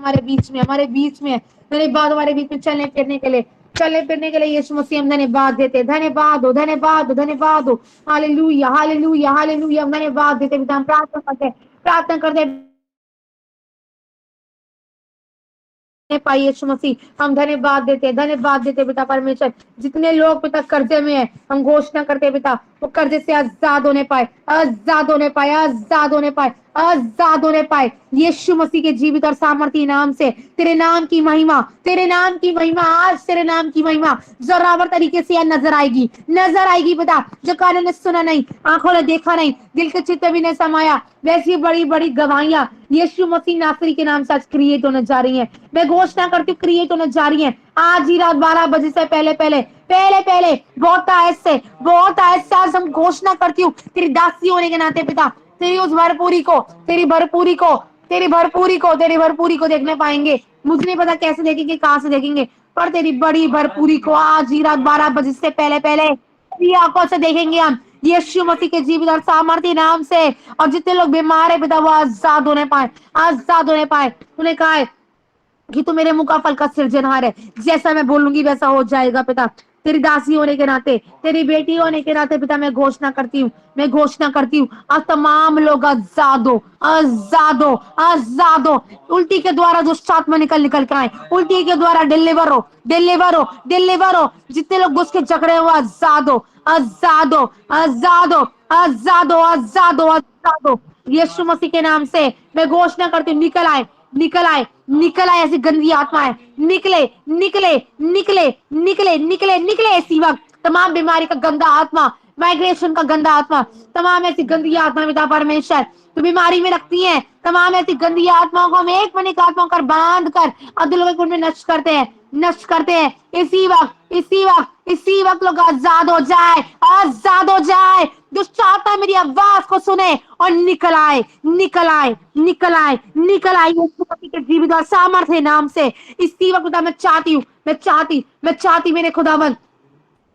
हमारे बीच में, हमारे बीच में। धन्यवाद हमारे बीच में चलने फिरने के लिए, चलने फिरने के लिए यीशु मसीह हम धन्यवाद देते, धन्यवाद हो, धन्यवाद हो, धन्यवाद हो। Hallelujah, hallelujah, hallelujah. हम धन्यवाद देते पिता, हम प्रार्थना करते, प्रार्थना करते पाई यीशु मसीह। हम धन्यवाद देते पिता परमेश्वर। जितने लोग पिता कर्जे में है, हम घोषणा करते पिता, वो कर्जे से आजाद होने पाए, आजाद होने पाए, आजाद होने पाए, आजाद होने पाए। यीशु मसीह के जीवित और सामर्थी नाम से तेरे नाम की महिमा, तेरे नाम की महिमा, आज तेरे नाम की महिमा जोरावर तरीके से नजर आएगी, नजर आएगी पिता। जो कानों ने सुना नहीं, आंखों ने देखा नहीं, दिल के चित्त भी नहीं समाया, वैसी बड़ी बड़ी गवाहियां यीशु मसीह नासरी के नाम से आज क्रिएट होने जा रही हैं। मैं घोषणा करती हूँ क्रिएट होने जा रही हैं आज ही रात 12 बजे से पहले पहले पहले पहले बहुत आयत से आज हम घोषणा करती हूँ तेरी दासी होने के नाते पिता, तेरी उस भरपूरी को, तेरी भरपूरी को, तेरी भरपूरी को, तेरी भरपूरी को देखने पाएंगे। मुझे नहीं पता कैसे देखेंगे, कहाँ से देखेंगे, पर तेरी बड़ी भरपूरी को आज ही रात 12 बजे से पहले पहले तेरी आंखों से देखेंगे हम यीशु मसीह के जीवित और सामर्थी नाम से। और जितने लोग बीमार है पिता वो आजाद होने पाए, आजाद होने पाए। तूने कहा है कि तू मेरे मुंह का फल का सृजनहार है, जैसा मैं बोलूंगी वैसा हो जाएगा पिता। तेरी दासी होने के नाते, तेरी बेटी होने के नाते पिता मैं घोषणा करती हूँ, मैं घोषणा करती हूँ आज तमाम लोग आजाद हो, आजाद हो, आजाद हो। उल्टी के द्वारा दुष्ट आत्मा निकल निकल कर आए, उल्टी के द्वारा डिलीवर हो, डिलीवर हो, डिलीवर हो। जितने लोग घुस के जकड़े हो आजाद हो, आजाद हो, आजाद हो, आजाद हो, आजाद हो, आजाद हो। यीशु मसीह के नाम से मैं घोषणा करती हूँ निकल आए, निकल आए, निकल आए ऐसी गंदी आत्माएं, निकले, निकले, निकले, निकले, निकले, निकले इसी वक्त। तमाम बीमारी का गंदा आत्मा, माइग्रेशन का गंदा आत्मा, तमाम ऐसी गंदी आत्मा पिता परमेश्वर तो बीमारी में रखती हैं, तमाम ऐसी गंदी आत्माओं को हम एक मनिक आत्माओं कर बांध कर अब्दुल कुंड में नष्ट करते हैं, नष्ट करते हैं इसी वक्त, इसी वक्त, इसी वक्त लोग आजाद हो जाए, आजाद हो जाए। दुष्ट आत्मा मेरी आवाज को सुने और निकल आए, निकल आए, निकल आए, निकल आए यीशु मसीह के जीवित और सामर्थ्य नाम से। इसी वक्त मैं चाहती हूँ, मैं चाहती मेरे खुदावन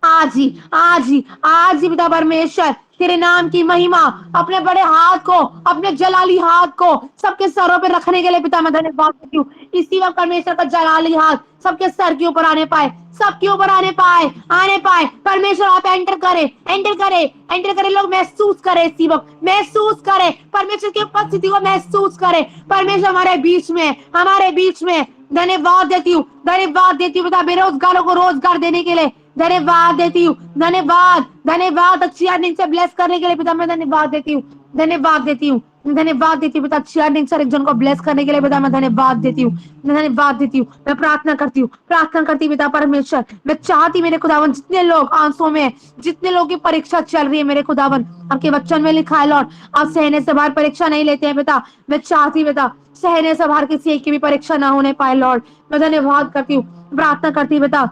आज ही, आज ही, आज ही पिता परमेश्वर तेरे नाम की महिमा अपने बड़े हाथ को, अपने जलाली हाथ को सबके सरों पे रखने के लिए पिता मैं धन्यवाद देती हूँ। इसी वक्त परमेश्वर का जलाली हाथ सबके सर के ऊपर आने पाए, सबके ऊपर आने पाए, आने पाए। परमेश्वर आप एंटर करे, एंटर करे, एंटर करे। लोग महसूस करे इसी वक्त, महसूस करे परमेश्वर की उपस्थिति को, महसूस करे परमेश्वर हमारे बीच में, हमारे बीच में। धन्यवाद देती हूँ, धन्यवाद देती हूँ पिता बेरोजगारों को रोजगार देने के लिए, धन्यवाद देती हूँ, धन्यवाद, धन्यवाद अच्छी अर्निंग से ब्लेस करने के लिए पिता मैं धन्यवाद देती हूँ, धन्यवाद देती हूँ, धन्यवाद देती हूँ पिता अच्छी अर्निंग से एक जन को ब्लेस करने के लिए पिता मैं धन्यवाद देती हूँ, धन्यवाद देती हूँ। मैं प्रार्थना करती हूँ, प्रार्थना करती पिता परमेश्वर मैं चाहती मेरे खुदावन जितने लोग आंसुओं में, जितने लोगों की परीक्षा चल रही है मेरे खुदावन आपके वचन में लिखा है लॉर्ड आप सहने से बाहर परीक्षा नहीं लेते हैं पिता। मैं चाहती पिता सहने से बाहर किसी एक की भी परीक्षा ना होने पाए लॉर्ड। मैं धन्यवाद करती हूँ, प्रार्थना करती पिता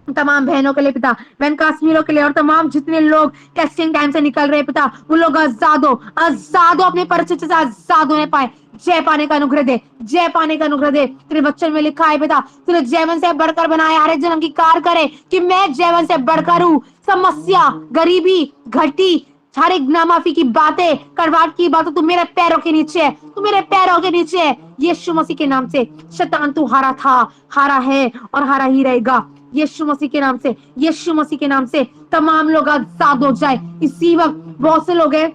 तमाम बहनों के लिए पिता, बहन काश्मीरों के लिए और तमाम जितने लोग टेस्टिंग टाइम से निकल रहे पिता उन लोग आजाद हो, आजाद हो, अपने परिचित से आजाद होने पाए। जय पाने का अनुग्रह दे, जय पाने का अनुग्रह दे। तेरे वचन में लिखा है पिता तूने जैवन से बढ़कर बनाया, हर एक जन्म की कार करे कि मैं जैवन से बढ़कर हूँ। समस्या, गरीबी, घटी, हर एक नामाफी की बातें, करवाट की बातें तू मेरे पैरों के नीचे है, तू मेरे पैरों के नीचे है। यीशु मसीह के नाम से शैतान तू हारा था, हारा है और हारा ही रहेगा। यीशु मसीह के नाम से, यीशु मसीह के नाम से तमाम लोग आजाद हो जाए इसी वक्त। बहुत से लोग हैं,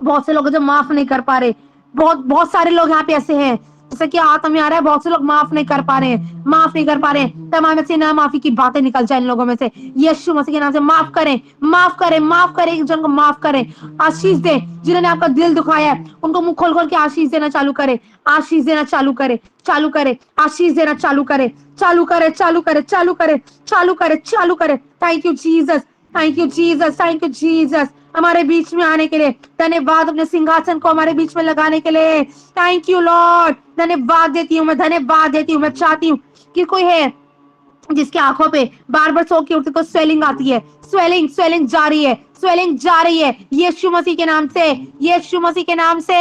बहुत से लोग जो माफ नहीं कर पा रहे, बहुत बहुत सारे लोग यहाँ पे ऐसे हैं जैसे कि हाथ में आ रहा है, बहुत से लोग माफ नहीं कर पा रहे हैं, माफ नहीं कर पा रहे हैं। तमाम ऐसी ना माफी की बातें निकल जाए इन लोगों में से यीशु मसीह के नाम से। माफ करें, माफ करें, माफ करें, एक जन को माफ करें, आशीष दे। जिन्होंने आपका दिल दुखाया है उनको मुंह खोल खोल के आशीष देना चालू करे, आशीष देना चालू करे, चालू करे, आशीष देना चालू करे, चालू करे, चालू करे, चालू करे, चालू करे, चालू करे। Thank you Jesus, thank you Jesus, thank you Jesus हमारे बीच में आने के लिए धन्यवाद, अपने सिंहासन को हमारे बीच में लगाने के लिए थैंक यू लॉर्ड। धन्यवाद देती हूँ मैं, धन्यवाद देती हूँ। मैं चाहती हूँ कि कोई है जिसके आंखों पे बार बार सो के उठते को स्वेलिंग आती है, स्वेलिंग स्वेलिंग जा रही है, स्वेलिंग जा रही है यीशु मसीह के नाम से, यीशु मसीह के नाम से।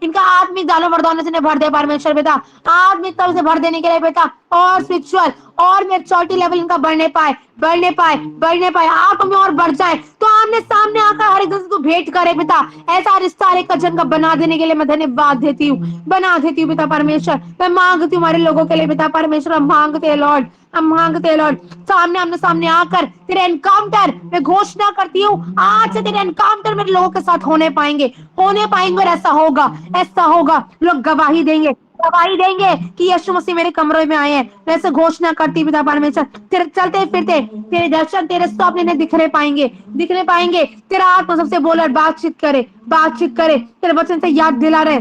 इनका आत्मिक दानों वरदानों से भर दे परमेश्वर पिता, आत्मिक तल से भर देने के लिए पिता, और स्पिरिचुअल और मैच्योरिटी लेवल इनका बढ़ने पाए, बढ़ने पाए, बढ़ने पाए, आत्मा में और बढ़ जाए, तो आमने सामने आकर हर एक दूसरे को भेंट करे पिता। ऐसा रिश्ता एक जन का बना देने के लिए मैं धन्यवाद देती हूँ, बना देती हूँ पिता परमेश्वर। मैं मांगती हूँ हमारे लोगों के लिए पिता परमेश्वर, हम मांगते हैं लॉर्ड, हम मांगते हैं लॉर्ड, सामने आमने सामने आकर तेरे एनकाउंटर मैं घोषणा करती हूँ, आज से तेरे एनकाउंटर मेरे लोगों के साथ होने पाएंगे, होने पाएंगे, और ऐसा होगा, ऐसा होगा। लोग गवाही देंगे, गवाही देंगे कि यीशु मसीह मेरे कमरे में आए हैं। वैसे घोषणा करती पिता परमेश्वर, तेरे चलते फिरते तेरे दर्शन, तेरे स्वप्न इन्हें दिखने पाएंगे, दिखने पाएंगे। तेरा आत्मा सबसे बोले, बातचीत करे, बातचीत करे, तेरे वचन से याद दिला रहे,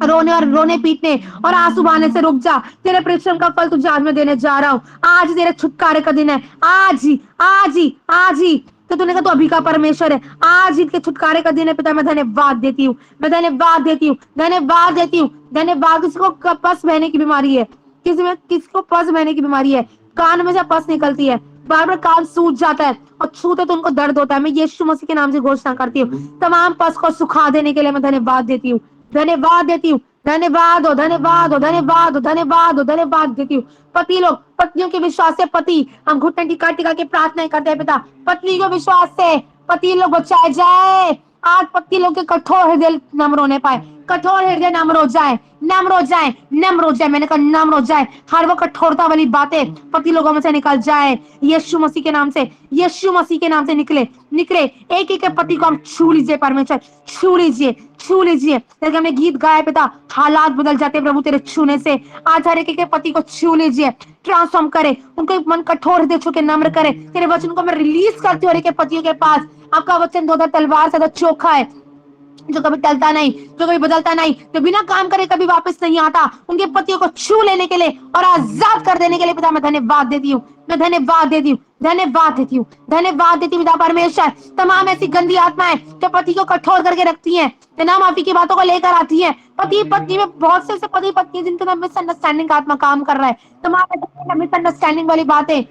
रोने और रोने पीटने और आंसू बहाने से रुक जा। तेरे परिश्रम का फल तुझे आज मैं देने जा रहा हूँ। आज तेरे छुटकारे का दिन है, आज ही, आज ही, आज ही। तो तूने कहा तो अभी का परमेश्वर है, आज इनके छुटकारे का दिन है पिता। मैं धन्यवाद देती हूँ, मैं धन्यवाद देती हूँ, धन्यवाद देती हूँ, धन्यवाद। किसी को पस बहने की बीमारी है, किसी को पस बहने की बीमारी है, कान में से पस निकलती है, बार बार कान सूज जाता है और छूते तो उनको दर्द होता है, मैं यीशु मसीह के नाम से घोषणा करती हूँ, तमाम पस को सुखा देने के लिए मैं धन्यवाद देती हूँ, धन्यवाद देती हूँ। धन्यवाद हो, धन्यवाद हो, धन्यवाद हो, धन्यवाद हो, धन्यवाद देती हूँ। पति लोग, पत्नियों के विश्वास से पति, हम घुटने टिका टिका के प्रार्थना करते हैं पिता, पत्नी को विश्वास से पति लोग बचाए जाए। आज पति लोग के कठोर हृदय नम्र होने पाए, कठोर हृदय नम्र हो जाए, नम्र हो जाए, नम्र हो जाए। मैंने कहा नम्र हो जाए, हर वो कठोरता वाली बातें पति लोगों में से निकल जाए यीशु मसीह के नाम से, यीशु मसीह के नाम से निकले, निकले। एक एक पति को हम छू लीजिए परमेश्वर, छू लीजिए, छू लीजिए। जैसे हमने गीत गाया पिता, हालात बदल जाते प्रभु तेरे छूने से। आज हर एक पति को छू लीजिए, ट्रांसफॉर्म करे, उनको मन कठोर हृदय छू के नम्र करे। तेरे वचन को मैं रिलीज करती हूँ हर एक पतियों के पास। आपका वचन 2 तलवार से चोखा है, जो कभी टलता नहीं, जो कभी बदलता नहीं, जो बिना काम करे कभी वापस नहीं आता। उनके पतियों को छू लेने के लिए और आजाद कर देने के लिए पिता मैं धन्यवाद देती हूँ, मैं धन्यवाद देती हूँ, धन्यवाद देती हूँ, धन्यवाद देती हूँ पिता परमेश्वर। तमाम ऐसी गंदी आत्माएं जो पति को कठोर करके रखती हैं, बिना माफी की बातों को लेकर आती हैं, पति पत्नी में बहुत से ऐसे पति पत्नी जिनके नाम मिसअंडरस्टैंडिंग का आत्मा काम कर रहा है। तमाम मिसअंडरस्टैंडिंग वाली बातें,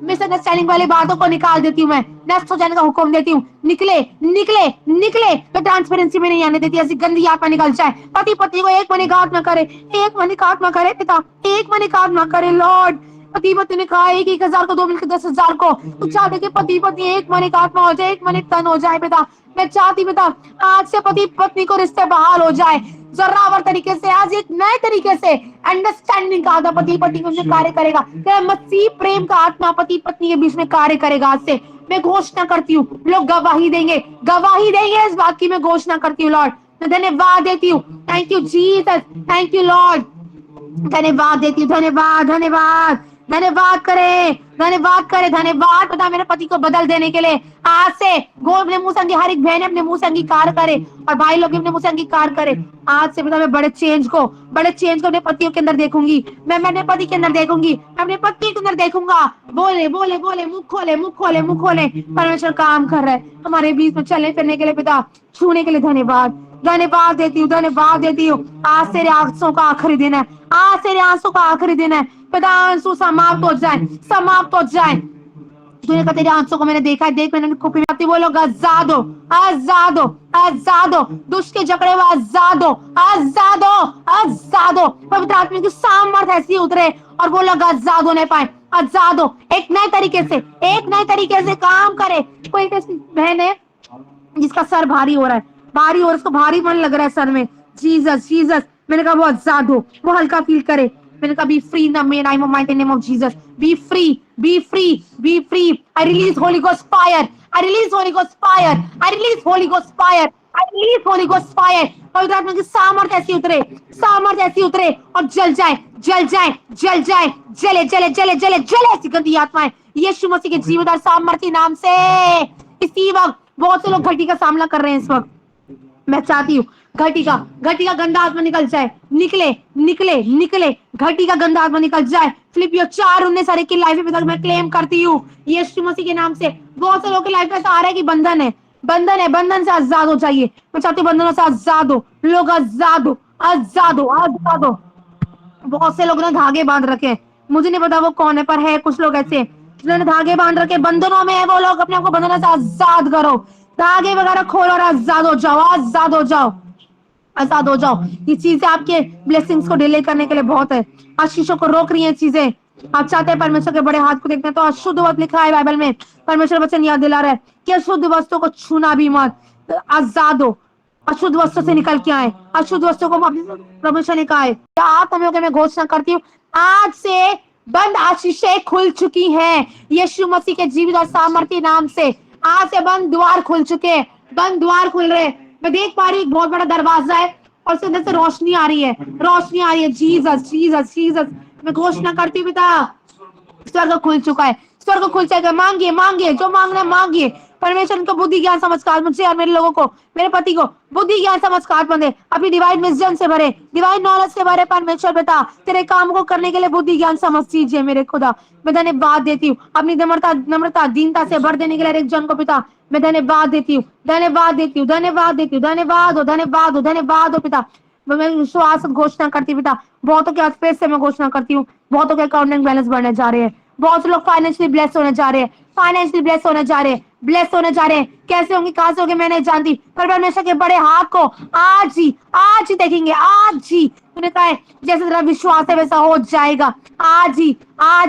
मिसअंडरस्टैंडिंग वाली बातों को निकाल देती हूँ मैं, नष्ट हो जाने का हुक्म देती हूँ। निकले, निकले, निकले। तो ट्रांसपेरेंसी में नहीं आने देती, ऐसी गंदी आत्मा निकल जाए। पति पत्नी को एक मन का आत्मा करे, एक मन का आत्मा करे पिता, एक मन का आत्मा करे लॉर्ड। पति पत्नी ने कहा 1,000 को 2 मिलकर 10,000 को, तू चाहते कि पति पत्नी एक मन का आत्मा हो जाए, एक मन तन हो जाए पिता। मैं चाहती पिता आज से पति पत्नी को रिश्ते बहाल हो जाए जरावर तरीके से, आज एक नए तरीके से अंडरस्टैंडिंग का आत्मा पति पत्नी में कार्य करेगा। तेरा मसीह प्रेम का आत्मा पति पत्नी के बीच में कार्य करेगा। आज से मैं घोषणा करती हूँ, लोग गवाही देंगे, गवाही देंगे इस बात की मैं घोषणा करती हूँ लॉर्ड। मैं धन्यवाद देती हूँ, thank you Jesus, thank you Lord, धन्यवाद देती हूँ, धन्यवाद, धन्यवाद, धन्यवाद करे, धन्यवाद करे, धन्यवाद पिता मेरे पति को बदल देने के लिए। आज से गो अपने मुंह से हर एक बहन अपने मुंह से अंगीकार करे और भाई लोग अपने मुंह से अंगीकार करे। आज से पिता मैं बड़े चेंज को अपने पतियों के अंदर देखूंगी, मैं अपने पति के अंदर देखूंगी, मैं अपने पति के अंदर देखूंगा। बोले बोले बोले, मुख खोले, मुख खोले, मुख खोले। परमेश्वर काम कर रहा है हमारे बीच में चलने फिरने के लिए पिता, छूने के लिए धन्यवाद, धन्यवाद देती हूँ, धन्यवाद देती हूँ। आज तेरे आंसू का आखिरी दिन है, आज तेरे आंसू का आखिरी दिन है पिता। आंसू समाप्त हो जाए, समाप्त हो जाए। तूने कहा तेरे आंसू को मैंने देखा है, देख मैंने कुपी में वो लोग आजाद हो, आजाद हो, आजाद हो, दुष्ट के जकड़े हुए आजाद हो, आजाद हो, आजाद हो। पवित्र आत्मा की सामर्थ ऐसी उतरे और वो लोग आजाद होने पाए, आजाद हो। एक नए तरीके से, एक नए तरीके से काम करे। कोई बहन है जिसका सर भारी हो रहा है, भारी और उसको भारी मन लग रहा है सर में, जीसस जीसस। मैंने कहा वो आजाद हो, वो हल्का फील करे। मैंने कहा B free in the name of mighty name of Jesus, B free, B free, B free. I release holy ghost fire, I release holy ghost fire, I release holy ghost fire, I release holy ghost fire. पवित्र आत्मा की सामर्थ ऐसी उतरे, सामर्थ ऐसी उतरे और जल जाए, जल जाए, जल जाए, जले जले जले जले जले ऐसी गंदी आत्माएं यीशु मसीह के जीवदार सामर्थी नाम से। इसी वक्त बहुत से लोग घटी का सामना कर रहे हैं इस वक्त। मैं चाहती हूँ घटी का गंदा आत्मा निकल जाए, निकले, निकले, निकले। घटी का गंदा आत्मा निकल जाए। फिलिपियो 4:19 की लाइफ में मैं क्लेम करती हूँ यीशु मसीह के नाम से। बहुत से लोगों की लाइफ में ऐसा आ रहा है कि बंधन है, बंधन है, बंधन से आजाद हो जाइए। मैं चाहती हूँ बंधनों से आजाद हो, लोग आजाद हो, आजाद हो, आजाद हो। बहुत से लोगों ने धागे बांध रखे हैं, मुझे नहीं पता वो कौन है, पर है कुछ लोग ऐसे जिन्होंने धागे बांध रखे बंधनों में है, वो लोग अपने आप को बंधनों से आजाद करो, धागे वगैरह खोलो और आजाद हो जाओ, आजाद हो जाओ, आजाद हो जाओ। ये चीजें आपके ब्लेसिंग्स को डिले करने के लिए बहुत है, आशीषों को रोक रही है चीजें। आप चाहते हैं परमेश्वर के बड़े हाथ को देखना, तो अशुद्ध वस्त्र लिखा है बाइबल में, परमेश्वर वचन याद दिला रहा है कि अशुद्ध वस्त्रों को छूना भी मत, आजाद हो, अशुद्ध वस्त्र से निकल के आए, अशुद्ध वस्त्रों को परमेश्वर ने कहा है। आत्मा में मैं घोषणा करती हूँ, आज से बंद आशीषें खुल चुकी हैं यीशु मसीह के जीवित और सामर्थ्य नाम से। आज से बंद द्वार खुल चुके हैं, बंद द्वार खुल रहे हैं। मैं देख पा रही हूँ एक बहुत बड़ा दरवाजा है और उसके अंदर से रोशनी आ रही है, रोशनी आ रही है। जीसस जीसस जीसस, मैं घोषणा करती हूँ पिता, स्वर्ग खुल चुका है, स्वर्ग खुल जाएगा। मांगिए मांगिए, जो मांगना मांगिए। परमेश्वर उनको बुद्धि ज्ञान समझकार, मुझे और मेरे लोगों को, मेरे पति को बुद्धि ज्ञान समझकार बंदे, अपनी डिवाइन विजडम से भरे, डिवाइन नॉलेज से भरे। परमेश्वर पिता, तेरे काम को करने के लिए बुद्धि ज्ञान समझ दीजिए मेरे खुदा। मैं धन्यवाद देती हूँ अपनी नम्रता नम्रता दीनता से भर देने के लिए एक जन को पिता। मैं धन्यवाद देती हूँ, धन्यवाद देती हूँ, धन्यवाद देती हूँ, धन्यवाद हो, धन्यवाद हो, धन्यवाद हो पिता। मैं विश्वास घोषणा करती हूँ पिता, बहुतों के स्पेस से मैं घोषणा करती हूँ, बहुतों के अकाउंटिंग बैलेंस बढ़ने जा रहे हैं, बहुत से लोग फाइनेंशियली ब्लेस होने जा रहे हैं, फाइनेंशियली ब्लेस होने जा रहे हैं, ब्लेस होने जा रहे हैं। कैसे होंगे, कहां से होंगे मैं नहीं जानती, पर परमेश्वर के बड़े हाथ को आज ही देखेंगे, आज ही। तूने कहा है जैसे तेरा विश्वास है वैसा हो जाएगा, आज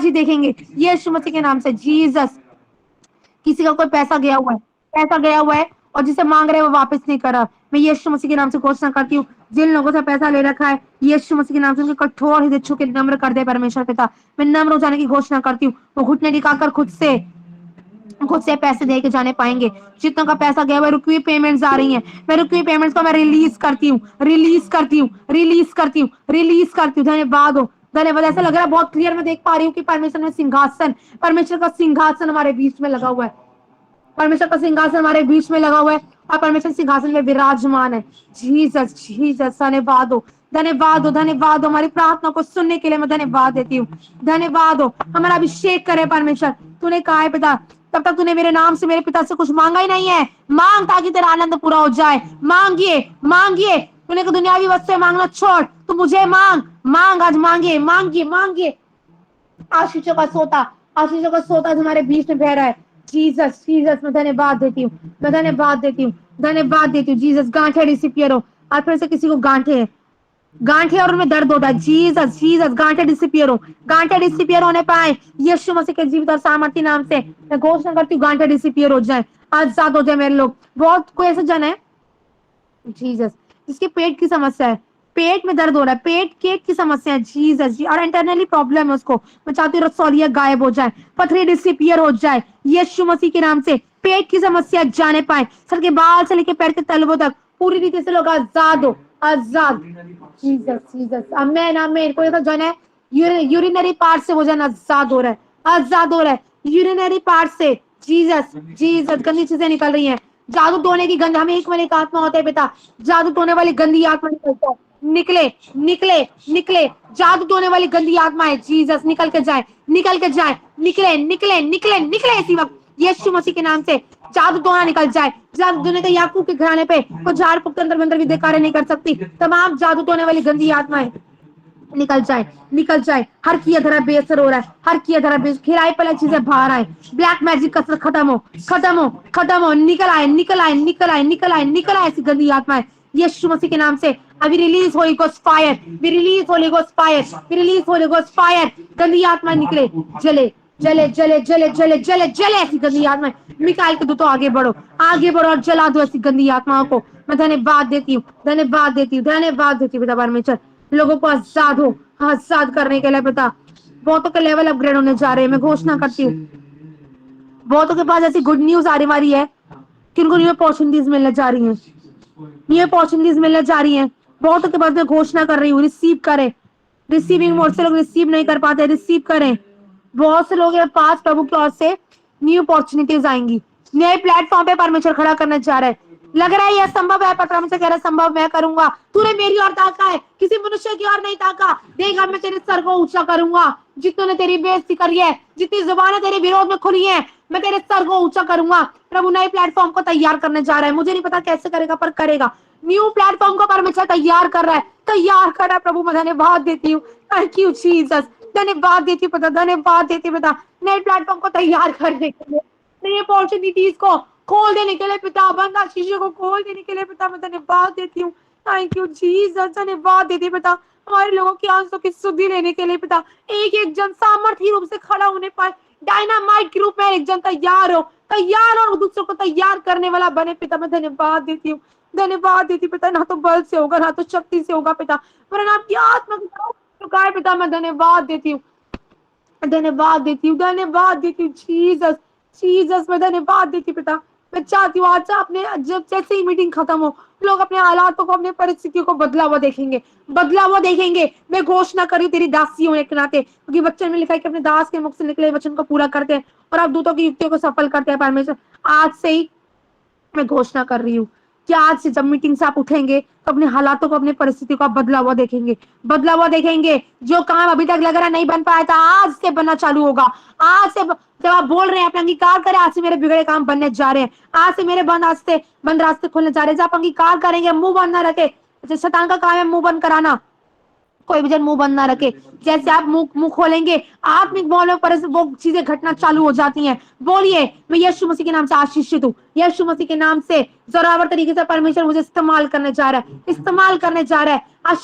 ही देखेंगे यीशु मसीह के नाम से। जीसस, किसी का कोई पैसा गया हुआ है, पैसा गया हुआ है और जिसे मांग रहे हैं वो वापस नहीं कर रहा, मैं यीशु मसीह के नाम से घोषणा करती हूँ, जिन लोगों से पैसा ले रखा है यीशु मसीह के नाम से उनके कठोर हृदय छू के नम्र कर दे परमेश्वर पिता। मैं नम्र हो जाने की घोषणा करती हूँ, वो घुटने दिखाकर खुद से पैसे दे के जाने पाएंगे। जितनों का पैसा गया हुआ, रुकी हुई पेमेंट्स आ रही हैं, मैं रुकी हुई पेमेंट्स को मैं रिलीज करती हूँ, रिलीज करती हूँ, रिलीज करती हूँ, रिलीज करती हूँ। धन्यवाद हो, धन्यवाद। ऐसा लग रहा है बहुत क्लियर मैं देख पा रही हूँ कि परमेश्वर में सिंहासन, परमेश्वर का सिंहासन हमारे बीच में लगा हुआ है, परमेश्वर का सिंहासन हमारे बीच में लगा हुआ है और परमेश्वर सिंहासन में विराजमान है। जीसस जीसस, धन्यवाद हो, धन्यवाद हो, धन्यवाद हो। हमारी प्रार्थना को सुनने के लिए मैं धन्यवाद देती हूँ, धन्यवाद हो। हमारा अभिषेक करे परमेश्वर, तूने कहा है पिता, तब तक तूने मेरे नाम से मेरे पिता से कुछ मांगा ही नहीं है, मांग ताकि तेरा आनंद पूरा हो जाए। मांगिए मांगिए, तूने को दुनियावी वस्तुएं मांगना छोड़, तू मुझे मांग, मांग आज, मांगिए मांगिए मांगिए। आशीषों का सोता, आशीषों का सोता तुम्हारे बीच में बह रहा है। जीसस जीसस, मैं धन्यवाद देती हूँ, मैं धन्यवाद देती हूँ, धन्यवाद देती हूँ। जीसस, गांठे डिसिपियर हो, आज फिर से किसी को गांठे है, गांठे और उनमें दर्द होता है। जीसस जीसस, गांठे डिसिपियर हो, गांठे डिसिपियर होने पाए यीशु मसीह के जीवित और सामर्थ्य नाम से मैं घोषणा करती हूँ, गांठे डिसिपियर हो जाए, आजाद हो जाए मेरे लोग। बहुत कोई ऐसे जन है जीसस जिसके पेट की समस्या है, पेट में दर्द हो रहा है, पेट की समस्या है जीसस जी, और इंटरनली प्रॉब्लम है उसको, मैं चाहती हूँ रसौलिया गायब हो जाए, पथरी डिसिपियर हो जाए यीशु मसीह के नाम से। पेट की समस्या जाने पाए, सर के बाल से लेकर पैर के तलवों तक पूरी रीति से लोग आजाद हो, आजाद। जीसस जीसस, आमेन आमेन। कोई ऐसा जन है यूरिनरी पार्ट से वो जन आजाद हो रहा है, आजाद हो रहा है यूरिनरी पार्ट से। जीसस जीसस, गंदी चीजें निकल रही हैं, जादू टोने की गंध, हमें एक आत्मा होता है पिता, जादू टोने वाली गंदी आत्मा निकलता है, निकले निकले निकले, जादू टोने वाली गंदी आत्मा है जीसस, निकल के जाए, निकल के जाए, निकले निकले निकले निकले इसी वक्त यीशु मसीह के नाम से। जादू टोना निकल जाए, जादू टोने के याकूब के घराने पे कोई झाड़ फूक अंदर मंत्र विद्या कार्य नहीं कर सकती, तमाम जादू टोने वाली गंदी आत्माएं निकल जाए, निकल जाए। हर किया धरा बेअसर हो रहा है, हर किया धरा खिलाई पलाई चीजें बाहर आए, ब्लैक मैजिक कसरत खत्म हो, खत्म हो, खत्म हो, निकल आए, निकल आए, निकल आए, निकल आए, निकल आए ऐसी गंदी आत्माएं यीशु मसीह के नाम से। अभी release holy ghost fire, we release holy ghost fire, we release holy ghost fire. गंदी आत्मा निकले, जले जले जले जले जले जले जले ऐसी गंदी आत्माएं। मिकाइल के दूतों आगे बढ़ो, आगे बढ़ो और जला दो ऐसी गंदी आत्माओं को। मैं धन्यवाद देती हूँ, धन्यवाद देती हूँ, धन्यवाद देती हूँ पिता परमेश्वर, लोगों को आजाद हो, आजाद करने के लिए पिता। बहुतों के लेवल अपग्रेड होने जा रहे हैं, मैं घोषणा करती हूँ। बहुतों के पास ऐसी गुड न्यूज आने वाली है कि उनको न्यू अपॉर्चुनिटीज मिलने जा रही हैं, न्यू अपॉर्चुनिटीज मिलने जा रही हैं। बहुतों के पास मैं घोषणा कर रही हूँ, रिसीव करें, रिसीविंग मोड से लोग रिसीव नहीं कर पाते, रिसीव करें। बहुत से लोग पास प्रभु की ओर से न्यू अपॉर्चुनिटीज आएंगी, नए प्लेटफॉर्म पे परमेश्वर खड़ा करने जा रहा है। लग रहा है यह संभव है, पर हमसे कह रहा है संभव मैं करूंगा। तूने मेरी ओर ताका है, किसी मनुष्य की ओर नहीं ताका। देखा मैं तेरे सर को ऊंचा करूंगा, जितनों ने तेरी बेइज्जती करी है, जितनी जुबानें तेरे विरोध में खुली हैं, मैं तेरे सर को ऊंचा करूंगा। प्रभु नए प्लेटफॉर्म को तैयार करने जा रहा है, मुझे नहीं पता कैसे करेगा पर करेगा। न्यू प्लेटफॉर्म को परमेश्वर तैयार कर रहा है, तैयार कर रहा है प्रभु। मैं धन्यवाद देती हूँ, थैंक यू जीसस, धन्यवाद देती हूँ पिता, धन्यवाद देती हूँ पिता, नए प्लेटफॉर्म को तैयार करने के लिए, नई अपॉर्चुनिटीज को खोल देने के लिए पिता, बंद आशीषों को खोल देने के लिए पिता, मैं धन्यवाद देती हूँ। थैंक यू जीसस, धन्यवाद देती हूँ पिता, हमारे लोगों की आंसू की शुद्धि लेने के लिए पिता, एक एक जन सामर्थ्य रूप से खड़ा होने पाए, डायनामाइट के रूप में एक जन तैयार और दूसरों को तैयार करने वाला बने पिता, मैं धन्यवाद देती हूँ। धन्यवाद देती पिता, ना तो बल से होगा, ना तो शक्ति से होगा पिता, वरन आपकी आत्मा चुका है पिता, मैं धन्यवाद देती हूँ। धन्यवाद देती हूँ, धन्यवाद देती हूँ जीसस, जीसस मैं धन्यवाद देती पिता। मैं चाहती हूँ आज अपने जब जैसे ही मीटिंग खत्म हो, लोग अपने हालातों को, अपने परिस्थितियों को बदला हुआ देखेंगे, बदला हुआ देखेंगे। मैं घोषणा करी तेरी दासी होने के नाते, क्योंकि वचन में लिखा है कि अपने दास के मुख से निकले वचन को पूरा करते हैं और आप दूतों की युक्तियों को सफल करते हैं परमेश्वर। आज से ही मैं घोषणा कर रही हूँ कि आज से जब मीटिंग से आप उठेंगे तो अपने हालातों को, अपने परिस्थिति को आप बदला हुआ देखेंगे, बदला हुआ देखेंगे। जो काम अभी तक लग रहा नहीं बन पाया था, आज से बनना चालू होगा। आज से जब आप बोल रहे हैं, अपने अंगीकार करें, आज से मेरे बिगड़े काम बनने जा रहे हैं, आज से मेरे बंद रास्ते खोलने जा रहे हैं। जब आप अंगीकार करेंगे, मुंह बंद ना रखे, शैतान का काम है मुंह बंद कराना, कोई भी जन मुंह बंद ना रखे। जैसे आप मुंह खोलेंगे, आत्मिक बोलने पर वो चीजें घटना चालू हो जाती हैं। बोलिए, मैं यीशु मसीह के नाम से आशीषित हूँ, यीशु मसीह के नाम से जोरावर तरीके से परमेश्वर मुझे इस्तेमाल करने जा रहा है, इस्तेमाल करने जा रहा है। आज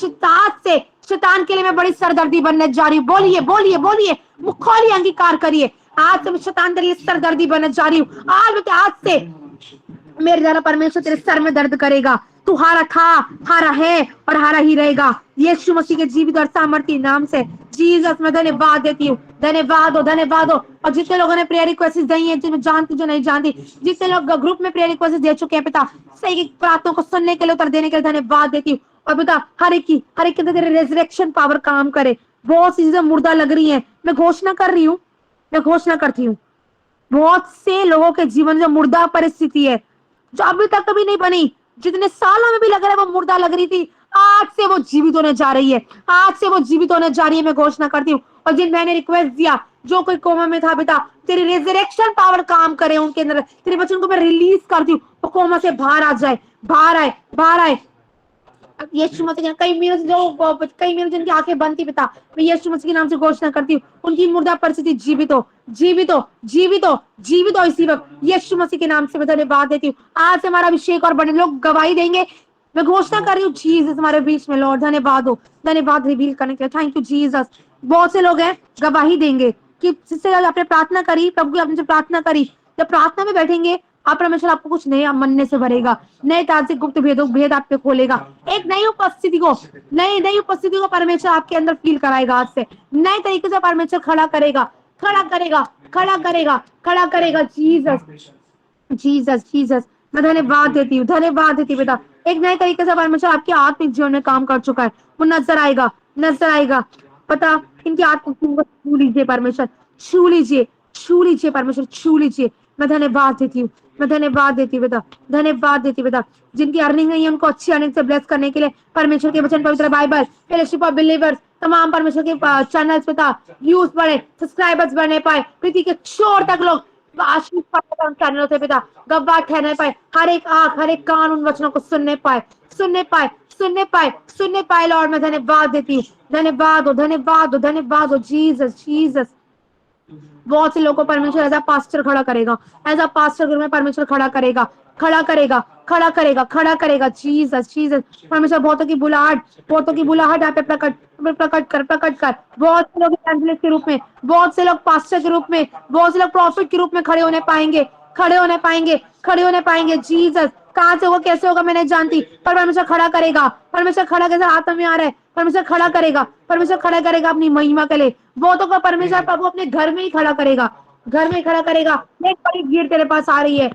से शैतान के लिए मैं बड़ी सरदर्दी बनने जा रही हूँ। बोलिए बोलिए बोलिए, मुंह खोलिए, अंगीकार करिए। आज से मैं शैतान के लिए सरदर्दी बनने जा रही हूँ। आज से मेरे द्वारा परमेश्वर तेरे सर में दर्द करेगा। तू हारा था, हारा है और हारा ही रहेगा, यीशु मसीह के जीवित और सामर्थ्य नाम से। जीसस मैं धन्यवाद देती हूँ, धन्यवाद हो, धन्यवाद हो। और जितने लोगों ने प्रेयर रिक्वेस्ट दी है, जिन्हें जानती जो नहीं जानती, जितने लोग ग्रुप में प्रेयर रिक्वेस्ट दे चुके हैं पिता, सही प्रार्थना को सुनने के लिए, उत्तर देने के लिए धन्यवाद देती हूँ। और पिता हर एक की तेरे रेजरेक्शन पावर काम करे। बहुत सी चीजें मुर्दा लग रही है, मैं घोषणा कर रही हूँ, मैं घोषणा करती हूँ। बहुत से लोगों के जीवन जो मुर्दा परिस्थिति है, जो अभी तक कभी नहीं बनी, जितने सालों में भी लग रहा है वो मुर्दा लग रही थी, आज से वो जीवित होने जा रही है, आज से वो जीवित होने जा रही है। मैं घोषणा करती हूँ। और जिन मैंने रिक्वेस्ट दिया, जो कोई कोमा में था पिता, तेरी रेजरेक्शन पावर काम करे उनके अंदर, तेरे वचन को मैं रिलीज करती हूँ, वो कोमा से बाहर आ जाए, बाहर आए, बाहर आए। यीशु मसीह कई मिनट जिनकी आंखें बंद थी पिता, मैं यीशु मसीह के नाम से घोषणा करती हूँ, उनकी मुर्दा परिस्थिति जीवित हो, जीवित हो, जीवित हो, जीवित हो इसी वक्त यीशु मसीह के नाम से। मैं धन्यवाद देती हूँ। आज से हमारा अभिषेक और बड़े लोग गवाही देंगे। मैं घोषणा कर रही हूँ जीसस हमारे बीच में, लॉर्ड धन्यवाद हो, धन्यवाद रिवील करने के लिए, थैंक यू जीसस। बहुत से लोग हैं गवाही देंगे कि जिससे आपने प्रार्थना करी, प्रभु की आपने प्रार्थना करी, जब प्रार्थना में बैठेंगे आप, परमेश्वर आपको कुछ नया मनने से भरेगा, नए ताजे गुप्त भेद आप पे खोलेगा। एक नई उपस्थिति को परमेश्वर आपके अंदर फील कराएगा। आज से नए तरीके से परमेश्वर खड़ा करेगा, खड़ा करेगा, खड़ा करेगा, खड़ा करेगा। जीसस, जीसस, जीसस मैं धन्यवाद देती हूँ, धन्यवाद देती हूँ बेटा। एक नए तरीके से परमेश्वर आपके आत्मिक जीवन में काम कर चुका है, वो नजर आएगा, नजर आएगा। पता इनकी आत्मिक जीवन को छू लीजिए परमेश्वर, छू लीजिए, छू लीजिए परमेश्वर, छू लीजिए। मैं धन्यवाद देती हूँ, मैं धन्यवाद देती हूँ बेटा, धन्यवाद देती हूँ बेटा। जिनकी अर्निंग नहीं है उनको अच्छी अर्निंग से ब्लेस करने के लिए परमेश्वर के वचन, पवित्र बाइबल, फेलोशिप ऑफ बिलीवर्स, तमाम परमेश्वर के चैनल्स पिता व्यूज बढ़े, सब्सक्राइबर्स बढ़ने पाए, पृथ्वी के छोर तक लोग आशीष चैनलों से पिता गवाह ठहरने पाए, हर एक आंख, हर एक कान उन वचनों को सुनने पाए, सुनने पाए, सुनने पाए, सुनने पाए। लॉर्ड मैं धन्यवाद देती हूँ, धन्यवाद हो, धन्यवाद हो, धन्यवाद हो। जीसस, जीसस बहुत से लोगों को परमेश्वर एज अ पास्टर खड़ा करेगा, एज अ पास्टर घर में परमेश्वर खड़ा करेगा, खड़ा करेगा, खड़ा करेगा, खड़ा करेगा। जीसस, जीसस परमेश्वर बहुतों की बुलाहट यहाँ पे प्रकट कर। बहुत से लोग एवेंजलिस्ट के रूप में, बहुत से लोग पास्टर के रूप में, बहुत से लोग प्रॉफिट के रूप में खड़े होने पाएंगे, खड़े होने पाएंगे, खड़े होने पाएंगे। जीसस कहाँ से होगा, कैसे होगा मैं नहीं जानती, पर परमेश्वर खड़ा करेगा। परमेश्वर खड़ा कैसे आत्मा में आ रहा है, परमेश्वर खड़ा करेगा, परमेश्वर खड़ा करेगा अपनी महिमा के लिए। बहुतों को परमेश्वर प्रभु अपने घर में ही खड़ा करेगा, घर में खड़ा करेगा। एक बड़ी भीड़ तेरे पास आ रही है,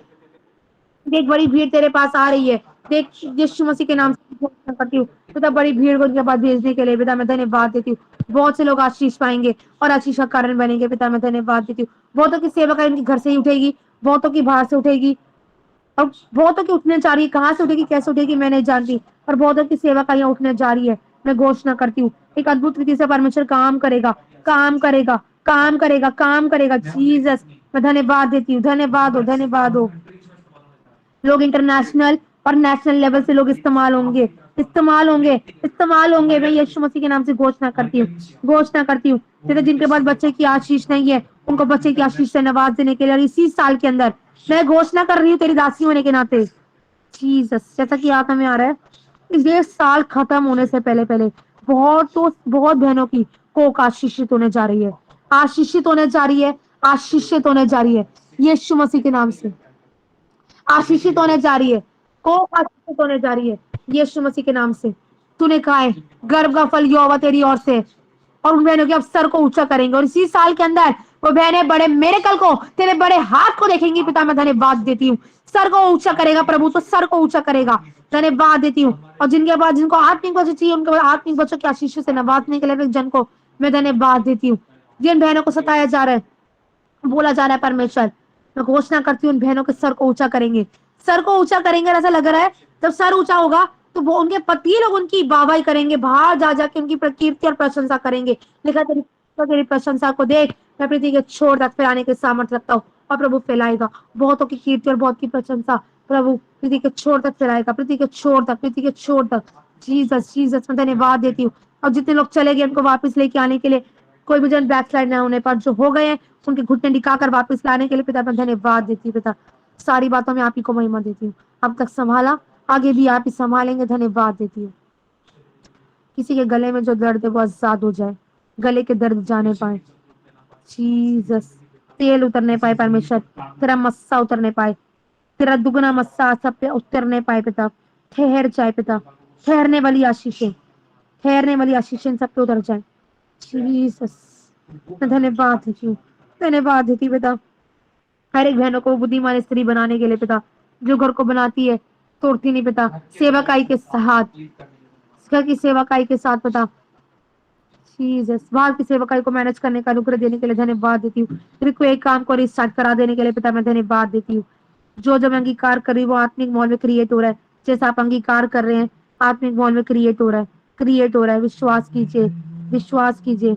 देख बड़ी भीड़ तेरे पास आ रही है। देख यीशु मसीह के नाम से घोषणा करती हूँ पिता, बड़ी भीड़ को उनके पास भेजने के लिए पिता मैं धन्यवाद देती हूँ। बहुत से लोग आशीष पाएंगे और आशीष का कारण बनेंगे पिता मैं धन्यवाद देती हूँ। बहुतों की सेवा का इनके घर से ही उठेगी, बहुतों की बाहर से उठेगी, और बहुतों की उठने जा रही है। कहाँ से उठेगी, कैसे उठेगी मैं नहीं जानती, पर बहुतों की सेवा का यहाँ उठने जा रही है। मैं घोषणा करती हूँ एक अद्भुत रीति से परमेश्वर काम करेगा, काम करेगा, काम करेगा, काम करेगा। जीसस मैं धन्यवाद देती हूँ, धन्यवाद हो, धन्यवाद हो। लोग इंटरनेशनल और नेशनल लेवल से लोग इस्तेमाल होंगे, इस्तेमाल होंगे, इस्तेमाल होंगे। मैं यीशु मसीह के नाम से घोषणा करती हूँ, घोषणा करती हूँ। पिता जिनके पास बच्चे की आशीष नहीं है, उनको बच्चे की आशीष से नवाज देने के लिए, और इसी साल के अंदर मैं घोषणा कर रही हूँ तेरी दासी होने के नाते, जीसस, जैसा कि आत्मा में आ रहा है, ये साल खत्म होने से पहले पहले बहुत तो बहुत बहनों की कोख आशीषित होने जा रही है, आशीषित होने जा रही है, आशीषित होने जा रही है, यीशु मसीह के नाम से आशीषित होने जा रही है, कोख आशीषित होने जा रही है, यीशु मसीह के नाम से। तूने कहा है गर्भ का फल यहोवा तेरी ओर से, और उन बहनों के अब सर को ऊंचा करेंगे, और इसी साल के अंदर वो बहनें बड़े मेरे कल को तेरे बड़े हाथ को देखेंगी। पिता मैं धन्यवाद देती हूँ, सर को ऊंचा करेगा प्रभु, तो सर को ऊंचा करेगा, धन्यवाद देती हूँ। और जिनके बाद जिनको आत्मिक बच्चे चाहिए, उनके बाद आत्मिक बच्चों की आशीष से नवाजने के लिए जन को मैं धन्यवाद देती हूँ। जिन बहनों को सताया जा रहा है, बोला जा रहा है, परमेश्वर मैं घोषणा करती हूँ उन बहनों के सर को ऊंचा करेंगे, सर को ऊंचा करेंगे। ऐसा लग रहा है जब सर ऊंचा होगा तो वो उनके पति लोग उनकी वाहवाही करेंगे, बाहर जा जाके उनकी कीर्ति और प्रशंसा करेंगे। लिखा तेरी तो तेरी प्रशंसा को देख मैं पृथ्वी के छोर तक फैलाने के सामर्थ्य रखता हूँ, और प्रभु फैलाएगा बहुतों की कीर्ति और बहुत की प्रशंसा। प्रभु पृथ्वी के छोर तक फैलाएगा, पृथ्वी के छोर तक, पृथ्वी के छोर तक। जीसस जीसस मैं धन्यवाद देती हूँ। और जितने लोग चले गए उनको वापस लेके आने के लिए, कोई भी जन बैक स्लाइड ना होने पर, जो हो गए हैं उनके घुटने दिखाकर वापस लाने के लिए पिता मैं धन्यवाद देती हूँ। पिता सारी बातों में आप ही को महिमा देती हूँ, अब तक संभाला, आगे भी आप ही संभालेंगे, धन्यवाद देती हूँ। किसी के गले में जो दर्द है वो आजाद हो जाए, गले के दर्द जाने पाए, जीसस तेल उतरने पाए परमेश्वर, तेरा मस्सा उतरने पाए, तेरा दुगना मस्सा सब पे उतरने पाए पिता, ठहर जाए पिता, ठहरने वाली आशीषें, ठहरने वाली आशीषें सब पे उतर जाए, जीसस मैं धन्यवाद देती हूँ, धन्यवाद देती हूँ पिता। हर एक बहनों को बुद्धिमान स्त्री बनाने के लिए पिता, जो घर को बनाती है तोड़ती नहीं पिता, सेवकाई के साथ, घर की सेवकाई के साथ पिता, जीसस बाहर की सेवकाई को मैनेज करने का अनुग्रह देने के लिए धन्यवाद देती हूँ। फिर कोई एक काम को रिस्टार्ट करा देने के लिए पिता मैं धन्यवाद देती हूँ। जो जब अंगीकार कर रही वो आत्मिक मॉल में क्रिएट हो रहा है, जैसा आप अंगीकार कर रहे हैं आत्मिक मॉल में क्रिएट हो रहा है, क्रिएट हो रहा है। विश्वास कीजिए, विश्वास कीजिए।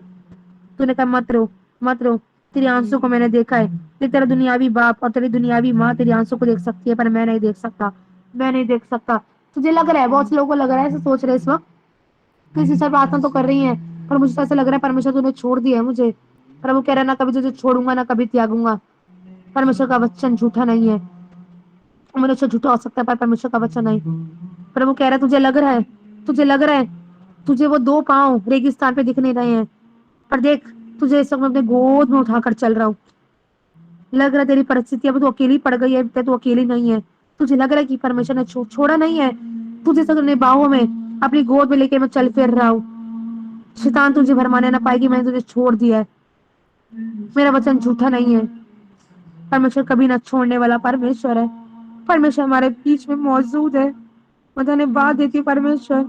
तूने कहा मत रो, मत रो, तेरी आंसू को मैंने देखा है, तेरा दुनियावी बाप और तेरी दुनियावी माँ तेरी आंसू को देख सकती है, पर मैं नहीं देख सकता, मैं नहीं देख सकता। तुझे लग रहा है, बहुत से लोगों को लग रहा है, ऐसे सोच रहे इस वक्त किसी से प्रार्थना तो कर रही है, पर मुझे तो ऐसा लग रहा है परमेश्वर तूने छोड़ दिया है मुझे। प्रभु कह रहा है ना कभी तुझे छोड़ूंगा ना कभी त्यागूंगा। परमेश्वर का वचन झूठा नहीं है, मनुष्य झूठा हो सकता है पर परमेश्वर का वचन नहीं। प्रभु कह रहा है तुझे लग रहा है, तुझे लग रहा है तुझे वो दो पांव रेगिस्तान पे दिख नहीं रहे हैं, पर देख तुझे इस वक्त मैं अपने गोद में उठाकर चल रहा हूँ। लग रहा है तेरी परिस्थिति अब तू अकेली पड़ गई है, तू अकेली नहीं है। तुझे लग रहा है कि परमेश्वर ने छोड़ा नहीं है, तुझे सब अपने बाहों में अपनी गोद में लेके मैं चल फिर रहा हूँ। शैतान तुझे भरमाने ना पाएगी, मैंने तुझे छोड़ दिया है। मेरा वचन झूठा नहीं है, परमेश्वर कभी ना छोड़ने वाला परमेश्वर है। परमेश्वर हमारे बीच में मौजूद है। मैं धन्यवाद देती हूँ परमेश्वर,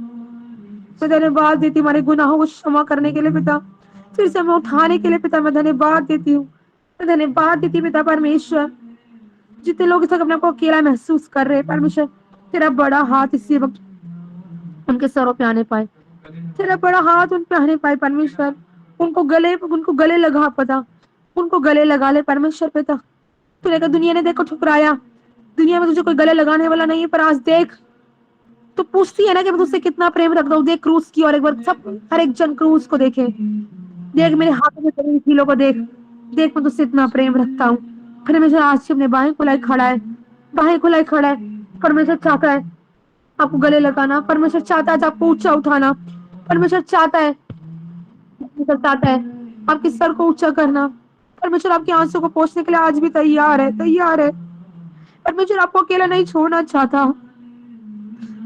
मैं धन्यवाद देती हूँ हमारे गुनाहों को क्षमा करने के लिए पिता, फिर से हमें उठाने के लिए पिता मैं धन्यवाद देती हूँ। मैं धन्यवाद देती हूँ पिता परमेश्वर। जितने लोग इस वक्त अपने को अकेला महसूस कर रहे हैं परमेश्वर, तेरा बड़ा हाथ इसी वक्त उनके सरों पे आने पाए, तेरा बड़ा हाथ उन पे आने पाए परमेश्वर। उनको गले लगा पता, उनको गले लगा ले परमेश्वर पिता। तूने कहा दुनिया ने देखो ठुकराया, दुनिया में तुझे कोई गले लगाने वाला नहीं है, पर आज देख तो पूछती है ना कि मैं तुझसे कितना प्रेम रखता हूँ। देख क्रूस की और एक बार सब हर एक जन क्रूस को देखे, देख मेरे हाथों में चली कीलों को देख, देख मैं तुझसे इतना प्रेम रखता हूँ। परमेश्वर आज से अपने बाहें खुलाई खड़ा है, बाहें खुलाई खड़ा है। परमेश्वर चाहता है आपको गले लगाना, परमेश्वर चाहता है आपको ऊंचा उठाना, परमेश्वर चाहता है, परमेश्वर चाहता है आपके सर को ऊंचा करना। परमेश्वर आपके आंसू को पोंछने के लिए आज भी तैयार है, तैयार है। परमेश्वर आपको अकेला नहीं छोड़ना चाहता।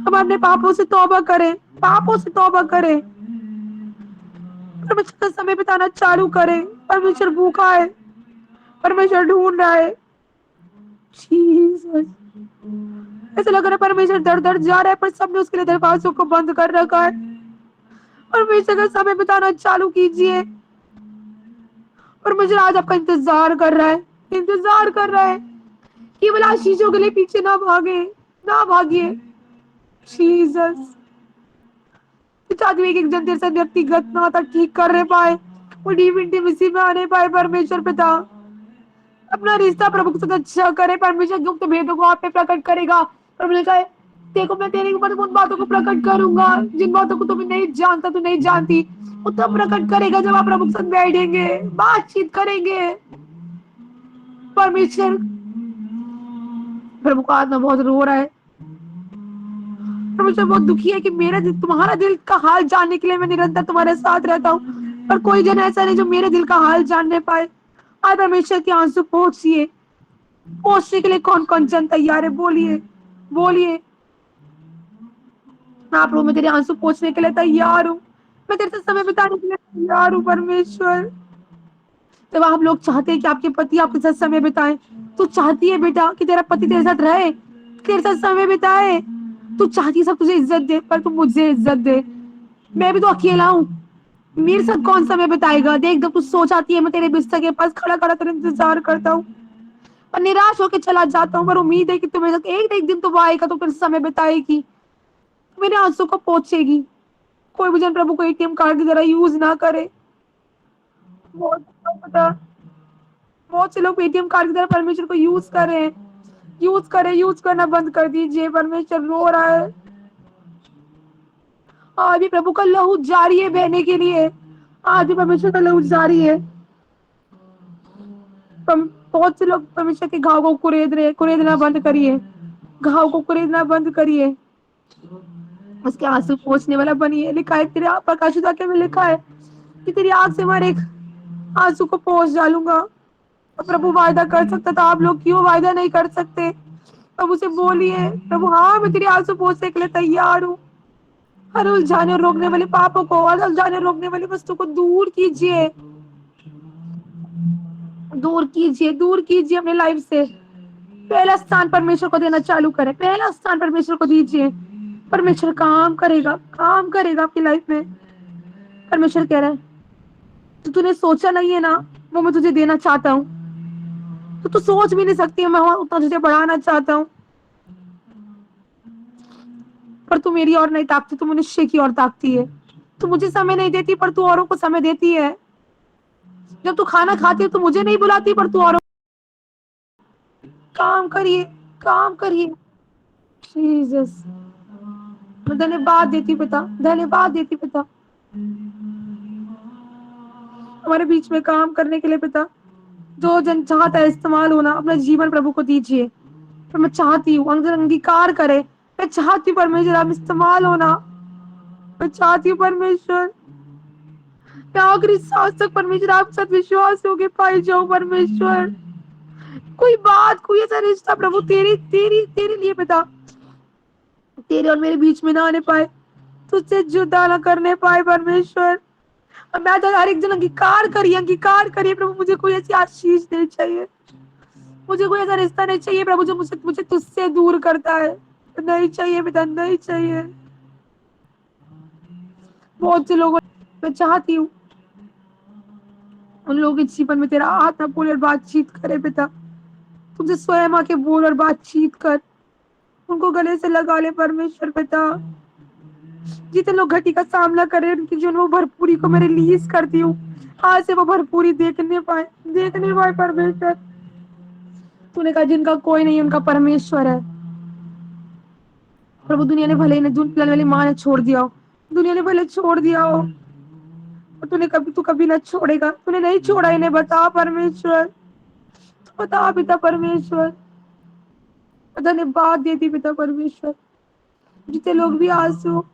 हम अपने पापों से तौबा करें, पापों से तौबा करें, परमेश्वर का समय बिताना चालू करें। परमेश्वर भूखा है, परमेश्वर ढूंढ रहा है। जीसस ऐसा लग रहा है परमेश्वर दर दर जा रहा है, पर सबने उसके लिए दरवाजों को बंद कर रखा है। परमेश्वर का समय बिताना चालू कीजिए। परमेश्वर आज आपका इंतजार कर रहा है, इंतजार कर रहा है। केवल आशीषों के लिए पीछे ना भागे, ना भागिए। जीसस चाहती हूँ एक जन तेरे से व्यक्तिगत नाता ठीक करने पाए, वो डीप इंटीमेसी में आने पाए। परमेश्वर पिता अपना रिश्ता प्रभु के साथ अच्छा करे, परमेश्वर गुप्त भेदों को आप पे प्रकट करेगा। परमेश्वर देखो मैं तेरे ऊपर उन बातों को प्रकट करूंगा जिन बातों को तुम्हें नहीं जानता, तू नहीं जानती, वो तब प्रकट करेगा जब आप प्रभु के साथ बैठेंगे, बातचीत करेंगे। परमेश्वर, प्रभु का आत्मा बहुत रो रहा है। परमेश्वर बहुत दुखी है कि मेरा दिल, तुम्हारा दिल का हाल जानने के लिए मैं निरंतर तुम्हारे साथ रहता हूँ, पर कोई जन ऐसा नहीं जो मेरे दिल का हाल जानने पाए। आज परमेश्वर के आंसू पहुंचिए, पहुंचने के लिए कौन कौन जन तैयार है? बोलिए, बोलिए। हाँ प्रभु, मैं तेरे आंसू पहुंचने के लिए तैयार हूँ, मैं तेरे साथ समय बिताने के लिए तैयार हूँ परमेश्वर। जब आप लोग चाहते हैं कि आपके पति आपके साथ समय बिताए, तू चाहती है बेटा कि तेरा पति तेरे साथ रहे, तेरे साथ समय बिताए, तू चाहती है सब तुझे इज्जत दे, पर तू मुझे इज्जत दे। मैं भी तो अकेला हूँ, मेरे साथ कौन समय बिताएगा? देख, जब तू सो जाती है मैं तेरे बिस्तर के पास खड़ा खड़ा तेरा इंतजार करता हूँ और निराश होकर चला जाता हूँ, पर उम्मीद है कि तू मेरे साथ एक ना एक दिन तो आएगा, तो फिर समय बिताएगी, मेरे आंसू को पहुंचेगी। कोई भी जन प्रभु को एटीएम कार्ड की तरह यूज ना करे। बहुत पता, बहुत से लोग एटीएम कार्ड की तरह परमेश्वर को यूज कर रहे हैं। यूज करे, यूज करना बंद कर दीजिए। परमेश्वर रो रहा है, आज भी प्रभु का लहू जारी है बहने के लिए, आज भी परमेश्वर का लहू जारी है। बहुत से लोग परमेश्वर के घाव को कुरेद रहे, कुरेदना बंद करिए, घाव को कुरेदना बंद करिए, उसके आंसू पोंछने वाला बनिए। लिखा है तेरे प्रकाशित वाक्य में लिखा है कि तेरी आंख से हमारे एक आंसू को पोंछ डालूंगा। और प्रभु वायदा कर सकता था, आप लोग क्यों वायदा नहीं कर सकते? प्रभु से बोलिए, प्रभु हाँ मैं तेरे आंसू पोंछने के लिए तैयार हूँ। हर उलझाने और रोकने वाले पापों को, हर उलझाने और रोकने वाली वस्तु को दूर कीजिए, दूर कीजिए, दूर कीजिए अपने लाइफ से। पहला स्थान परमेश्वर को देना चालू करें, पहला स्थान परमेश्वर को दीजिए। परमेश्वर काम करेगा, काम करेगा आपकी लाइफ में। परमेश्वर कह रहा है तो तूने सोचा नहीं है ना, वो मैं तुझे देना चाहता हूँ, तो तू सोच भी नहीं सकती, मैं उतना तुझे बढ़ाना चाहता हूँ, पर तू मेरी ओर नहीं ताकती, तू मनुष्य की ओर ताकती है। तू मुझे समय नहीं देती, पर तू औरों को समय देती है। जब तू खाना खाती है तो मुझे नहीं बुलाती, पर तू औरों। काम करिए, काम करिए। जीसस, मैं धन्यवाद देती पिता, धन्यवाद देती पिता, हमारे बीच में काम करने के लिए पिता। जो जन चाहता है इस्तेमाल होना, अपना जीवन प्रभु को दीजिए। पर मैं चाहती हूँ अंदर अंगीकार करे, मैं चाहती हूँ परमेश्वर आप इस्तेमाल होना, मैं चाहती हूँ परमेश्वर मैं आखिरी सांस तक परमेश्वर आप साथ विश्वास होके पाई जाऊँ परमेश्वर। कोई बात, कोई ऐसा रिश्ता प्रभु तेरी तेरी तेरे लिए पिता, तेरे और मेरे बीच में ना आने पाए, तुझसे जुदा ना करने पाए परमेश्वर। अब मैं तो हर एक जन अंगीकार करिए, अंगीकार करिए प्रभु, मुझे कोई ऐसी आशीष नहीं चाहिए, मुझे कोई ऐसा रिश्ता नहीं चाहिए प्रभु जो मुझे मुझे तुझसे दूर करता है। नहीं चाहिए पिता, नहीं चाहिए। बहुत से लोगों, मैं चाहती हूँ उन लोगों के जीवन में तेरा आत्मा बोले और बातचीत करे पिता, तुझे स्वयं आके बोल और बातचीत कर, उनको गले से लगा ले परमेश्वर पिता। जितने लोग घटी का सामना कर रहे हैं उनकी जीवन वो भरपूरी को मैं रिलीज करती हूँ, आज से वो भरपूरी देखने पाए, देखने पाए परमेश्वर। तूने कहा जिनका कोई नहीं उनका परमेश्वर है। प्रभु दुनिया ने भले ही दूध पिलाने वाली माँ ने छोड़ दिया हो, दुनिया ने भले छोड़ दिया हो, और तू कभी ना छोड़ेगा, तूने नहीं छोड़ा इन्हें, बता परमेश्वर, तो बता पिता परमेश्वर। धन्यवाद देती पिता परमेश्वर, जितने लोग भी आंसू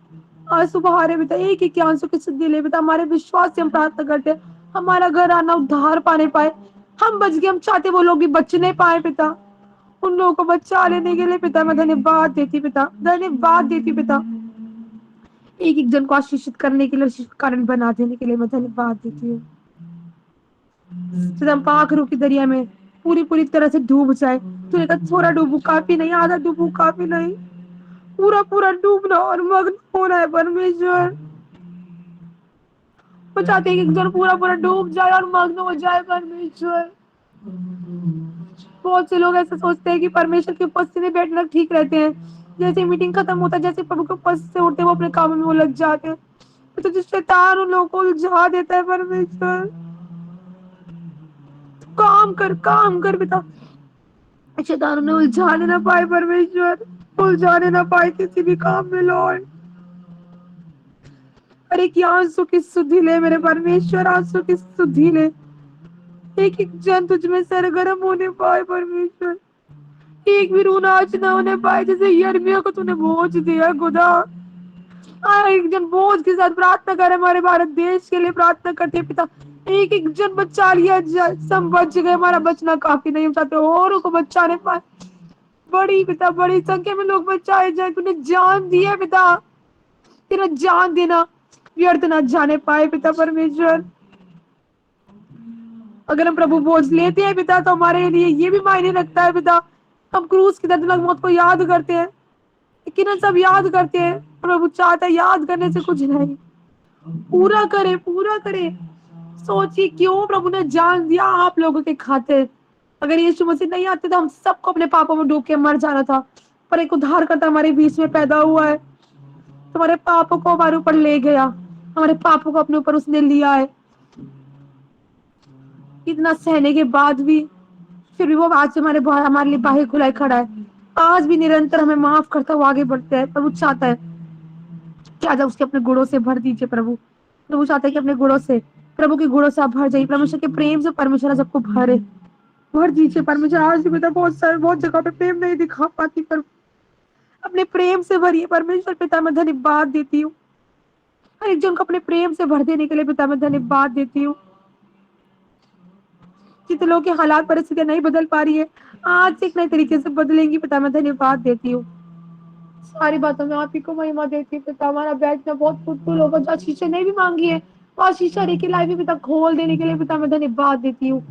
आंसू बहा रहे पिता, एक एक आंसू की सुधि ले पिता, हमारे विश्वास से हम प्रार्थना करते हैं, हमारा घर आना उद्धार पाने पाए। हम बच गए, हम चाहते वो लोग भी बच नहीं पाए पिता, उन लोगों को बचा लेने के लिए पिता मैं धन्यवाद देती पिता, धन्यवाद देती पिता। एक एक जन को आशीषित करने के लिए, कारण बना देने के लिए मैं धन्यवाद देती हूँ। हम पाखरों की दरिया में पूरी पूरी तरह से डूब जाए, तूने कहा थोड़ा डूबू काफी नहीं, आधा डूबू काफी नहीं, पूरा पूरा डूबना और मग्न होना है परमेश्वर। वो चाहते हैं कि एक जन पूरा पूरा डूब जाए और मग्न हो जाए परमेश्वर। बहुत से लोग ऐसे सोचते हैं कि परमेश्वर की उपस्थिति में बैठना ठीक रहते हैं, जैसे मीटिंग खत्म होता है, जैसे प्रभु की उपस्थिति से उठते वो अपने कामों में वो लग जाते हैं, तो जो शैतान उन लोगों को उलझा देता है परमेश्वर। काम कर, काम कर पिता, शैतान उन्हें उलझाने ना पाए परमेश्वर। भूल जाने ना पाए किसी भी काम में लॉर्ड। हर एक आंसू की सुधि ले मेरे परमेश्वर, आंसू की सुधि ले। एक एक जन तुझ में सरगर्म होने पाए परमेश्वर, एक भी रू नाच ना होने पाए। जैसे यिर्मयाह को तूने बोझ दिया खुदा, एक जन बोझ के साथ प्रार्थना करे, हमारे भारत देश के लिए प्रार्थना करते पिता। एक एक जन बचा लिया जाए, सब बच गए, हमारा बचना काफी नहीं, चाहते औरों को बचाने पाए। बड़ी पिता, बड़ी संख्या में लोग बचाए जाए। तूने जान दी है पिता, तेरा जान देना व्यर्थ ना जाने पाए पिता परमेश्वर। अगर हम प्रभु बोझ लेते हैं पिता, तो हमारे लिए ये भी मायने रखता है पिता, हम क्रूस की दर्दनाक मौत को याद करते हैं, लेकिन हम सब याद करते हैं। प्रभु चाहता है याद करने से कुछ नहीं, पूरा करे, पूरा करे। सोचिए क्यों प्रभु ने जान दिया आप लोगों के खातिर। अगर यीशु मसीह नहीं आते तो हम सबको अपने पापों में डूब के मर जाना था, पर एक उद्धारकर्ता हमारे बीच में पैदा हुआ है, तुम्हारे पापों को हमारे ऊपर ले गया, हमारे पापों को अपने ऊपर उसने लिया है। इतना सहने के बाद भी फिर भी वो आज हमारे लिए बाहें खुलाए खड़ा है। आज भी निरंतर हमें माफ करता हुआ आगे बढ़ते हैं। प्रभु चाहता है कि आज आप उसके अपने गुणों से भर दीजिए। प्रभु प्रभु चाहता है कि अपने गुणों से, प्रभु के गुणों से आप भर जाइए। परमेश्वर के प्रेम से परमेश्वर आज आपको भरे, भर दीजिए परमेश्वर। आज भी पिता बहुत जगह पे प्रेम नहीं दिखा पाती, पर अपने प्रेम से भरिए परमेश्वर। पिता मैं धन्यवाद देती हूँ, हर एक जन को अपने प्रेम से भर देने के लिए पिता मैं धन्यवाद देती हूँ। जितने लोगों के हालात परिस्थितियां नहीं बदल पा रही है, आज से एक नए तरीके से बदलेंगी पिता मैं धन्यवाद देती हूँ। सारी बातों में आप ही को महिमा देती हूँ पिता। हमारा बैठना बहुत फुलफुल होगा, जो आशीष नहीं भी मांगी है वो आशीष की लाइफ भी पिता खोल देने के लिए पिता मैं धन्यवाद देती हूँ।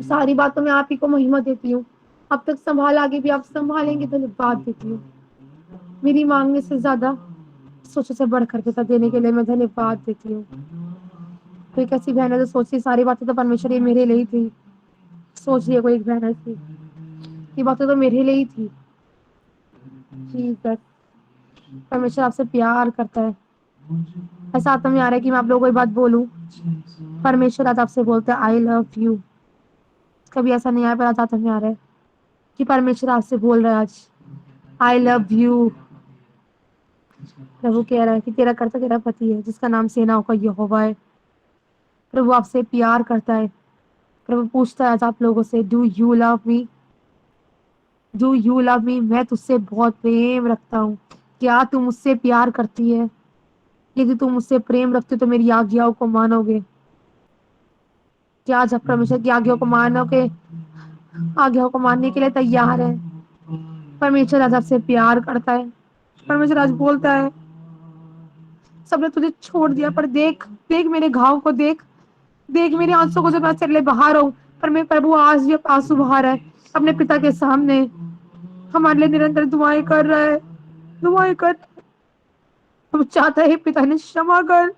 सारी बातों में आप ही को महिमा देती हूँ। अब तक संभाला, आगे भी आप संभालेंगे, धन्यवाद देती हूँ। मेरी मांगने से ज्यादा सोचो से बढ़कर पिता देने के लिए मैं धन्यवाद देती हूँ। कोई कैसी बहन है जो सोची सारी बातें तो परमेश्वर ये मेरे लिए ही थी। सोच लिया कोई एक बहन ऐसी, ये बातें तो मेरे लिए ही थी। जीसस, परमेश्वर आपसे प्यार करता है। ऐसा आत्मा में आ रहा है कि मैं आप लोगों को एक बात बोलूं, परमेश्वर आज आपसे बोलते हैं आई लव यू। कभी ऐसा नहीं आया, पर आज आत्मा में आ रहा है कि परमेश्वर आपसे बोल रहा है आज आई लव यू। प्रभु कह रहा है कि तेरा कर्ता तेरा पति है, जिसका नाम सेनाओं का यहोवा है। प्रभु आपसे प्यार करता है। प्रभु पूछता है आज आप लोगों से, do you love me, do you love me. मैं तुझसे बहुत प्रेम रखता हूँ, क्या तुम मुझसे प्यार करती है? यदि तुम मुझसे प्रेम रखते तो मेरी आज्ञाओं को मानोगे। क्या जब परमेश्वर की आज्ञाओं को मानोगे, आज्ञाओं को मानने के लिए तैयार है? परमेश्वर आज आपसे प्यार करता है। परमेश्वर आज बोलता है सबने तुझे छोड़ दिया, पर देख देख मेरे घाव को, देख देख मेरे आंसू को, जब मैं तेरे लिए बहा रहा हूँ। पर मैं प्रभु आज भी आंसू बहा रहा है अपने पिता के सामने, हमारे लिए निरंतर दुआएं कर रहा है, दुआएं कर। प्रभु चाहता है पिता ने क्षमा कर।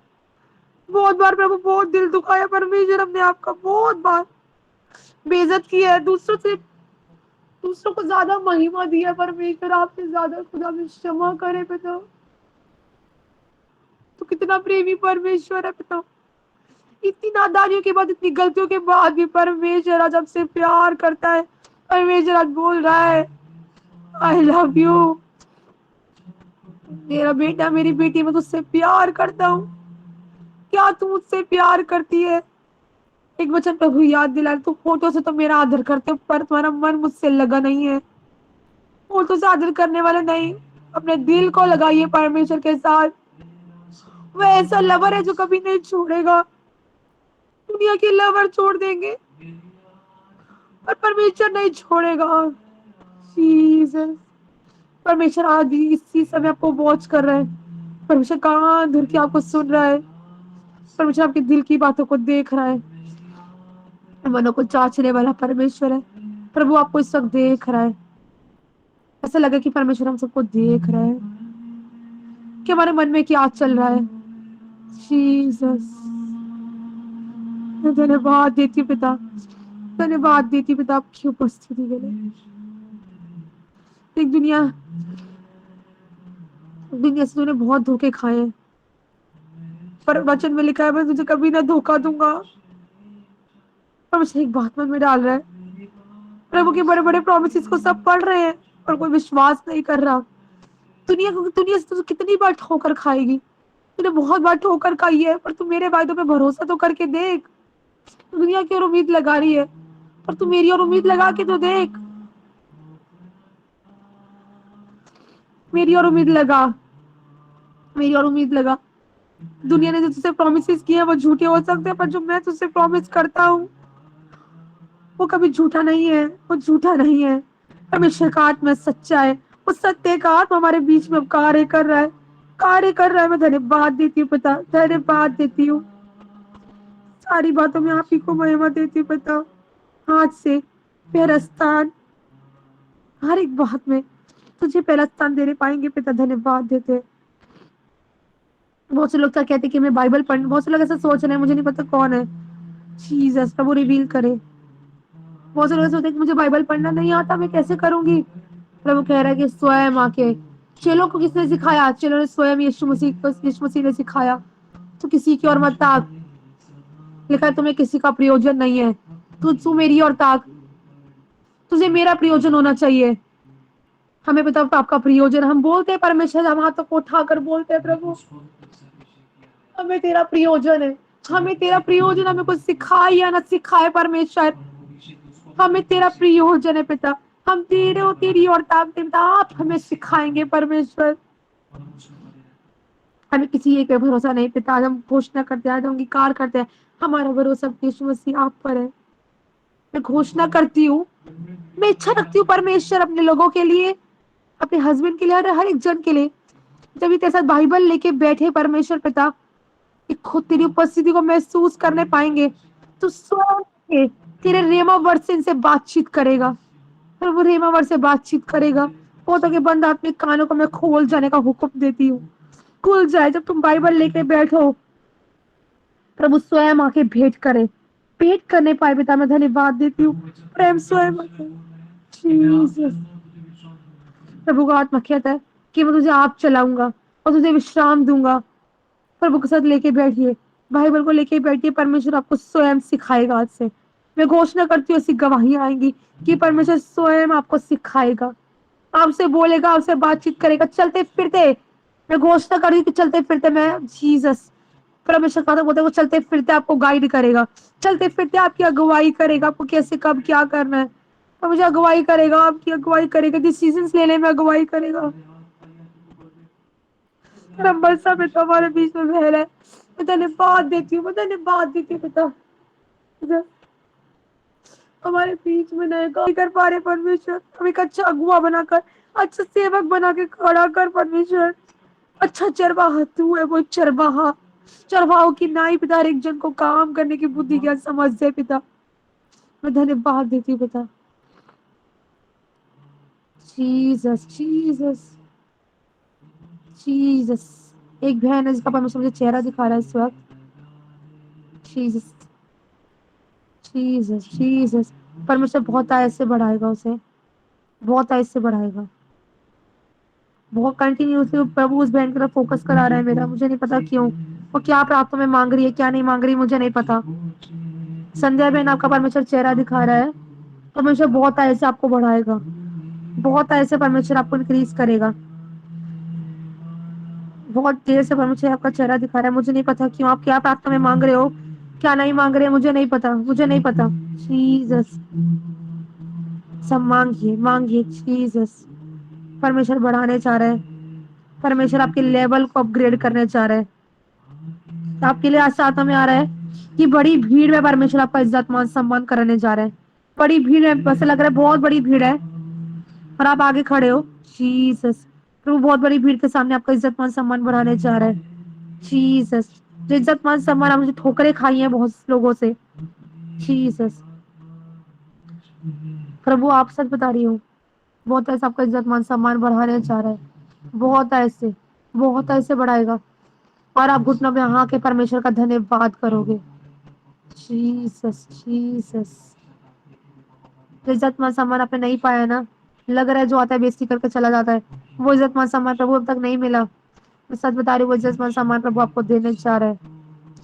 बहुत बार प्रभु बहुत दिल दुखाया परमेश्वर, हमने आपका बहुत बार बेइज्जत किया है, दूसरों को ज्यादा महिमा दिया परमेश्वर, आपसे ज्यादा। खुदा में क्षमा करे पिता, तो कितना प्रेमी परमेश्वर है पिता। इतनी नादानियों के बाद, इतनी गलतियों के बाद भी परमेश्वर आज आपसे प्यार करता है। परमेश्वर आज बोल रहा है आई लव यू। मेरा बेटा, मेरी बेटी, मैं तुझसे प्यार करता हूँ, क्या तू मुझसे प्यार करती है? एक वचन प्रभु याद दिला, तू होठों से तो मेरा आदर करते, पर तुम्हारा मन मुझसे लगा नहीं है। होठों से आदर करने वाले नहीं, अपने दिल को लगाइए परमेश्वर के साथ। वह ऐसा लवर है जो कभी नहीं छोड़ेगा। दुनिया के लवर छोड़ देंगे, पर परमेश्वर नहीं छोड़ेगा। जीसस, परमेश्वर आज इसी समय आपको वॉच कर रहा है। परमेश्वर कान धर के आपको सुन रहा है। परमेश्वर आपके दिल की बातों को देख रहा है, मनों को जांचने वाला परमेश्वर है। प्रभु आपको इस वक्त देख रहा है। ऐसा लगा कि परमेश्वर हम सबको देख रहा है कि हमारे मन में क्या चल रहा है। जीसस, मैं धन्यवाद देती हूँ पिता, धन्यवाद देती हूँ पिता आपकी उपस्थिति के लिए। एक दुनिया से तूने बहुत धोखे खाए हैं, पर वचन में लिखा है मैं तुझे कभी ना धोखा दूंगा। पर मुझे एक बात मन में डाल रहा है, प्रभु के बड़े बड़े प्रॉमिसेस को सब पढ़ रहे हैं, पर कोई विश्वास नहीं कर रहा। दुनिया से तू कितनी बार ठोकर खाएगी? तूने बहुत बार ठोकर खाई है, पर तू मेरे वायदों पे भरोसा तो करके देख। दुनिया की ओर उम्मीद लगा रही है, पर तू मेरी ओर उम्मीद लगा के तो देख। मेरी ओर उम्मीद लगा, मेरी ओर उम्मीद लगा। दुनिया ने जो तुझसे प्रॉमिसेस किए हैं वो झूठे हो सकते हैं, पर जो मैं तुझसे प्रॉमिस करता हूँ वो कभी झूठा नहीं है, वो झूठा नहीं है। परमेश्वर का आत्मा सच्चा है, उस सत्य का आत्मा हमारे बीच में कार्य कर रहा है, कार्य कर रहा है। मैं धन्यवाद देती हूँ पिता, धन्यवाद देती हूँ। सारी बातों में आप ही को महिमा देती हूँ पिता। आज से पहला स्थान, हर एक बात में तुझे पहला स्थान देने पाएंगे पिता, धन्यवाद देते हैं। बहुत से लोग क्या कहते हैं कि मैं बाइबल पढ़, बहुत से लोग ऐसा सोच रहे हैं, मुझे नहीं पता कौन है। जीसस प्रभु रिवील करे। बहुत से लोग ऐसे होते हैं कि मुझे बाइबल पढ़ना नहीं आता, मैं कैसे करूंगी? प्रभु कह रहा है कि स्वयं आके, चेलों को किसने सिखाया? चेलों ने स्वयं यीशु मसीह ने सिखाया। तो किसी की ओर मत ताक, लिखा है तुम्हें किसी का प्रयोजन नहीं है, तू मेरी ओर ताक, तुझे मेरा प्रयोजन होना चाहिए। हमें पता आपका प्रयोजन, हम बोलते हैं परमेश्वर, हम हाथों को उठाकर बोलते हैं प्रभु हमें तेरा प्रयोजन है, हमें तेरा प्रयोजन, हमें कुछ सिखाए या ना सिखाए परमेश्वर, हमें तेरा प्रयोजन है पिता। हम तेरी और ताकते पिता, आप हमें सिखाएंगे परमेश्वर। हमें किसी एक पे भरोसा नहीं पिता, आज हम घोषणा करते हैं, आज हम अंगीकार करते हैं, हमारा भरोसा यीशु मसीह आप पर है। मैं घोषणा करती हूँ, मैं इच्छा रखती हूँ परमेश्वर अपने लोगों के लिए, अपने हस्बैंड के लिए, हर एक जन के लिए, जब ये तेरे साथ बाइबल लेके बैठे परमेश्वर पिता, कि खुद तेरी उपस्थिति को महसूस करने पाएंगे। तो स्वयं के तेरे रेमा वर्ड से इनसे बातचीत करेगा, प्रभु रेमा वर्ड से बातचीत करेगा। पोतों के बंद आत्मिक कानों को मैं खोल जाने का हुक्म देती हूँ, खुल जाए। जब तुम बाइबल लेके बैठो, प्रभु स्वयं आके भेंट करे, भेंट करने पाए पिता, मैं धन्यवाद देती हूँ। प्रेम स्वयं जीसस। प्रभु का आत्मा कहता है कि मैं तुझे आप चलाऊंगा और तुझे विश्राम दूंगा। प्रभु के साथ लेके बैठिए, बाइबल को लेके बैठिए, परमेश्वर आपको स्वयं सिखाएगा। आज से मैं घोषणा करती हूँ, ऐसी गवाहियां आएंगी कि परमेश्वर स्वयं आपको सिखाएगा, आपसे बोलेगा, आपसे बातचीत करेगा चलते फिरते। मैं घोषणा कर रही हूँ कि चलते फिरते मैं जीसस, परमेश्वर का बोलते वो चलते फिरते आपको गाइड करेगा, चलते फिरते आपकी अगुवाई करेगा, आपको कैसे कब क्या करना है। और मुझे अगुवाई करेगा, आपकी अगुवाई करेगा, डिसीजन लेने में अगुवाई करेगा। नंबर सब पिता हमारे बीच में बह रहा है, मैं धन्यवाद देती हूँ, मैं धन्यवाद देती हूँ पिता। हमारे बीच में नए काम कर पा रहे परमेश्वर, हम एक अच्छा अगुआ बनाकर, अच्छा सेवक बना के खड़ा कर परमेश्वर। अच्छा चरवाहा तू है, वो चरवाहा, चरवाहों की नाई पिता, हर एक जन को काम करने की बुद्धि ज्ञान समझ दे पिता। मैं धन्यवाद देती हूँ पिता। Jesus Jesus Jesus. एक बहन है जिसका परमेश्वर मुझे चेहरा दिखा रहा है इस वक्त। Jesus Jesus Jesus. परमेश्वर बहुत आयत से बढ़ाएगा उसे, बहुत आयत से बढ़ाएगा। बहुत कंटिन्यूसली प्रभु उस बहन की तरफ फोकस करा रहा है मेरा, मुझे नहीं पता क्यों, वो क्या प्रार्थना में मांग रही है, क्या नहीं मांग रही, मुझे नहीं पता। संध्या बहन, आपका परमेश्वर चेहरा दिखा रहा है, परमेश्वर बहुत आयत से आपको बढ़ाएगा, बहुत आयत से परमेश्वर आपको इंक्रीज करेगा। बहुत देर से परमेश्वर आपका चेहरा दिखा रहा है, मुझे नहीं पता क्यों, आप क्या प्रार्थना में मांग रहे हो, क्या नहीं मांग रहे, मुझे नहीं पता, मुझे नहीं पता। जीसस, सब मांगिए मांगिए। जीसस, परमेश्वर बढ़ाने चाह रहे हैं, परमेश्वर आपके लेवल को अपग्रेड करने चाह रहे हैं। तो आपके लिए आज साथ में आ रहा है कि बड़ी भीड़ में परमेश्वर आपका इज्जत मान सम्मान करने जा रहे हैं। बड़ी भीड़ है, बस लग रहा है बहुत बड़ी भीड़ है और आप आगे खड़े हो। जीसस, प्रभु बहुत बड़ी भीड़ के सामने आपका इज्जत मान सम्मान बढ़ाने जा रहा है। जीसस, जो इज्जत मान सम्मान आप मुझे ठोकरें खाई हैं बहुत लोगों से। जीसस, प्रभु आप सच बता रही हूँ, बहुत ऐसा आपका इज्जत मान सम्मान बढ़ाने जा रहा है, बहुत ऐसे बढ़ाएगा और आप घुटनों में हाँ के परमेश्वर का धन्यवाद करोगे। Jesus Jesus. जो इज्जत मान सम्मान आपने नहीं पाया ना, लग रहा है जो आता है बेइज्जती करके चला जाता है, वो इज्जत मान सम्मान प्रभु अब तक नहीं मिला। मैं सच बता रही हूँ, वो इज्जत मान सम्मान प्रभु आपको देने जा रहा है।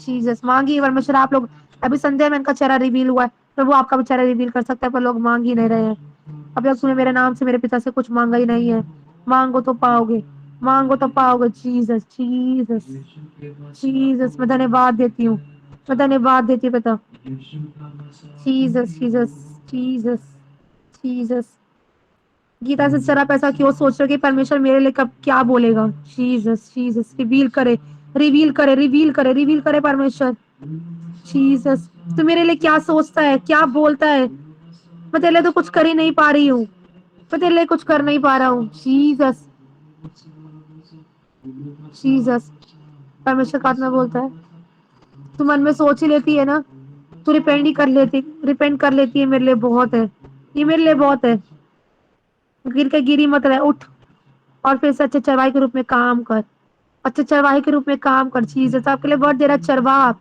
जीसस, मांगी परमेश्वर। आप लोग अभी संध्या में इनका चेहरा रिवील हुआ है, प्रभु आपका भी चेहरा रिवील कर सकता है, पर लोग मांग ही नहीं रहे हैं। अब तक तूने मेरे नाम से मेरे पिता से कुछ मांगा ही नहीं है, मांगो तो पाओगे, मांगो तो पाओगे। जीसस, जीसस, जीसस, मैं धन्यवाद देती हूँ, मैं धन्यवाद देती हूँ पिता। Jesus, Jesus, Jesus, Jesus. गीता से जरा पैसा क्यों सोच रहे कि परमेश्वर मेरे लिए कब क्या बोलेगा। जीसस, जीसस, रिवील करे, रिवील करे, रिवील करे, रिवील करे परमेश्वर। जीसस, तू मेरे लिए क्या सोचता है, क्या बोलता है। मैं तेरे लिए तो कुछ कर ही नहीं पा रही हूँ, मैं तेरे लिए कुछ कर नहीं पा रहा हूँ। जीसस, जीसस, परमेश्वर का आत्मा बोलता है तू मन में सोच ही लेती है ना, तू रिपेंट ही कर लेती, रिपेंट कर लेती है, मेरे लिए बहुत है, ये मेरे लिए बहुत है। गिर के गिरी मत रह, उठ और फिर से अच्छे चरवाहे के रूप में काम कर, अच्छे चरवाहे के रूप में काम कर। जीसस, आपके लिए वर्ड दे रहा है चरवाहा।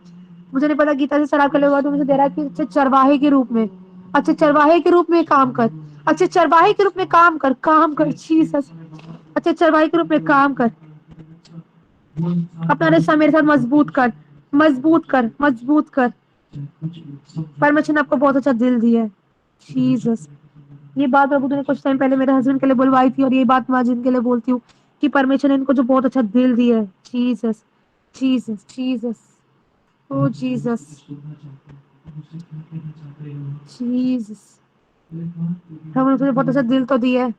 मुझे नहीं पता गीता से सर आपके लिए वर्ड मुझे दे रहा है कि अच्छे चरवाहे के रूप में, अच्छे चरवाहे के रूप में काम कर, अच्छे चरवाहे के रूप में काम कर, काम कर। जीसस, अच्छे चरवाहे के रूप में काम कर, अपना रिश्ता मेरे साथ मजबूत कर, मजबूत कर, मजबूत कर। परमेश्वर ने आपको बहुत अच्छा दिल दिया है। जीसस, ये बात प्रभु ने कुछ टाइम पहले मेरे हस्बैंड के लिए बुलवाई थी और ये बात मैं जिनके लिए बोलती हूँ कि परमेश्वर ने इनको जो बहुत अच्छा दिल दिया है। जीसस, जीसस, जीसस, ओ जीसस, जीसस। हम तुझे बहुत अच्छा दिल तो दिया है,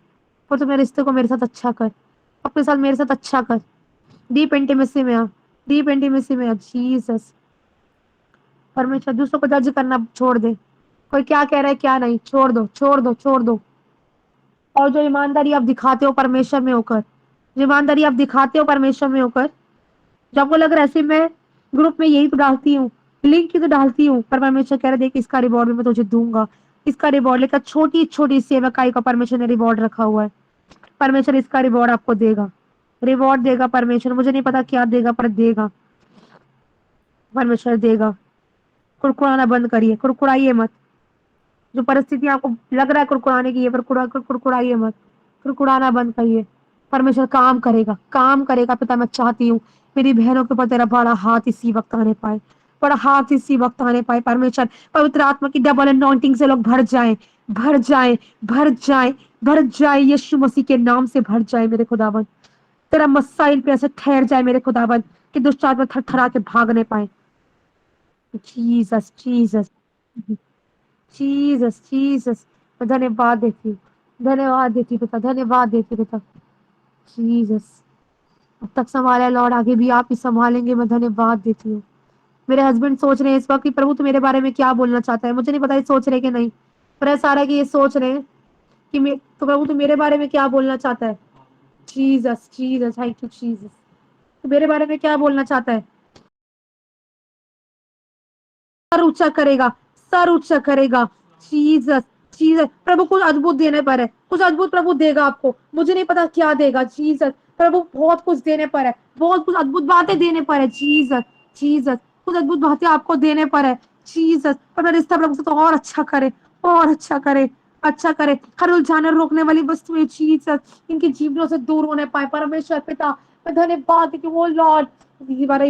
पर तुम्हें रिश्ते को मेरे साथ अच्छा कर, अपने साथ मेरे साथ अच्छा कर, डीप इंटीमेसी में आ, डीप इंटीमेसी में आ। जीसस, परमेश्वर दूसरों को जज करना छोड़ दे, कोई क्या कह रहा है क्या नहीं, छोड़ दो, छोड़ दो, छोड़ दो। और जो ईमानदारी आप दिखाते हो परमेश्वर में होकर, जो ईमानदारी आप दिखाते हो परमेश्वर में होकर, जब आपको लग रहा है ऐसे मैं ग्रुप में यही तो डालती हूँ, लिंक ही तो डालती हूँ, पर परमेश्वर कह रहे देख इसका रिवॉर्ड भी मैं तुझे दूंगा, इसका रिवॉर्ड लेकर छोटी छोटी सेवकाई का परमेश्वर ने रिवॉर्ड रखा हुआ है। परमेश्वर इसका रिवॉर्ड आपको देगा, रिवॉर्ड देगा परमेश्वर, मुझे नहीं पता क्या देगा पर देगा, परमेश्वर देगा। कुड़कुड़ाना बंद करिए, कुड़कुड़ाइए मत। जो परिस्थिति आपको लग रहा है कुड़कुड़ाने की है, पर कुड़कुड़ाइए मत, कुड़कुड़ाना बंद करिए। परमेश्वर काम करेगा, काम करेगा। पिता मैं चाहती हूँ मेरी बहनों के ऊपर तेरा बड़ा हाथ इसी वक्त आने पाए, बड़ा हाथ इसी वक्त आने पाए। परमेश्वर पवित्र आत्मा की डबल अनॉइंटिंग से लोग भर जाएं, भर जाएं, भर जाएं, भर जाए, यीशु मसीह के नाम से भर जाए मेरे खुदावन। तेरा मस्सा इन पे ऐसे ठहर जाए मेरे खुदावन कि दुष्ट आत्मा थरथरा के भाग नहीं पाए। जीसस, जीसस, जीसस, जीसस, मैं धन्यवाद देती हूँ, धन्यवाद देती हूँ पिता, धन्यवाद देती हूँ पिता। जीसस, अब तक संभाला लॉर्ड, आगे भी आप ही संभालेंगे, मैं धन्यवाद देती हूँ। मेरे हस्बैंड सोच रहे हैं इस वक्त कि प्रभु तू मेरे बारे में क्या बोलना चाहता है, मुझे नहीं पता ये सोच रहे कि नहीं, पर ऐसा आ रहा है कि ये सोच रहे हैं कि तो प्रभु तू मेरे बारे में क्या बोलना चाहता है। Jesus, Jesus, thank you Jesus, तू मेरे बारे में क्या बोलना चाहता है। सर ऊंचा करेगा, सर ऊंचा करेगा। जीसस, जीसस, प्रभु कुछ अद्भुत देने पर है, कुछ अद्भुत प्रभु देगा आपको, मुझे नहीं पता क्या देगा। जीसस, प्रभु बहुत कुछ देने पर है, बहुत कुछ अद्भुत बातें देने पर है। जीसस, जीसस, कुछ अद्भुत बातें आपको देने पर है। जीसस, पर रिश्ता प्रभु से तो और अच्छा करे, और अच्छा करे, अच्छा करे। हर उलझाने रोकने वाली वस्तुएं जीसस इनके जीवनों से दूर होने पाए। परमेश्वर पिता मैं धन्यवाद कि वो लॉर्ड जीसस,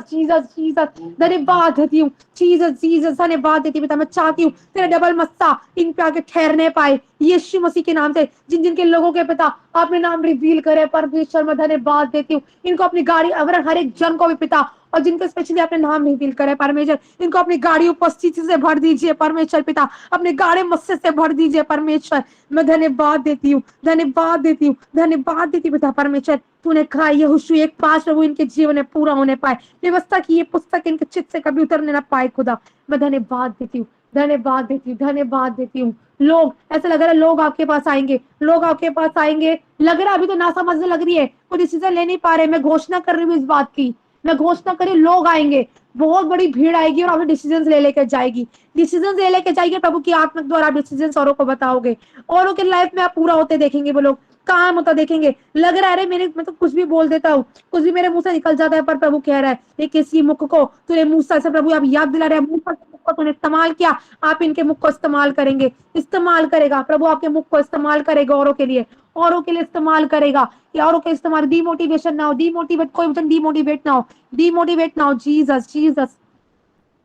जीसस, जीसस, धन्यवाद देती हूँ। जीसस, जीसस, धन्यवाद देती हूँ पिता। मैं चाहती हूँ तेरा डबल मस्सा इन पे आके ठहरने पाए यीशु मसीह के नाम से। जिन जिन के लोगों के पिता आपने नाम रिवील करे परमेश्वर, मैं धन्यवाद देती हूँ। इनको अपनी गाड़ी अगर हर एक जन को भी पिता, और जिनको स्पेशली आपने नाम रिवील करे परमेश्वर, इनको अपनी गाड़ी उपस्थिति से भर दीजिए परमेश्वर पिता, अपने गाड़ी मस्से से भर दीजिए परमेश्वर। मैं धन्यवाद देती हूँ, धन्यवाद देती हूँ, धन्यवाद देती हूँ पिता। परमेश्वर तूने कहा यहोशू 1:5 प्रभु इनके जीवन में पूरा होने पाए, व्यवस्था की ये पुस्तक इनके चित्त से कभी उतरने ना पाए खुदा। मैं धन्यवाद देती हूँ, धन्यवाद देती हूँ, धन्यवाद देती हूँ। लोग ऐसा लग रहा है लोग आपके पास आएंगे, लोग आपके पास आएंगे, लग रहा है अभी तो ना समझने लग रही है, कोई डिसीजन ले नहीं पा रहे। मैं घोषणा कर रही हूँ इस बात की, मैं घोषणा करी लोग आएंगे, बहुत बड़ी भीड़ आएगी और आपने डिसीजन ले लेकर जाएगी, डिसीजन ले लेकर जाएगी। प्रभु की आत्मा द्वारा आप डिसीजन औरों को बताओगे, औरों के लाइफ में आप पूरा होते देखेंगे, वो लोग काम होता देखेंगे। लग रहा है अरे मेरे मैं तो कुछ भी बोल देता हूँ, कुछ भी मेरे मुंह से निकल जाता है, पर प्रभु कह रहा है ये किसी मुख को तूने मूसा से, प्रभु आप याद दिला रहे हैं मूसा के मुख को तूने इस्तेमाल किया, आप इनके मुख को इस्तेमाल करेंगे, इस्तेमाल करेगा प्रभु, आपके मुख को इस्तेमाल करेगा औरों के लिए, औरों के लिए इस्तेमाल करेगा कि औरों के इस्तेमाल। डीमोटिवेशन ना हो, डीमोटिवेट कोई डीमोटिवेट ना हो, डीमोटिवेट ना हो। जीसस, जीसस,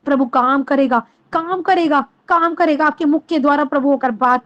प्रभु काम करेगा, काम करेगा। काम करेगा, आपके मुख के द्वारा प्रभु होकर बात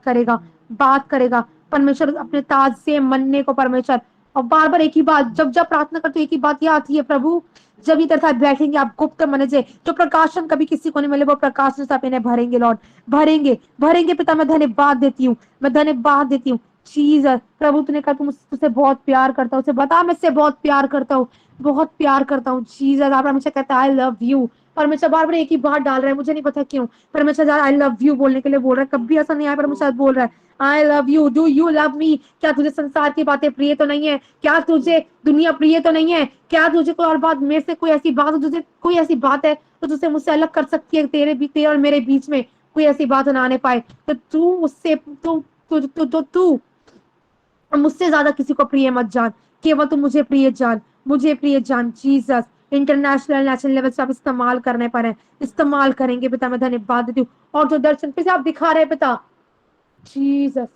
करेगा। परमेश्वर अपने ताज से मनने को परमेश्वर, और बार बार एक ही बात, जब जब प्रार्थना करते हो एक ही बात यह आती है, प्रभु जब इधर साथ बैठेंगे आप गुप्त मन से, जो प्रकाशन कभी किसी को नहीं मिले वो प्रकाशन से आप इन्हें भरेंगे लॉर्ड, भरेंगे भरेंगे पिता। मैं धन्यवाद देती हूँ, मैं धन्यवाद देती हूँ जीसस। प्रभु तूने कहा तुम मुझसे बहुत प्यार करता हूँ, उसे बता मैं इससे बहुत प्यार करता हूँ, बहुत प्यार करता हूँ जीसस। आप हमेशा कहता है आई लव यू, परमेश्वर बार बार एक ही बात डाल रहा है, मुझे नहीं पता क्यों। परमेश्वर आई लव यू बोलने के लिए बोल रहा है, कभी ऐसा नहीं आया परमेश्वर बोल रहा है आई love you, do you love me. क्या तुझे संसार की बातें प्रिय तो नहीं है? क्या तुझे दुनिया प्रिय तो नहीं है? क्या तुझे कोई और बात, मेरे से कोई ऐसी बात, तुझे कोई ऐसी बात है तो तुझसे मुझसे अलग कर सकती है, तेरे और मेरे बीच में कोई ऐसी बात ना आने पाए? तो तू मुझसे तू मुझसे ज्यादा किसी को प्रिय मत जान, केवल तुम मुझे प्रिय जान, मुझे प्रिय जान जीसस। इंटरनेशनल नेशनल लेवल से आप इस्तेमाल करने पर है, इस्तेमाल करेंगे पिता। मैं धन्यवाद देती हूँ, और जो दर्शन पिता आप दिखा रहे हैं पिता जीसस,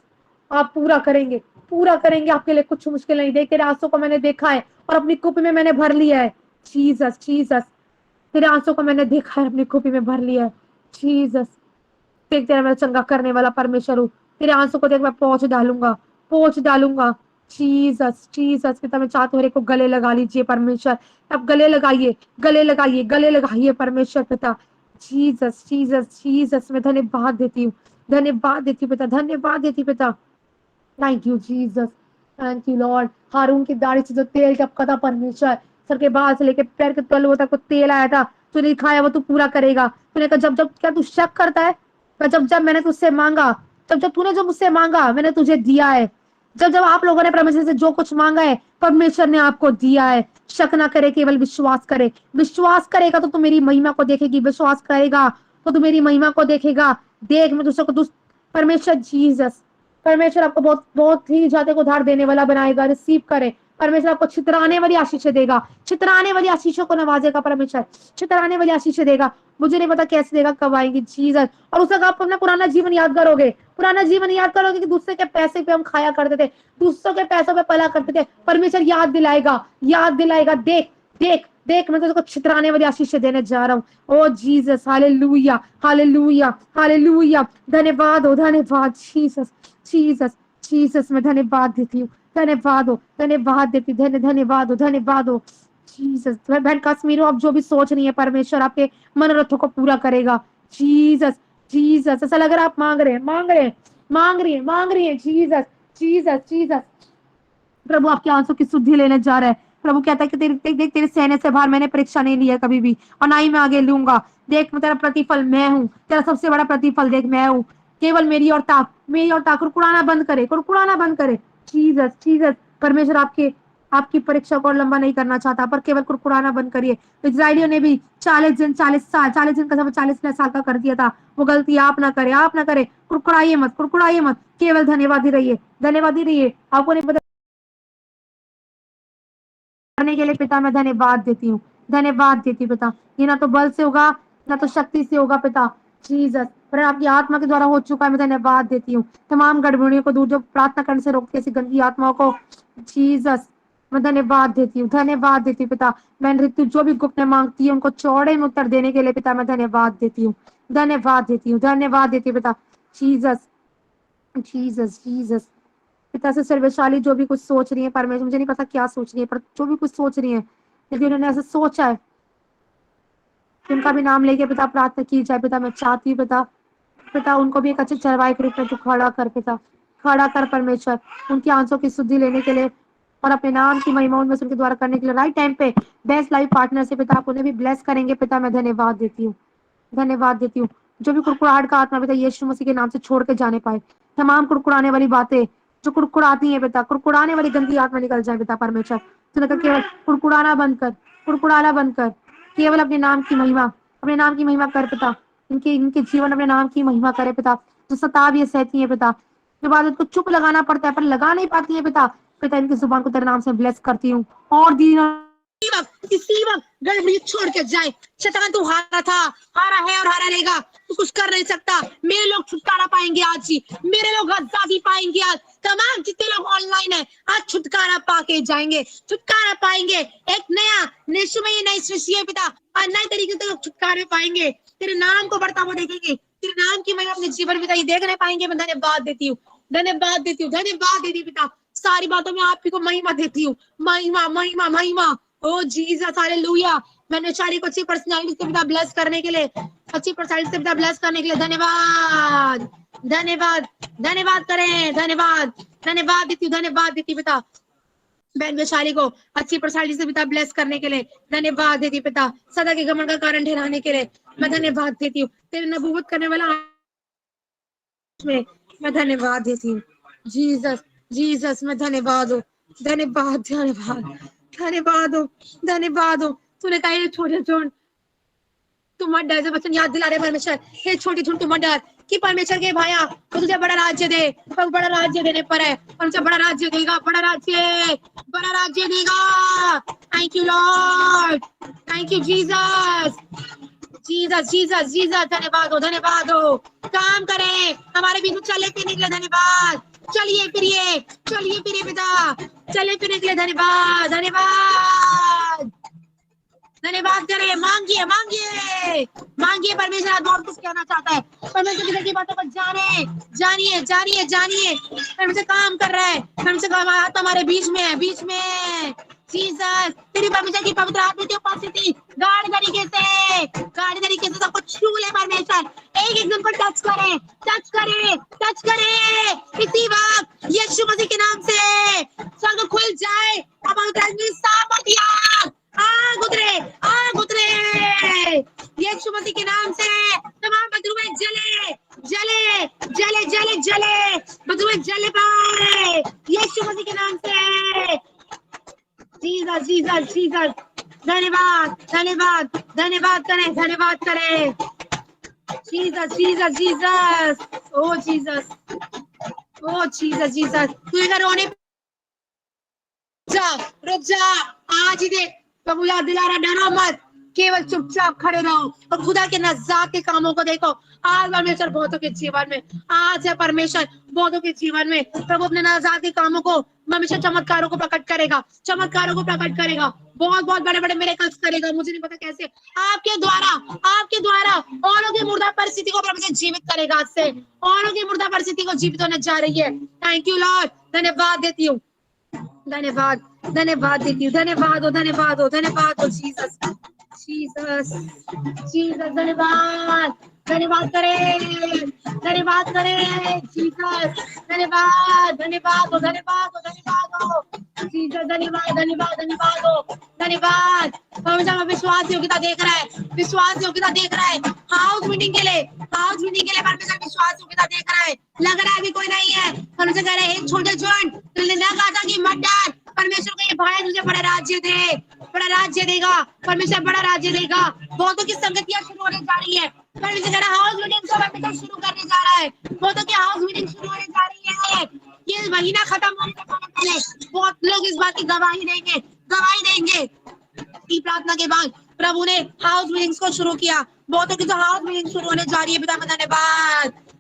आप पूरा करेंगे, पूरा करेंगे। आपके लिए कुछ मुश्किल नहीं। देख तेरे आंसू को मैंने देखा है और अपनी कुप्पी में मैंने भर लिया है जीसस, जीसस। तेरे आंसू को मैंने देखा है, अपनी कुप्पी में भर लिया है जीसस। देख तेरा मैं चंगा करने वाला परमेश्वर हूँ, तेरे आंसू को देख मैं पोंछ डालूंगा जीसस, जीसस। पिता मैं चाहता हूँ को गले लगा लीजिए परमेश्वर, अब गले लगाइए, गले लगाइए, गले लगाइए परमेश्वर पिता जीसस, जीसस, जीसस। मैं धन्यवाद देती हूँ, धन्यवाद देती हूँ पिता, धन्यवाद देती हूँ पिता। Thank you Jesus, thank you Lord. हारून की दाढ़ी से जो तेल टपका था परमेश्वर, सर के बाल से लेके पैर के तलुओं तक तेल आया था, तूने दिखाया वो तू पूरा करेगा। तूने कहा जब जब, क्या तू शक करता है? जब जब मैंने तुझसे मांगा, जब जब तूने जो मुझसे मांगा मैंने तुझे दिया है। जब जब आप लोगों ने परमेश्वर से जो कुछ मांगा है परमेश्वर ने आपको दिया है। शक ना करे, केवल विश्वास करे। विश्वास करेगा तो तू मेरी महिमा को देखेगी, विश्वास करेगा तो तू मेरी महिमा को देखेगा। देख मैं तुझसे को परमेश्वर जीसस, परमेश्वर आपको बहुत बहुत ही ज्यादा उधार देने वाला बनाएगा। रिसीव करे, परमेश्वर आपको छितराने वाली आशीष देगा, छितराने वाली आशीषों को नवाजेगा परमेश्वर, छितराने वाली आशीष देगा। मुझे नहीं पता कैसे देगा, कब आएंगी जीसस। और उस वक्त आप अपना पुराना जीवन याद करोगे, पुराना जीवन याद करोगे कि दूसरे के पैसे पे हम खाया करते थे, दूसरों के पैसों पे पला करते थे। परमेश्वर याद दिलाएगा, याद दिलाएगा। देख देख देख, मैं तुझको छितराने वाली आशीष देने जा रहा हूँ। ओ जीसस, हालेलुया, हालेलुया, हालेलुया। धन्यवाद हो, धन्यवाद जीसस, जीसस, जीसस। मैं धन्यवाद देती हूँ, धन्यवाद हो, धन्यवाद देती, धन्यवाद हो, धन्यवाद हो जीसस। बहन कश्मीरो, आप जो भी सोच रही है परमेश्वर आपके मनोरथों को पूरा करेगा जीसस, जीसस। ऐसा लग रहा है आप मांग रहे हैं, मांग रहे हैं, मांग रही है, मांग रही है जीसस, जीसस, जीसस। प्रभु आपके आंसू की शुद्धि लेने जा रहा है। प्रभु कहता है कि देख तेरे सहने से बाहर मैंने परीक्षा नहीं ली है कभी भी, और ना ही मैं आगे लूंगा। देख तेरा प्रतिफल मैं हूँ, तेरा सबसे बड़ा प्रतिफल देख मैं हूँ। केवल मेरी और ताक कुड़कुड़ाना बंद करे, कुड़कुड़ाना बंद करे जीसस, जीसस। परमेश्वर आपकी परीक्षा को और लंबा नहीं करना चाहता, पर केवल कुड़कुड़ाना बंद करिए। तो इजरायलियों ने भी 40 दिन 40 साल, 40 दिन का समय 40 साल का कर दिया था। वो गलती आप ना करे, आप ना करे। कुड़कुड़ाइए मत, कुड़कुड़ाइए मत, केवल धन्यवादी रहिए, धन्यवादी रहिए। आपको नहीं पता करने के लिए पिता मैं धन्यवाद देती हूँ, धन्यवाद देती हूँ पिता। ये ना तो बल से होगा, ना तो शक्ति से होगा पिता जीसस, पर आपकी आत्मा के द्वारा हो चुका है। मैं धन्यवाद देती हूँ तमाम गड़बड़ियों को दूर, जो प्रार्थना करने से रोकती ऐसी गंदी आत्माओं को जीसस। मैं धन्यवाद देती हूँ, धन्यवाद देती हूँ पिता। मैं ऋतु जो भी गुप्त में मांगती है उनको चौड़े में उत्तर देने के लिए पिता मैं धन्यवाद देती हूँ, धन्यवाद देती हूँ, धन्यवाद देती हूँ पिता जीसस, जीसस, जीसस। पिता से सर्वशाली जो भी कुछ सोच रही है परमेश्वर, मुझे नहीं पता क्या सोच रही है, पर जो भी कुछ सोच रही है, यदि उन्होंने ऐसा सोचा है कि उनका भी नाम लेके पिता प्रार्थना की जाए पिता। मैं चाहती हूँ पिता, पिता उनको भी एक अच्छे चरवाहे के रूप में तू खड़ा कर पिता, खड़ा कर परमेश्वर, उनकी आंसू की शुद्धि लेने के लिए और अपने नाम की महिमा उनमें से उनके द्वारा करने के लिए राइट टाइम पे बेस्ट लाइफ पार्टनर से पिता आप उन्हें भी ब्लेस करेंगे पिता। मैं धन्यवाद देती हूँ, धन्यवाद देती हूँ। जो भी कुड़कुड़ाहट का आत्मा पिता यीशु मसीह के नाम से छोड़ के जाने पाए, तमाम कुड़कुड़ाने वाली बातें जो कुड़कुड़ाती हैं पिता, कुड़कुड़ाने वाली गंदी आत्मा निकल जाए पिता परमेश्वर। तूने कहा केवल कुड़कुड़ाना बंद कर, कुड़कुड़ाना बंद कर, केवल अपने नाम की महिमा, अपने नाम की महिमा कर पिता। इनके इनके जीवन अपने नाम की महिमा करे पिता। जो सताव ये सहती है पिता, जो बात को चुप लगाना पड़ता है पर लगा नहीं पाती है पिता, पिता इनकी जुबान को तेरे नाम से ब्लेस करती हूँ और इसी वक्त गड़बड़ी छोड़ के जाए। शैतान तू हारा था, हारा है और हारा रहेगा, तू कुछ कर नहीं सकता। मेरे लोग छुटकारा पाएंगे आज ही, मेरे लोग आजादी पाएंगे आज। तमाम जितने लोग ऑनलाइन है आज छुटकारा पाके जाएंगे, छुटकारा पाएंगे। एक नया नई सृष्टि है पिता, और नए तरीके से लोग छुटकारे पाएंगे। तेरे नाम को बढ़ता हुआ देखेंगे, तेरे नाम की महिमा अपने जीवन में ये देखने पाएंगे। मैं धन्यवाद देती हूँ, धन्यवाद देती हूँ, धन्यवाद देती हूँ पिता। सारी बातों में आप ही को महिमा देती हूँ, महिमा महिमा महिमा। ओ जीसस हालेलुया। मैंने सारी को अच्छी पर्सनालिटी से पिता ब्लेस करने के लिए, अच्छी पर्सनालिटी से पिता ब्लेस करने के लिए धन्यवाद, धन्यवाद, धन्यवाद करें, धन्यवाद, धन्यवाद देती हूँ, धन्यवाद देती पिता। बहन वैशाली को अच्छी पर्सनालिटी से पिता ब्लेस करने के लिए धन्यवाद देती पिता। सदा के गमन का कारण ठहराने के लिए मैं धन्यवाद देती हूँ। तेरे नबूवत करने वाला में मैं धन्यवाद देती हूँ। जीसस, जीसस मैं धन्यवाद हो, धन्यवाद, धन्यवाद, धन्यवाद हो, धन्यवाद हो। तूने कहा ये छोटे छोटे तू मत डर, जब वचन याद दिला रहे परमेश्वर, हे छोटी छोटी तू मत डर कि परमेश्वर के भाया तो तुझे बड़ा राज्य दे, तो बड़ा राज्य देने पर है और तुझे बड़ा राज्य देगा, बड़ा राज्य देगा। Thank you Lord, thank you Jesus, Jesus, Jesus, Jesus. धन्यवाद हो। काम करें हमारे बीच में, चले फिरने के लिए धन्यवाद, चलिए फिरिए पिता, चले फिरने के लिए धन्यवाद, धन्यवाद, धन्यवाद करें। मांगिए मांगिए मांगिए। परमेश्वर आज बहुत कुछ कहना चाहता है। परमेश्वर की बातों को जानिए, जानिए। परमेश्वर काम कर रहा है, परमेश्वर हमारे बीच में है, बीच में। जीसस, तेरी परमेश्वर की पवित्र आत्मा की उपस्थिति गाढ़ तरीके से सबको छू ले परमेश्वर। एक जन को टच करे इसी वक्त यीशु मसीह के नाम से स्वर्ग खुल जाए। अब साफ हो दिया, आग उतरे यीशु मसीह के नाम से। तमाम बदरुएं जले बदरुएं जले पाए यीशु मसीह के नाम से। Jesus, Jesus, Jesus. धन्यवाद करें। Jesus, Jesus, Jesus. ओ जीसस, तू इधर रोने रुक जा। आज ही देख प्रभु याद दिला रहा, डरो मत, केवल चुपचाप खड़े रहो और खुदा के नज़ात के कामों को देखो। आज परमेश्वर बहुतों के जीवन में, आज है परमेश्वर बहुतों के जीवन में प्रभु अपने नज़ात के कामों को, हमेशा चमत्कारों को प्रकट करेगा, बहुत बड़े मिरेकल्स करेगा। मुझे नहीं पता कैसे, आपके द्वारा औरों की मुर्दा परिस्थिति को परमेश्वर जीवित करेगा। आज से औरों की मुर्दा परिस्थिति को जीवित होने जा रही है। थैंक यू लॉर्ड, धन्यवाद देती हूँ, धन्यवाद देती हूँ, धन्यवाद हो जीसस, धन्यवाद करें जीसस, धन्यवाद हो जीसस, धन्यवाद। हम विश्वास योग्यता देख रहा है हाउस मीटिंग के लिए परमेश्वर विश्वास योग्यता देख रहा है। लग रहा है अभी कोई नहीं है, परमेश्वर कह रहे हैं छोटे छोटे तुमने ना कहा था कि मत डर, परमेश्वर को ये भाई तुझे बड़ा राज्य देगा, परमेश्वर बड़ा राज्य देगा। बहुतों की संगतियां शुरू होने जा रही है, परमेश्वर कह रहा है हाउस मीटिंग शुरू करने जा रहा है। बहुतों की हाउस मीटिंग शुरू होने जा रही है। ये महीना खत्म होने से पहले बहुत लोग इस बात की गवाही देंगे। प्रार्थना के बाद प्रभु ने हाउस मीटिंग्स को शुरू किया। बहुतों की तो हाउस मीटिंग शुरू होने जा रही है। पिता मैं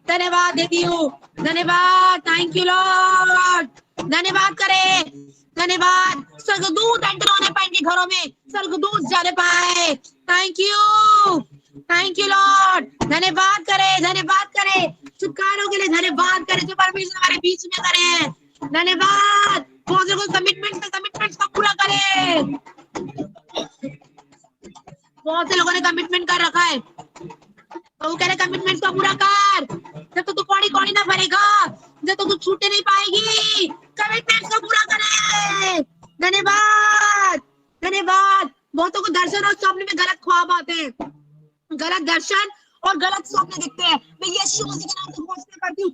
धन्यवाद देती हूँ, धन्यवाद, थैंक यू लॉर्ड। धन्यवाद करें, धन्यवाद। स्वर्गदूत एंटर होने पाए इनके घरों में, स्वर्गदूत जाने पाए। Thank you Lord. धन्यवाद करें छुटकारों के लिए, धन्यवाद करें जो परमेश्वर हमारे बीच में करे। धन्यवाद। बहुत लोगों कमिटमेंट को पूरा करें। बहुत से लोगों ने कमिटमेंट कर रखा है, वो कह रहे कमिटमेंट को पूरा कर। जब तो तू कौड़ी ना भरेगा, जब तो तू छूटे नहीं पाएगी, कमिटमेंट को पूरा करे। धन्यवाद। बहुतों को दर्शन और स्वप्न में गलत ख्वाब आते हैं, गलत दर्शन और गलत स्वप्न दिखते हैं। मैं यीशु मसीह के नाम से घोषणा करती हूँ,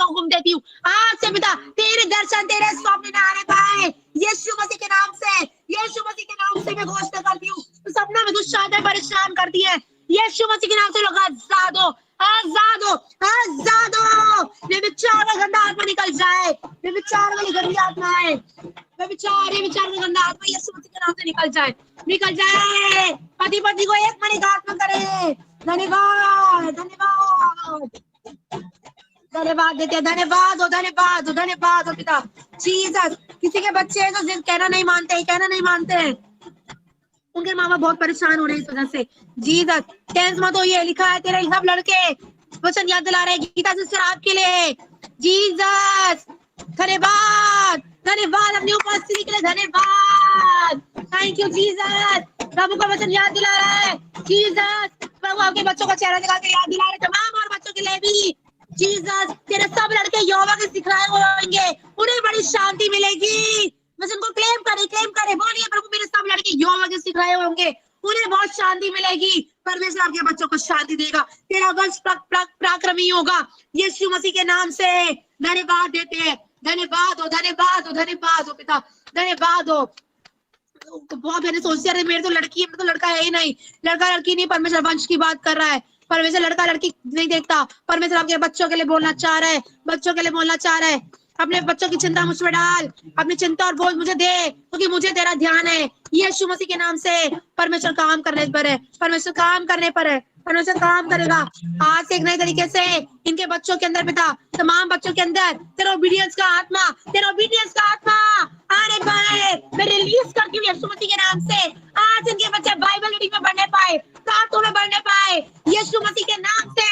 हुक्म देती हूँ, आज से पिता तेरे दर्शन तेरे स्वप्न न आने पाए। यीशु मसीह के नाम से मैं घोषणा करती हूँ। सपना में दुष्ट परेशान करती है, यीशु मसीह के नाम से लोग आजाद हो। व्यभिचार का गंदा आत्मा निकल जाए, व्यभिचार वाली गंदी आत्माएं, व्यभिचार का गंदा आत्मा यीशु मसीह के नाम से निकल जाए। पति पत्नी को एक मनी का आत्मा करे। धन्यवाद देते हैं, धन्यवाद हो पिता जीसस। किसी के बच्चे हैं जो कहना नहीं मानते हैं, उनके माँ बाप बहुत परेशान हो रहे हैं इस वजह से। जीसस, टेंस मत हो, ये लिखा है तेरे सब लड़के वचन याद दिला रहे हैं गीता सिस्टर आपके लिए। जीसस, धन्यवाद, धन्यवाद अपनी उपस्थिति के लिए, धन्यवाद, थैंक यू जीसस। प्रभु का वचन याद दिला रहा है जीसस, प्रभु आपके बच्चों का चेहरा दिखा के याद दिला रहे तमाम और बच्चों के लिए भी। जीसस, तेरे सब लड़के यहोवा के सिखलाए हुए होंगे, उन्हें बड़ी शांति मिलेगी। वचन को क्लेम करे, बोलिए प्रभु मेरे सब लड़के यहोवा के सिखलाए हुए होंगे, उन्हें बहुत शांति मिलेगी। परमेश्वर आपके बच्चों को शांति देगा, तेरा वंश पराक्रमी होगा यीशु मसीह के नाम से। धन्यवाद देते हैं, धन्यवाद हो, धन्यवाद हो, धन्यवाद हो पिता, धन्यवाद हो। बहुत मैंने सोचती अरे मेरे तो लड़की है, मेरे तो लड़का है ही नहीं। लड़का लड़की नहीं, परमेश्वर वंश की बात कर रहा है। परमेश्वर लड़का लड़की नहीं देखता, परमेश्वर आपके बच्चों के लिए बोलना चाह रहा है, बच्चों के लिए बोलना चाह रहा है। अपने बच्चों की चिंता मुझ पर डाल, अपनी चिंता और बोझ मुझे दे, क्योंकि मुझे तेरा ध्यान है। यीशु मसीह के नाम से परमेश्वर काम करने पर है, परमेश्वर काम करने पर है, परमेश्वर काम करेगा आज से एक नए तरीके से इनके बच्चों के अंदर पिता, तमाम बच्चों के अंदर तेरा ओबीडियंस का आत्मा, तेरा ओबीडियंस का आत्मा आने पाए। मैं रिलीज करती हूँ यीशु मसीह के नाम से। आज इनके बच्चे बाइबल रीडिंग में बढ़ने पाए, प्रार्थना में बढ़ने पाए यीशु मसीह के नाम से।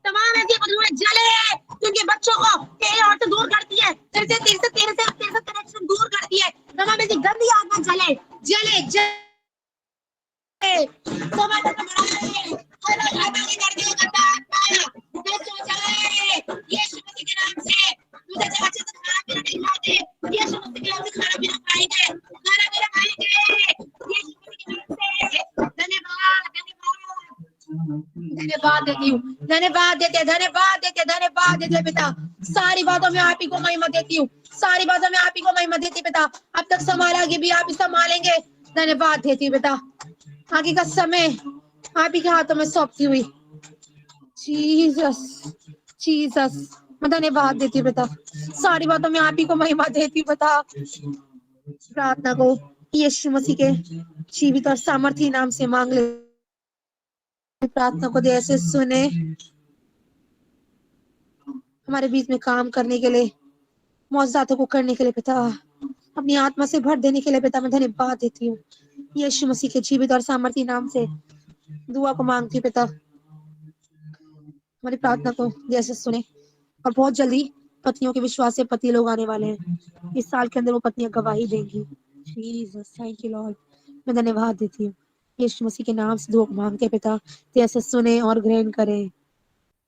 तमाम ऐसी बदबूएं जले उनके बच्चों को तेरे और से दूर करती है, तेरे से कनेक्शन दूर करती है। तमाम ऐसी गंदी आत्मा जले जले जले यीशु मसीह के नाम से मुझे अच्छे से खाना पीना खिलाते, यीशु मसीह के नाम से खाना पीना खाएंगे, खाना पीना खाएंगे यीशु मसीह के नाम से। धन्यवाद, धन्यवाद देती हूँ, धन्यवाद देते, धन्यवाद देते, धन्यवाद देते पिता। सारी बातों में आप ही को महिमा देती हूँ, सारी बातों में आप ही को महिमा देती पिता। अब तक संभाला भी आप ही संभालेंगे। धन्यवाद देती हूँ पिता, आगे का समय आप ही के हाथों में सौंपती हुई। जीसस, जीसस, मैं धन्यवाद देती हूँ पिता, सारी बातों में आप ही को महिमा देती हूँ पिता। प्रार्थना को यीशु मसीह के जीवित और सामर्थी नाम से मांग ले, प्रार्थना को दे ऐसे सुने, हमारे बीच में काम करने के लिए, मौजूदातों को करने के लिए पिता, अपनी आत्मा से भर देने के लिए पिता मैं धन्यवाद देती हूँ। यीशु मसीह के जीवित और सामर्थी नाम से दुआ को मांगती हूँ पिता, हमारी प्रार्थना को जैसे सुने। और बहुत जल्दी पत्नियों के विश्वास से पति लोग आने वाले हैं, इस साल के अंदर वो पत्नियां गवाही देंगी। जीसस, थैंक यू लॉर्ड, मैं धन्यवाद देती हूँ। यीशु मसीह के नाम से दुआ को मांगते पिता, जैसे सुने और ग्रहण करें।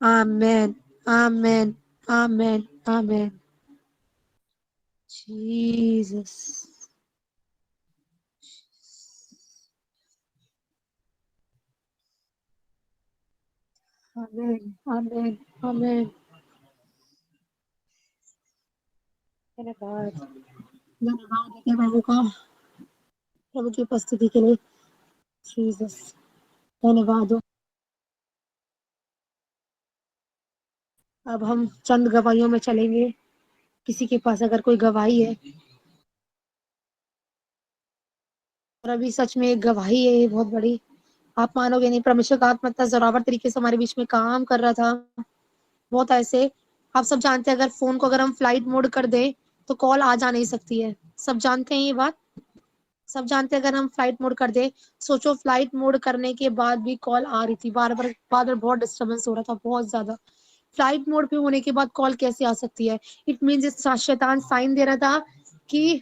आमेन, आमेन, आमेन, आमेन। जीसस, आमेन, आमेन, आमेन। धन्यवाद, धन्यवाद देते प्रभु का, प्रभु की उपस्थिति के लिए। जीसस, धन्यवाद हो। अब हम चंद गवाहियों में चलेंगे। किसी के पास अगर कोई गवाही है, और अभी सच में एक गवाही है ये बहुत बड़ी, आप मानोगे नहीं, परमेश्वर का आत्मा इतना जोरावर तरीके से हमारे बीच में काम कर रहा था। बहुत ऐसे, आप सब जानते हैं अगर फोन को अगर हम फ्लाइट मोड कर दें तो कॉल आ जा नहीं सकती है, सब जानते हैं ये बात, सब जानते हैं अगर हम फ्लाइट मोड कर दें। सोचो फ्लाइट मोड करने के बाद भी कॉल आ रही थी, बार बार बहुत डिस्टर्बेंस हो रहा था, बहुत ज्यादा। फ्लाइट मोड पे होने के बाद कॉल कैसे आ सकती है? इट मीन्स शैतान साइन दे रहा था कि,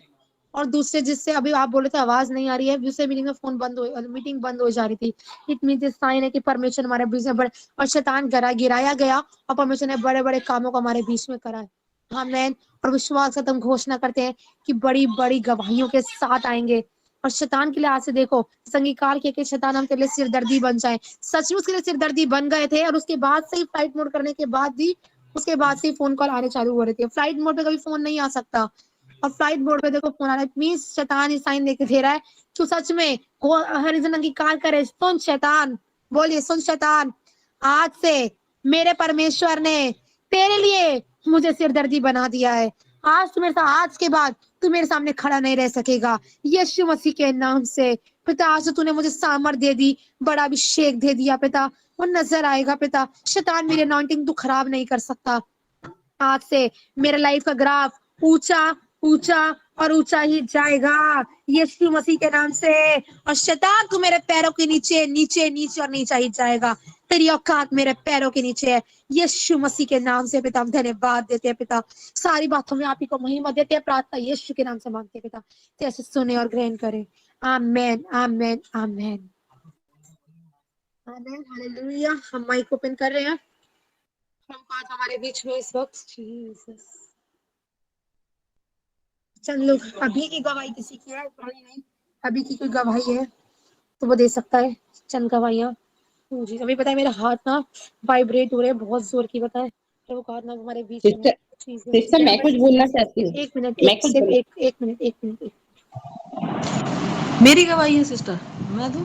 और दूसरे जिससे अभी आप बोले थे आवाज नहीं आ रही है, दूसरे मीटिंग में फोन बंद हो, मीटिंग बंद हो जा रही थी। इट मीन्स साइन है कि परमेश्वर हमारे बीच में बड़े, और शैतान गिराया गया और परमेश्वर ने बड़े बड़े कामों को हमारे बीच में करा है। आमीन। और विश्वास से हम घोषणा करते हैं कि बड़ी बड़ी गवाहियों के साथ आएंगे। और शैतान के लिए आज से देखो, संगीकार के शैतान हम तेरे लिए सिरदर्दी बन जाए, सचमुच के लिए सिरदर्दी बन गए थे। और उसके बाद से ही फ्लाइट मोड करने के बाद भी, उसके बाद से फोन कॉल आने चालू हो रहे थे। फ्लाइट मोड पे कभी फोन नहीं आ सकता, और फ्लाइट मोड पे देखो फोन आ रहा है, मीन्स शैतान ही साइन देके दे रहा है तो सच में हर इंसान अंगीकार करे। सुन शैतान, बोलिए सुन शैतान, आज से मेरे परमेश्वर ने तेरे लिए मुझे सिरदर्दी बना दिया है। आज तू मेरे साथ, आज के बाद तू मेरे सामने खड़ा नहीं रह सकेगा, यीशु मसीह के नाम से। पिता आज तूने मुझे सामर्थ दे दी, बड़ा अभिषेक दे दिया पिता, वो नजर आएगा पिता। शैतान मेरी अनॉइंटिंग तू खराब नहीं कर सकता। आज से मेरे लाइफ का ग्राफ ऊंचा ऊंचा और ऊंचा ही जाएगा यीशु मसीह के नाम से। और शैतान को मेरे पैरों के नीचे नीचे नीचे और नीचा ही जाएगा। तेरी औकात मेरे पैरों के नीचे है यीशु मसीह के नाम से। पिता हम धन्यवाद देते हैं पिता, सारी बातों में आप ही को महिमा देते हैं। प्रार्थना यीशु के नाम से मांगते हैं पिता, जैसे सुने और ग्रहण करें। आमेन आमेन आमेन आमेन हालेलुया। हम माइक ओपन कर रहे हैं। हम आज हमारे बीच में इस वक्त जीसस चंद लोग अभी की गवाही किसी की है, नहीं अभी की कोई गवाही है तो वो दे सकता है चंद गवाहियां। जी अभी पता है मेरा हाथ ना वाइब्रेट हो रहा है बहुत जोर की, पता है तो वो हाथ ना हमारे बीच में। सिस्टर सिस्टर मैं कुछ बोलना चाहती हूँ। एक मिनट, मैं एक कुछ सिर्फ बोल एक मिनट, एक मिनट, मेरी गवाही है सिस्टर, मैं दूं?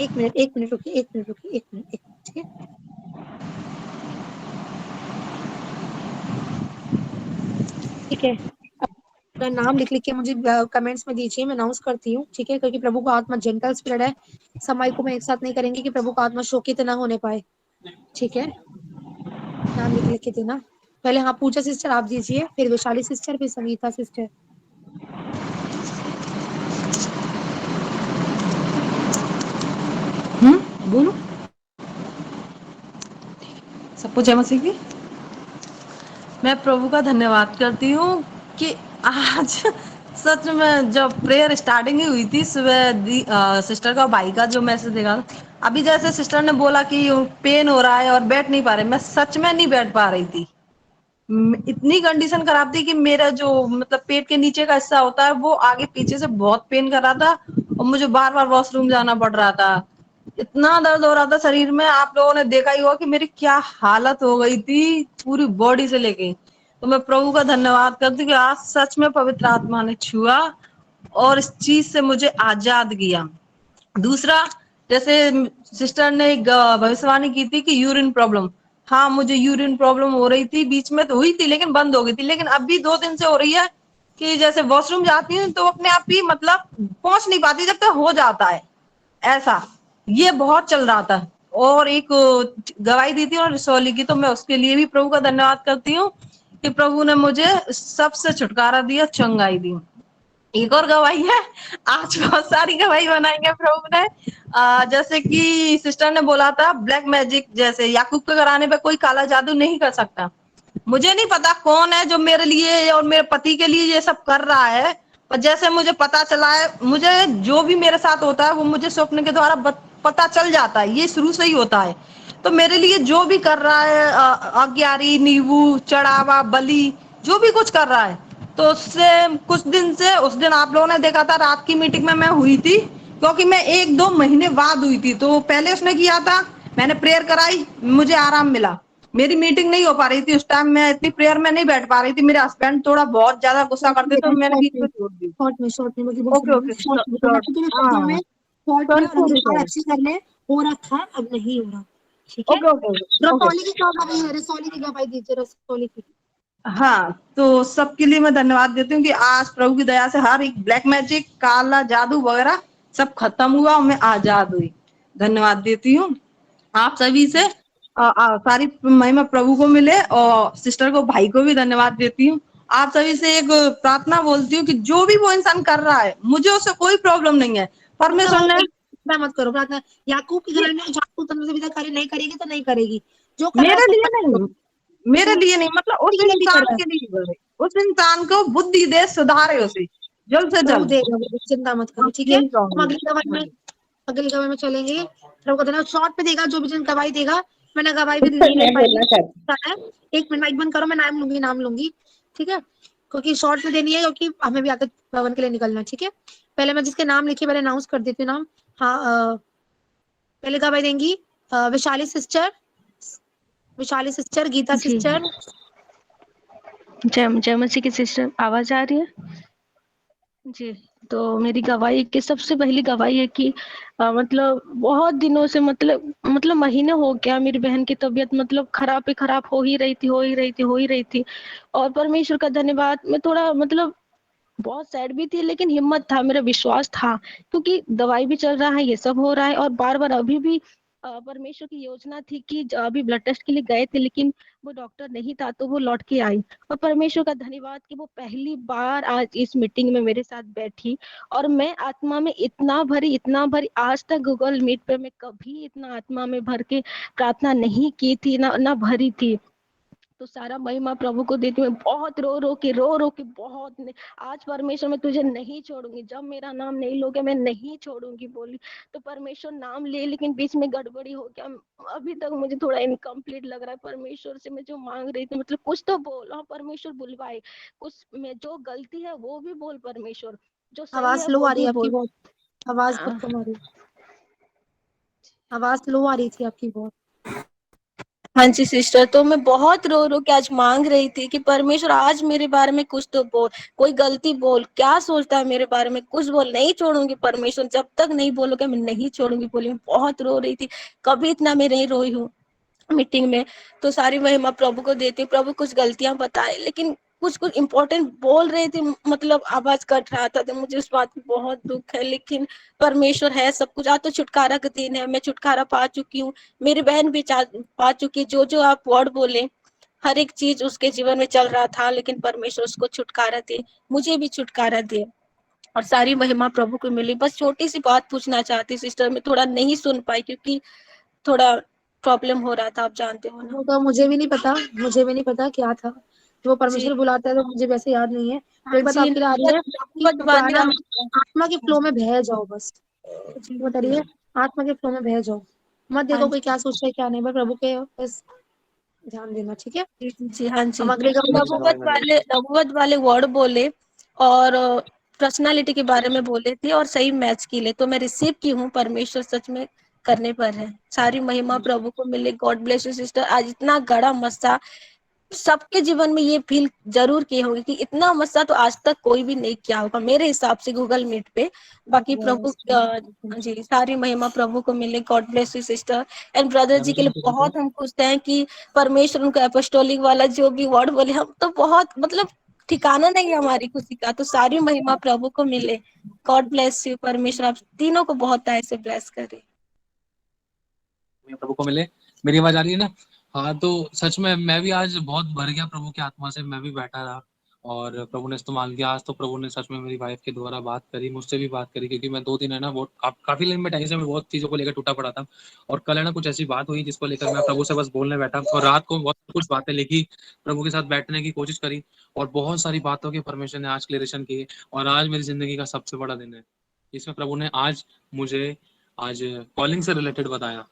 एक मिनट, एक मिनट रुकिए, एक मिनट रुकिए, एक मिनट, एक मिनट, ठीक है। ठीक है, अपना नाम लिख लिख के मुझे कमेंट्स में दीजिए, मैं अनाउंस करती हूँ, ठीक है, क्योंकि प्रभु का आत्मा जेंटल स्पिरिट है। समय को मैं एक साथ नहीं करेंगे कि प्रभु का आत्मा शोकित ना होने पाए, ठीक है। नाम लिख लिख के देना। पहले हाँ पूजा सिस्टर आप दीजिए, फिर वैशाली सिस्टर, फिर संगीता सिस्टर। बोलो। सबको जय मसीह की। मैं प्रभु का धन्यवाद करती हूँ कि आज सच में जब प्रेयर स्टार्टिंग ही हुई थी सुबह, सिस्टर का भाई का जो मैसेज देखा, अभी जैसे सिस्टर ने बोला कि पेन हो रहा है और बैठ नहीं पा रहे, मैं सच में नहीं बैठ पा रही थी। इतनी कंडीशन खराब थी कि मेरा जो मतलब पेट के नीचे का हिस्सा होता है वो आगे पीछे से बहुत पेन कर रहा था और मुझे बार बार वॉशरूम जाना पड़ रहा था। इतना दर्द हो रहा था शरीर में, आप लोगों ने देखा ही होगा कि मेरी क्या हालत हो गई थी पूरी बॉडी से लेके। तो मैं प्रभु का धन्यवाद करती हूँ कि आज सच में पवित्र आत्मा ने छुआ और इस चीज से मुझे आजाद किया। दूसरा, जैसे सिस्टर ने एक भविष्यवाणी की थी कि यूरिन प्रॉब्लम, हाँ मुझे यूरिन प्रॉब्लम हो रही थी, बीच में तो हुई थी लेकिन बंद हो गई थी, लेकिन अभी 2 दिन से हो रही है कि जैसे वॉशरूम जाती हूँ तो अपने आप ही मतलब पहुंच नहीं पाती जब तक हो जाता है ऐसा, ये बहुत चल रहा था। और एक गवाही दी थी और रिसोली की, तो मैं उसके लिए भी प्रभु का धन्यवाद करती हूँ कि प्रभु ने मुझे सबसे छुटकारा दिया, चंगाई दी। एक और गवाही है, आज बहुत सारी गवाही बनाएंगे प्रभु ने। जैसे कि सिस्टर ने बोला था ब्लैक मैजिक, जैसे याकूब के घराने पे कोई काला जादू नहीं कर सकता। मुझे नहीं पता कौन है जो मेरे लिए और मेरे पति के लिए ये सब कर रहा है, पर जैसे मुझे पता चला है, मुझे जो भी मेरे साथ होता है वो मुझे स्वप्न के द्वारा पता चल जाता है, ये शुरू से ही होता है। तो मेरे लिए जो भी कर रहा है, अग्यारी, नींबू चढ़ावा, बलि, जो भी कुछ कर रहा है, तो उससे कुछ दिन से, उस दिन आप लोगों ने देखा था रात की मीटिंग में मैं हुई थी, क्योंकि मैं 1-2 महीने बाद हुई थी, तो पहले उसने किया था, मैंने प्रेयर कराई, मुझे आराम मिला। मेरी मीटिंग नहीं हो पा रही थी उस टाइम, मैं इतनी प्रेयर में नहीं बैठ पा रही थी, मेरे हस्बैंड थोड़ा बहुत ज्यादा गुस्सा करते तो मैंने बीच में छोड़ दी। शॉर्ट में मुझे बहुत ओके समझ ओके शॉर्ट में तो मैं शॉर्ट, कितने शब्दों में हाँ शॉर्ट में, सॉरी और सॉरी ये सॉरी, अच्छे करने हो रहा था, अब नहीं हो रहा, ठीक है। Okay okay okay. रसौली की क्या गवाही है, रसौली की गवाही दीजिए, रसौली की। हाँ, तो सबके लिए मैं धन्यवाद देती हूँ कि आज प्रभु की दया से हर एक ब्लैक मैजिक, काला जादू वगैरह सब खत्म हुआ और मैं आजाद हुई। धन्यवाद देती हूँ आप सभी से। सारी महिमा प्रभु को मिले और सिस्टर को, भाई को भी धन्यवाद देती हूँ। आप सभी से एक प्रार्थना बोलती हूँ कि जो भी वो इंसान कर रहा है, मुझे उससे कोई प्रॉब्लम नहीं है, परमेश्वर ने प्रार्थना मत करो, प्रार्थना याकूब के ये घराने में जादू तंत्र से विदा कार्य नहीं करेगी तो नहीं करेगी, जो कर रहा है मेरे लिए उसको नहीं, मेरे लिए नहीं, मतलब उस के लिए भी कर इंसान रहा है। के लिए करे, उस इंसान को बुद्धि दे, सुधारे उसे जल्द से प्रभु जल्द। देगा, चिंता मत करो, बस ठीक है। यही हम कहूंगी। अगली गवाही में चलेंगे। प्रभु का धन्यवाद। शॉर्ट पे देगा जो भी जन गवाही देगा, मैंने गवाही भी सिस्टर नहीं ले मैं पाई बोलना चाहती है। एक मिनट माइक बंद करो, मैं नाम लूंगी, ठीक है, क्योंकि शॉर्ट में देनी है, क्योंकि हमें भी आगे भवन के लिए निकलना है, ठीक है। पहले मैं जिसके नाम लिखे पहले अनाउंस कर देती हूँ नाम। हाँ, पहले गवाही देंगी विशाली सिस्टर, विशाली सिस्टर, गीता जी, सिस्टर। जय मसीह की सिस्टर, आवाज आ रही है? जी, तो मेरी गवाही की सबसे पहली गवाही है कि मतलब बहुत दिनों से, मतलब महीने हो गया, मेरी बहन की तबीयत मतलब खराब पे खराब हो ही रही थी। और परमेश्वर का धन्यवाद, मैं थोड़ा मतलब बहुत सैड भी थी, लेकिन हिम्मत था, मेरा विश्वास था, क्योंकि दवाई भी चल रहा है, ये सब हो रहा है, और बार बार अभी भी परमेश्वर की योजना थी कि अभी ब्लड टेस्ट के लिए गए थे, लेकिन वो डॉक्टर नहीं था तो वो लौट के आई। और परमेश्वर का धन्यवाद कि वो पहली बार आज इस मीटिंग में मेरे साथ बैठी, और मैं आत्मा में इतना भरी, आज तक गूगल मीट पे मैं कभी इतना आत्मा में भर के प्रार्थना नहीं की थी, ना भरी थी। तो सारा महिमा प्रभु को देती हूँ। बहुत रो रो के बहुत आज परमेश्वर मैं तुझे नहीं छोड़ूंगी, जब मेरा नाम नहीं लोगे मैं नहीं छोड़ूंगी बोली। तो परमेश्वर नाम ले, लेकिन बीच में गड़बड़ी हो गया। अभी तक मुझे थोड़ा इनकम्प्लीट लग रहा है। परमेश्वर से मैं जो मांग रही थी, मतलब कुछ तो बोल। हाँ, परमेश्वर बुलवाए, कुछ में जो गलती है वो भी बोल परमेश्वर, जो सही आवाज है लो वो आ रही भी है आपकी बोल। बहुत, आवाज बहुत कम आ रही है, आवाज लो आ रही थी आपकी बहुत। हाँ जी सिस्टर, तो मैं बहुत रो रो के आज मांग रही थी कि परमेश्वर आज मेरे बारे में कुछ तो बोल, कोई गलती बोल, क्या सोचता है मेरे बारे में कुछ बोल, नहीं छोड़ूंगी परमेश्वर, जब तक नहीं बोलोगे मैं नहीं छोड़ूंगी बोली। मैं बहुत रो रही थी, कभी इतना मैं नहीं रोई हूँ मीटिंग में। तो सारी महिमा प्रभु को देती हूँ। प्रभु कुछ गलतियां बताए, लेकिन कुछ कुछ इम्पोर्टेंट बोल रहे थे, मतलब आवाज कट रहा था, तो मुझे उस बात की बहुत दुख है। लेकिन परमेश्वर है सब कुछ। आज तो छुटकारा का दिन है, मैं छुटकारा पा चुकी हूँ, मेरी बहन भी पा चुकी। जो आप वर्ड बोले, हर एक चीज उसके जीवन में चल रहा था, लेकिन परमेश्वर उसको छुटकारा दे, मुझे भी छुटकारा दे, और सारी महिमा प्रभु को मिली। बस छोटी सी बात पूछना चाहती सिस्टर, मैं थोड़ा नहीं सुन पाई क्योंकि थोड़ा प्रॉब्लम हो रहा था, आप जानते हो ना। वो तो मुझे भी नहीं पता क्या था, वो जी परमेश्वर बुलाता है तो मुझे वैसे याद नहीं है। तो हाँ एक बात जी, आपकी आ रही है कि नौबत वाले ना आत्मा के फ्लो में बह जाओ, बस जी बता रही है, आत्मा के फ्लो में बह जाओ, मत हाँ देखो कोई जी क्या सोच रहा है क्या नहीं, बस प्रभु के बस ध्यान देना, ठीक है। जी हाँ जी। हम अगले का नबुवत वाले वर्ड बोले, और पर्सनालिटी के बारे में बोले थे, और सही मैच की ले, तो मैं रिसीव की हूँ। परमेश्वर सच में करने पर है, सारी महिमा प्रभु को मिले। God bless you sister. आज इतना गड़ा मस्सा सबके जीवन में ये फील जरूर किए होंगे कि इतना मस्सा तो आज तक कोई भी नहीं किया होगा मेरे हिसाब से गूगल मीट पे। बाकी प्रभु जी, सारी महिमा प्रभु को मिले। God bless you sister. And brother जी के लिए बहुत हम खुश हैं कि परमेश्वर उनको अपोस्टोलिक वाला जो भी वर्ड बोले, हम तो बहुत मतलब ठिकाना नहीं है हमारी खुशी का। तो सारी महिमा प्रभु को मिले। God bless you. परमेश्वर आप तीनों को बहुत ऐसे ब्लेस करे। प्रभु को मिले। मेरी आवाज आ रही है ना? हाँ, तो सच में मैं भी आज बहुत भर गया प्रभु की आत्मा से। मैं भी बैठा रहा और प्रभु ने इस्तेमाल किया। आज तो प्रभु ने सच में मेरी वाइफ के द्वारा बात करी, मुझसे भी बात करी, क्योंकि मैं 2 दिन है ना बहुत काफी लंबे टाइम से मैं बहुत चीजों को लेकर टूटा पड़ा था। और कल है ना कुछ ऐसी बात हुई जिसको लेकर मैं प्रभु से बस बोलने बैठा, और रात को बहुत कुछ बातें लिखी, प्रभु के साथ बैठने की कोशिश करी, और बहुत सारी बातों की परमेश्वर ने आज क्लियरेशन की। और आज मेरी जिंदगी का सबसे बड़ा दिन है, इसमें प्रभु ने आज मुझे कॉलिंग से रिलेटेड बताया।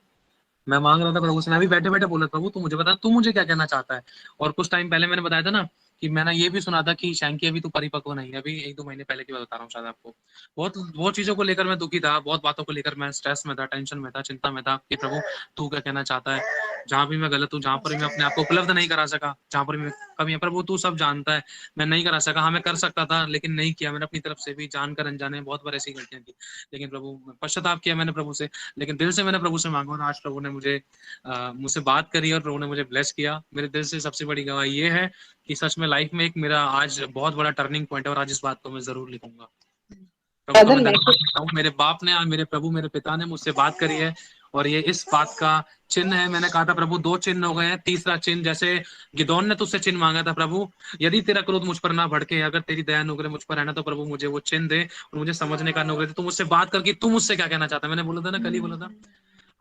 मैं मांग रहा था प्रभु से, मैं भी बैठे बैठे बोला प्रभु तू मुझे बता, तू मुझे क्या कहना चाहता है। और कुछ टाइम पहले मैंने बताया था ना कि मैंने ये भी सुना था कि शैंकी अभी तो परिपक्व नहीं है, अभी 1-2 महीने पहले की बात बता रहा हूँ शायद आपको। बहुत चीजों को लेकर मैं दुखी था, बहुत बातों को लेकर मैं स्ट्रेस में था, टेंशन में था, चिंता में था कि प्रभु तू क्या कहना चाहता है। जहाँ भी मैं गलत हूँ, जहाँ पर भी मैं अपने आप को उपलब्ध नहीं करा सका, जहाँ पर भी कमी है, प्रभु तू सब जानता है। मैं नहीं करा सका, हाँ मैं कर सकता था लेकिन नहीं किया। मैंने अपनी तरफ से भी जानकर अनजाने बहुत बार ऐसी गलतियां की, लेकिन प्रभु पश्चाताप किया मैंने प्रभु से, लेकिन दिल से मैंने प्रभु से मांगा। और आज प्रभु ने मुझसे बात करी और प्रभु ने मुझे ब्लेस किया। मेरे दिल से सबसे बड़ी गवाही ये है कि सच में लाइफ में एक मेरा आज बहुत बड़ा टर्निंग पॉइंट है, और आज इस बात को मैं जरूर लिखूंगा। प्रभु का मैं धन्यवाद करता हूँ। मेरे बाप ने और मेरे प्रभु मेरे पिता ने मुझसे बात करी है, और ये इस बात का चिन्ह है। मैंने कहा था प्रभु 2 चिन्ह हो गए हैं, तीसरा चिन्ह जैसे गिदोन ने तुझसे चिन्ह मांगा था, प्रभु यदि तेरा क्रोध मुझ पर ना भड़के, अगर तेरी दया अनुग्रह मुझ पर है ना, तो प्रभु मुझे वो चिन्ह दे और मुझे समझने का अनुग्रह दे। तू मुझसे बात करके तू मुझसे क्या कहना चाहता है, मैंने बोला था ना, कल ही बोला था।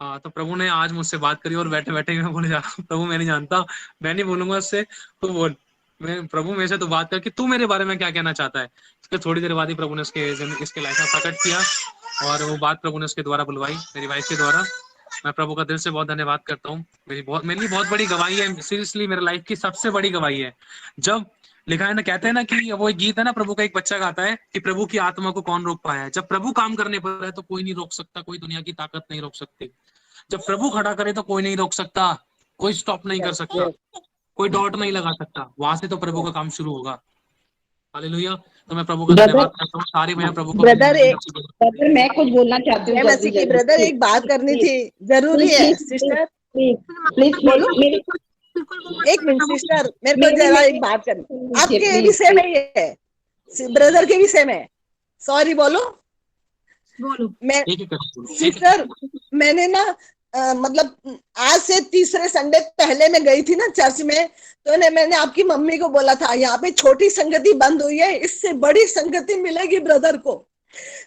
हाँ, तो प्रभु ने आज मुझसे बात करी, और बैठे बैठे मैं बोले जा रहा हूँ प्रभु मैं नहीं जानता, मैं नहीं बोलूंगा उससे, तू बोल। मैं प्रभु मेरे से तो बात करके तू मेरे बारे में क्या कहना चाहता है। इसके थोड़ी देर बाद ही प्रभु ने इसके लाइफ में प्रकट किया, और वो बात प्रभु ने उसके द्वारा बुलवाई, मेरी वाइफ के द्वारा। मैं प्रभु का दिल से बहुत धन्यवाद करता हूँ। मेरे लिए बहुत बड़ी गवाही है, सीरियसली मेरे लाइफ की सबसे बड़ी गवाही है। जब लिखा है ना, कहते हैं ना कि वो एक गीत है ना, प्रभु का एक बच्चा गाता है कि प्रभु की आत्मा को कौन रोक पाया है। जब प्रभु काम करने पर है तो कोई नहीं रोक सकता, कोई दुनिया की ताकत नहीं रोक सकती। जब प्रभु खड़ा करे तो कोई नहीं रोक सकता, कोई स्टॉप नहीं कर सकता, कोई डॉट नहीं लगा सकता। वहां से तो प्रभु का काम शुरू होगा। हालेलुया। तो मैं प्रभु का धन्यवाद करता हूँ। सारी मैं प्रभु को ब्रदर मैं कुछ बोलना चाहती हूँ मसीह की ब्रदर एक बात करनी थी, जरूरी है सिस्टर। प्लीज बोलो। मेरे एक मिनट सिस्टर, मेरे को जरा एक बात करनी, आपके विषय में ही है, ब्रदर के विषय में। सॉरी बोलो। बोलो। मैं सिस्टर, मैंने ना मतलब आज से तीसरे संडे पहले मैं गई थी ना चर्च में, तो मैंने आपकी मम्मी को बोला था यहाँ पे छोटी संगति बंद हुई है, इससे बड़ी संगति मिलेगी ब्रदर को।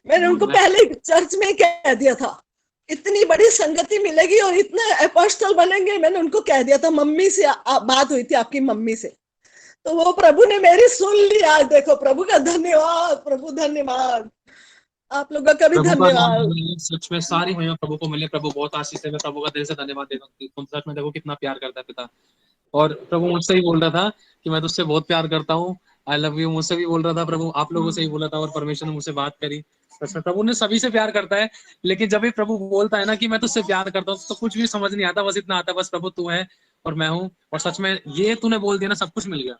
मैंने उनको पहले चर्च में कह दिया था, इतनी बड़ी संगति मिलेगी और इतने अपोस्टल बनेंगे, मैंने उनको कह दिया था। मम्मी से बात हुई थी आपकी मम्मी से, तो वो प्रभु ने मेरी सुन ली। आज देखो, प्रभु का धन्यवाद, प्रभु धन्यवाद, आप लोगों का भी प्रभु का नाम धन्यवाद। सच में सारी महिमा प्रभु को मिले। प्रभु बहुत आशीष है, मैं प्रभु का दिल से धन्यवाद देता हूँ। तुम सच में देखो कितना प्यार करता है पिता। और प्रभु मुझसे ही बोल रहा था कि मैं तुझसे बहुत प्यार करता हूँ, आई लव यू, मुझसे भी बोल रहा था प्रभु, आप लोगों से ही बोला था, और परमेश्वर ने मुझसे बात करी। सच में प्रभु ने सभी से प्यार करता है, लेकिन जब भी प्रभु बोलता है ना कि मैं तुझसे प्यार करता हूँ, तो कुछ भी समझ नहीं आता, बस इतना आता है, बस प्रभु तू है और मैं हूँ, और सच में ये तूने बोल दिया ना, सब कुछ मिल गया।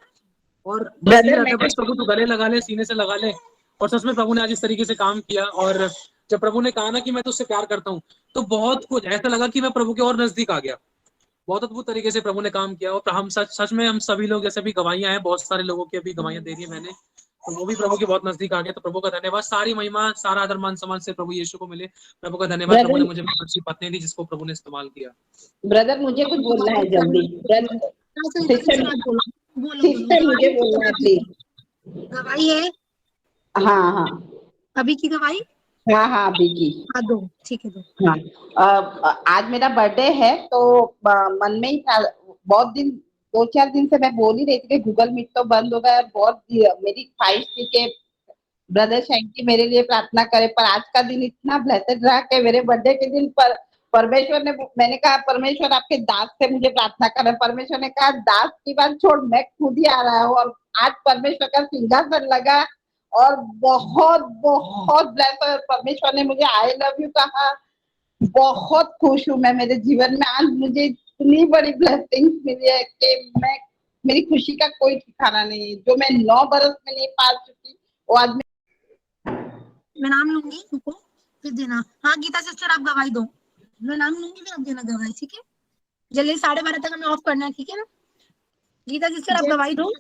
और बस ये रहता है, बस प्रभु तू गले लगा ले, सीने से लगा ले। और सच में प्रभु ने आज इस तरीके से काम किया, और जब प्रभु ने कहा ना कि मैं तुझसे प्यार करता हूँ, तो बहुत कुछ ऐसा लगा कि मैं प्रभु के और नजदीक आ गया। बहुत अद्भुत तरीके से प्रभु ने काम किया। और हम सच में हम सभी लोग, जैसे भी गवाहियां हैं, बहुत सारे लोगों की अभी गवाहियां दे रही है मैंने, तो वो भी प्रभु के बहुत नजदीक आ गए। तो प्रभु का धन्यवाद, सारी महिमा, सारा आदर मान सम्मान से प्रभु यीशु को मिले। प्रभु का धन्यवाद, प्रभु ने मुझे बहुत अच्छी पत्नी दी जिसको प्रभु ने इस्तेमाल किया। ब्रदर मुझे कुछ बोलना है जल्दी। सिस्टर मुझे बोलना है प्लीज। गवाही है हाँ हाँ अभी की गवाही? हाँ हाँ अभी की। हाँ दो, ठीक है दो। हाँ आज मेरा बर्थडे है, तो मन में ही था बहुत दिन, 2-4 दिन से मैं बोल ही रही थी कि गूगल मीट तो बंद हो गया। बहुत मेरी ख्वाहिश थी कि ब्रदर शैंकी मेरे लिए प्रार्थना करे, पर आज का दिन इतना ब्लेसेड रहा कि मेरे बर्थडे के दिन पर परमेश्वर ने, मैंने कहा परमेश्वर आपके दास से मुझे प्रार्थना करे। परमेश्वर ने कहा दास की बात छोड़, मैं खुद ही आ रहा हूँ। और आज परमेश्वर का सिंहासन लगा और बहुत बहुत ब्लेस। परमेश्वर ने मुझे आई लव यू कहा, बहुत खुश हूँ मैं। मेरे जीवन में आज मुझे इतनी बड़ी ब्लेसिंग मिली है कि मैं, मेरी खुशी का कोई ठिकाना नहीं है। जो मैं 9 बरस में नहीं पा चुकी, वो आज मैं नाम लूंगी, रुको फिर देना। हाँ गीता सिस्टर आप गवाही दो, मैं नाम लूंगी फिर आप देना गवाही, ठीक है? जल्दी 12:30 तक हमें ऑफ करना है, ठीक है ना? गीता सिस्टर आप गवाही दो।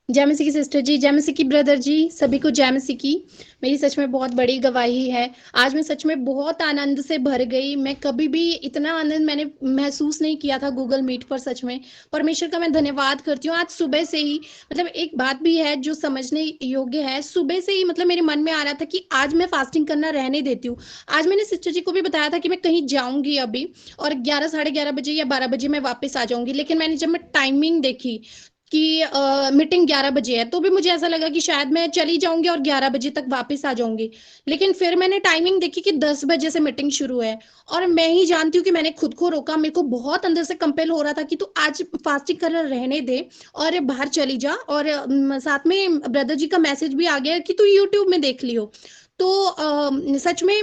जय मसीह की सिस्टर जी, जय मसीह की ब्रदर जी, सभी को जय मसीह की। मेरी सच में बहुत बड़ी गवाही है। आज मैं सच में बहुत आनंद से भर गई। मैं कभी भी इतना आनंद मैंने महसूस नहीं किया था गूगल मीट पर। सच में परमेश्वर का मैं धन्यवाद करती हूँ। आज सुबह से ही मतलब एक बात भी है जो समझने योग्य है। सुबह से ही मतलब मेरे मन में आ रहा था कि आज मैं फास्टिंग करना रहने देती हूँ। आज मैंने सिस्टर जी को भी बताया था कि मैं कहीं जाऊंगी अभी, और 11 साढ़े 11 बजे या 12 बजे मैं वापस आ जाऊंगी। लेकिन मैंने जब मैं टाइमिंग देखी कि मीटिंग 11 बजे है, तो भी मुझे ऐसा लगा कि शायद मैं चली जाऊंगी और 11 बजे तक वापस आ जाऊंगी। लेकिन फिर मैंने टाइमिंग देखी कि 10 बजे से मीटिंग शुरू है, और मैं ही जानती हूँ कि मैंने खुद को रोका। मेरे को बहुत अंदर से कंपेल हो रहा था कि तू आज फास्टिंग करना रहने दे और बाहर चली जा। और साथ में ब्रदर जी का मैसेज भी आ गया कि तू यूट्यूब में देख लियो। तो सच में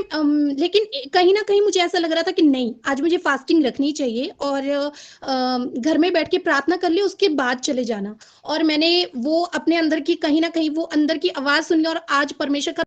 लेकिन कहीं ना कहीं मुझे ऐसा लग रहा था कि नहीं, आज मुझे फास्टिंग रखनी चाहिए और घर में बैठ के प्रार्थना कर ली, उसके बाद चले जाना। और मैंने वो अपने अंदर की कहीं ना कहीं वो अंदर की आवाज सुन ली, और आज परमेश्वर का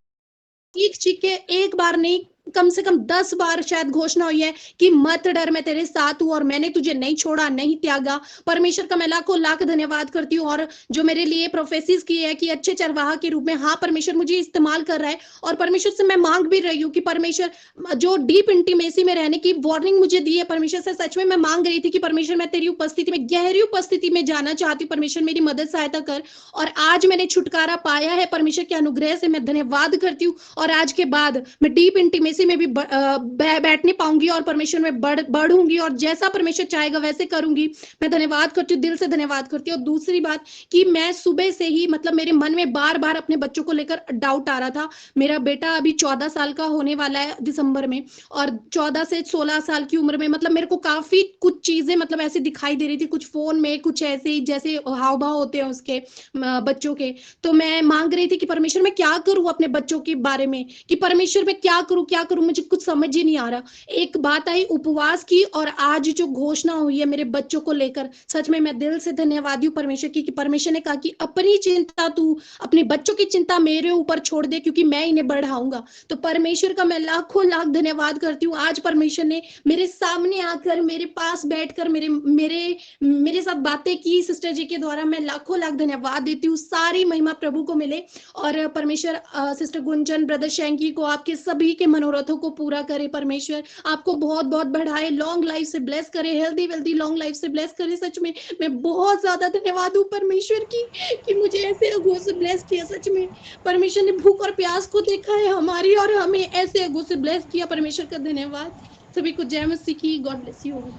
चीख चीख के एक बार नहीं, कम से कम 10 बार शायद घोषणा हुई है कि मत डर, मैं तेरे साथ हूं और मैंने तुझे नहीं छोड़ा, नहीं त्यागा। परमेश्वर का मैं लाखों लाख धन्यवाद करती हूँ। और जो मेरे लिए प्रोफेसीज की है कि अच्छे चरवाहा के रूप में, हाँ परमेश्वर मुझे इस्तेमाल कर रहा है। और परमेश्वर से मैं मांग भी रही हूँ कि परमेश्वर जो डीप इंटीमेसी में रहने की वार्निंग मुझे दी है, परमेश्वर से सच में मैं मांग रही थी कि परमेश्वर मैं तेरी उपस्थिति में, गहरी उपस्थिति में जाना चाहती हूँ। परमेश्वर मेरी मदद सहायता कर। और आज मैंने छुटकारा पाया है, परमेश्वर के अनुग्रह से मैं धन्यवाद करती हूँ। और आज के बाद मैं डीप इंटीमेसी में भी बैठने पाऊंगी और परमेश्वर में बढ़ूंगी, और जैसा परमेश्वर चाहेगा वैसे करूंगी। मैं धन्यवाद करती हूँ, दिल से धन्यवाद करती हूँ। और दूसरी बात कि मैं सुबह से ही मतलब मेरे मन में बार बार अपने बच्चों को लेकर डाउट आ रहा था। मेरा बेटा अभी 14 साल का होने वाला है दिसंबर में, और 14 से 16 साल की उम्र में मतलब मेरे को काफी कुछ चीजें मतलब ऐसी दिखाई दे रही थी, कुछ फोन में कुछ ऐसे ही जैसे हाव भाव होते हैं उसके बच्चों के। तो मैं मांग रही थी कि परमेश्वर मैं क्या करूं अपने बच्चों के बारे में, कि परमेश्वर मैं क्या करूं, मुझे कुछ समझ ही नहीं आ रहा। एक बात आई उपवास की, और आज जो घोषणा हुई है मेरे बच्चों को लेकर, सच में मैं दिल से धन्यवादी हूँ परमेश्वर की, कि परमेश्वर ने कहा कि अपनी चिंता तू, अपने बच्चों की चिंता मेरे ऊपर छोड़ दे, क्योंकि मैं इन्हें बढ़ाऊंगा। तो परमेश्वर का मैं लाखों लाख धन्यवाद करती हूँ। आज परमेश्वर ने मेरे सामने आकर, मेरे पास बैठकर मेरे साथ बातें की सिस्टर जी के द्वारा। मैं लाखों लाख धन्यवाद देती हूँ। सारी महिमा प्रभु को मिले। और परमेश्वर सिस्टर गुंजन, ब्रदर शैंकी को, आपके सभी के मनोरथ जरूरतों को पूरा करे परमेश्वर, आपको बहुत बहुत बढ़ाए, लॉन्ग लाइफ से ब्लेस करे, हेल्दी वेल्दी लॉन्ग लाइफ से ब्लेस करे। सच में मैं बहुत ज्यादा धन्यवाद हूँ परमेश्वर की कि मुझे ऐसे अगुओं से ब्लेस किया। सच में परमेश्वर ने भूख और प्यास को देखा है हमारी, और हमें ऐसे अगुओं से ब्लेस किया। परमेश्वर का धन्यवाद। सभी को जय मसीह की। God bless you. प्रभु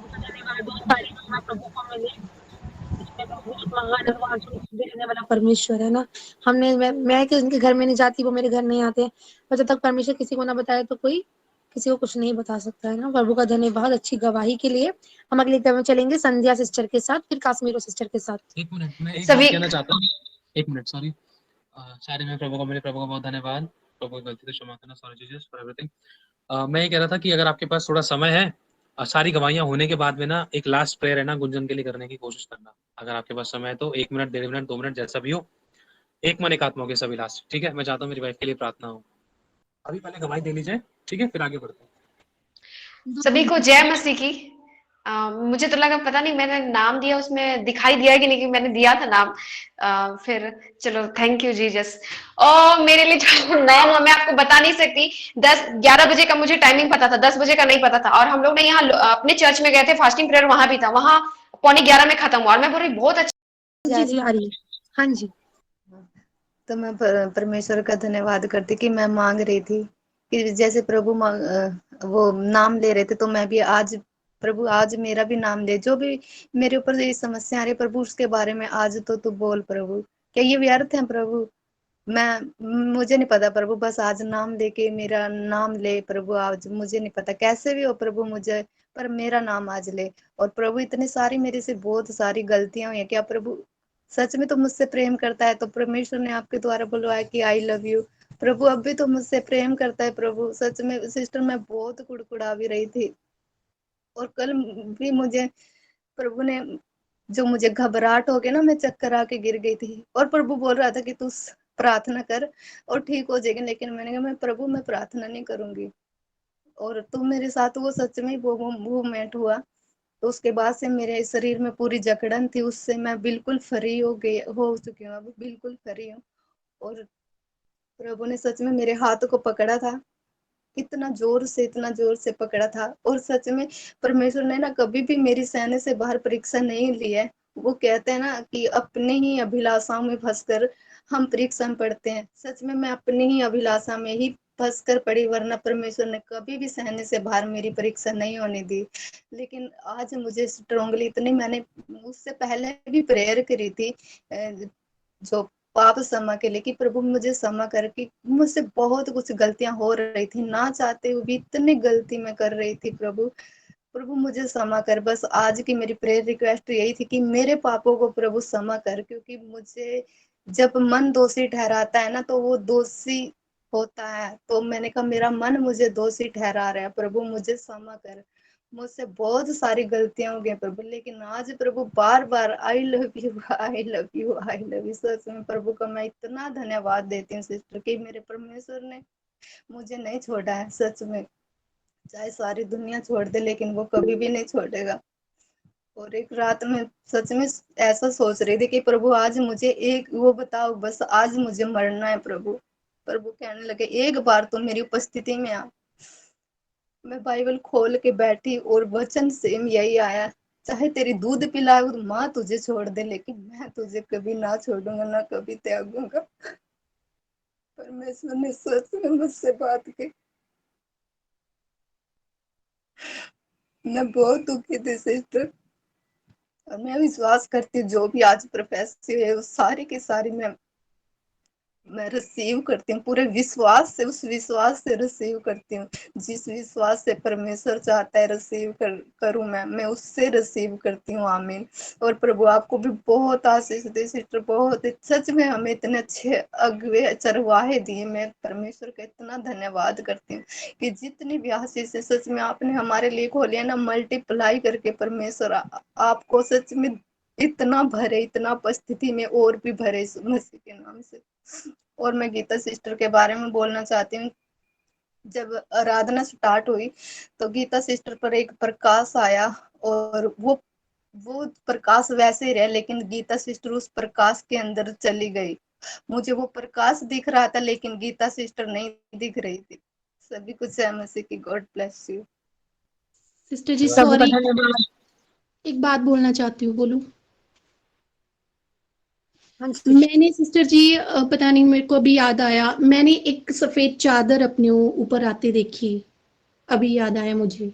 का धन्यवाद हो, सारी महिमा प्रभु को मिले, जिसमें वो बहुत महान और आंसू देने वाला परमेश्वर है ना। मैं कि उनके घर में नहीं जाती, वो मेरे घर नहीं आते, और जब तक परमेश्वर किसी को ना बताए तो कोई किसी को कुछ नहीं बता सकता है ना। प्रभु का धन्यवाद अच्छी गवाही के लिए। हम अगले क्रम में चलेंगे संध्या सिस्टर के साथ, फिर काश्मीरो सिस्टर के साथ। एक मिनट, मैं एक बात सभी कहना चाहता हूँ। एक मिनट, सॉरी। सारे में प्रभु को, मेरे प्रभु का बहुत धन्यवाद। प्रभु की गलती से क्षमा करना, सॉरी जीसस फॉर एवरीथिंग। मैं ये कह रहा था कि अगर आपके पास थोड़ा समय है, सारी गवाहियां होने के बाद में ना एक लास्ट प्रेयर है ना गुंजन के लिए करने की कोशिश करना। अगर आपके पास समय है तो 1 मिनट, 1.5 मिनट, 2 मिनट, जैसा भी हो। एक मन एक आत्मा के सभी लास्ट, ठीक है। मैं चाहता हूँ मेरी वाइफ के लिए प्रार्थना हो। अभी पहले गवाही दे लीजिए, ठीक है, फिर आगे बढ़ते हैं। सभी को जय मसीह की। मुझे तो लगा पता नहीं मैंने नाम दिया, उसमें दिखाई दिया कि नहीं कि मैंने दिया था नाम। फिर चलो, थैंक यू जीसस। और मेरे लिए जो नाम है मैं आपको बता नहीं सकती। 10-11 बजे का मुझे टाइमिंग पता था, 10 बजे का नहीं पता था। और हम लोग ने यहाँ अपने चर्च में गए थे, फास्टिंग प्रेयर वहां भी था, वहां 11:15 में खत्म हुआ। और मैं बोल रही बहुत अच्छा। जी जी आ रही है। हाँ जी। तो मैं परमेश्वर का धन्यवाद करती कि मैं मांग रही थी कि जैसे प्रभु वो नाम ले रहे थे, तो मैं भी आज प्रभु आज मेरा भी नाम ले। जो भी मेरे ऊपर ये समस्या आ रही प्रभु, उसके बारे में आज तो तू बोल प्रभु। क्या ये व्यर्थ है प्रभु? मुझे नहीं पता प्रभु, बस आज नाम लेके मेरा नाम ले प्रभु। आज मुझे नहीं पता कैसे भी हो प्रभु, मुझे पर मेरा नाम आज ले। और प्रभु इतनी सारी मेरे से बहुत सारी गलतियां हुई हैं। क्या प्रभु सच में तो मुझसे प्रेम करता है? तो परमेश्वर ने आपके द्वारा बुलवाया कि आई लव यू। प्रभु अब भी तो मुझसे प्रेम करता है प्रभु। सच में सिस्टर मैं बहुत कुड़कुड़ा भी रही थी, और कल भी मुझे प्रभु ने जो मुझे घबराहट हो गया ना, मैं चक्कर आके गिर गई थी। और प्रभु बोल रहा था कि तू प्रार्थना कर और ठीक हो जाएगी। लेकिन मैंने कहा मैं प्रभु मैं प्रार्थना नहीं करूंगी। और तुम मेरे साथ वो सच में वो मूवमेंट हुआ, तो उसके बाद से मेरे शरीर में पूरी जकड़न थी, उससे मैं बिल्कुल फ्री हो चुकी हूँ, अब बिल्कुल फ्री हूँ। और प्रभु ने सच में मेरे हाथ को पकड़ा था, इतना जोर से पकड़ा था। और सच में परमेश्वर ने ना कभी भी मेरी सहने से बाहर परीक्षा नहीं ली है। वो कहते हैं ना कि अपने ही अभिलाषाओं में फंसकर हम परीक्षा में पढ़ते हैं। सच में मैं अपनी ही अभिलाषा में ही फंसकर पड़ी, वरना परमेश्वर ने कभी भी सहने से बाहर मेरी परीक्षा नहीं होने दी। लेकिन आज मुझे स्ट्रांगली इतनी, मैंने उससे पहले भी प्रेयर करी थी जो पाप क्षमा के लिए कि प्रभु मुझे क्षमा करके, मुझसे बहुत कुछ गलतियां हो रही थी, ना चाहते हुए भी इतनी गलती मैं कर रही थी। प्रभु प्रभु मुझे क्षमा कर। बस आज की मेरी प्रेयर रिक्वेस्ट यही थी कि मेरे पापों को प्रभु क्षमा कर, क्योंकि मुझे जब मन दोषी ठहराता है ना, तो वो दोषी होता है। तो मैंने कहा मेरा मन मुझे दोषी ठहरा रहा है, प्रभु मुझे क्षमा कर। मुझसे बहुत सारी गलतियां हो गई प्रभु, लेकिन आज प्रभु बार बार I love you, I love you, I love you. सच में प्रभु का मैं इतना धन्यवाद देती हूँ सिस्टर कि मेरे परमेश्वर ने मुझे नहीं छोड़ा है। सच में चाहे सारी दुनिया छोड़ दे, लेकिन वो कभी भी नहीं छोड़ेगा। और एक रात में सच में ऐसा सोच रही थी कि प्रभु आज मुझे एक वो बताओ, बस आज मुझे मरना है प्रभु। प्रभु कहने लगे एक बार तो मेरी उपस्थिति में आ। मैं बाइबल खोल के बैठी और वचन सेम यही आया, चाहे तेरी दूध पिलाए माँ तुझे छोड़ दे, लेकिन मैं तुझे कभी ना छोड़ूंगा, ना कभी त्यागूंगा। परमेश्वर ने सच में मुझसे बात की। मैं बहुत दुखी थी सिस्टर, और मैं विश्वास करती हूँ जो भी आज प्रोफेसी है वो सारी की सारी मैं रिसीव करती हूँ पूरे विश्वास से, उस विश्वास से रिसीव करती हूँ। जिस विश्वास से परमेश्वर चाहता है रिसीव करूँ मैं उससे रिसीव करती हूँ। आमीन। और प्रभु आपको भी बहुत आशीष दे सिस्टर, बहुत सच में हमें इतने अच्छे अगुवे चरवाहे दिए। मैं परमेश्वर का इतना धन्यवाद करती हूँ कि जितनी भी आशीष है सच में आपने हमारे लिए खोली है ना, मल्टीप्लाई करके परमेश्वर आपको सच में इतना भरे, इतना उपस्थिति में और भी भरे मसीह के नाम से। और मैं गीता सिस्टर के बारे में बोलना चाहती हूँ। जब आराधना स्टार्ट हुई तो गीता सिस्टर पर एक प्रकाश आया, और वो प्रकाश वैसे ही रहे, लेकिन गीता सिस्टर उस प्रकाश के अंदर चली गई। मुझे वो प्रकाश दिख रहा था, लेकिन गीता सिस्टर नहीं दिख रही थी। सभी को जय मसीह की। God bless you. सिस्टर जी प्रभु का सॉरी, धन्यवाद। एक बात बोलना चाहती हूँ, बोलूं? हाँ जी। मैंने सिस्टर जी पता नहीं, मेरे को अभी याद आया, मैंने एक सफेद चादर अपने ऊपर आते देखी, अभी याद आया मुझे।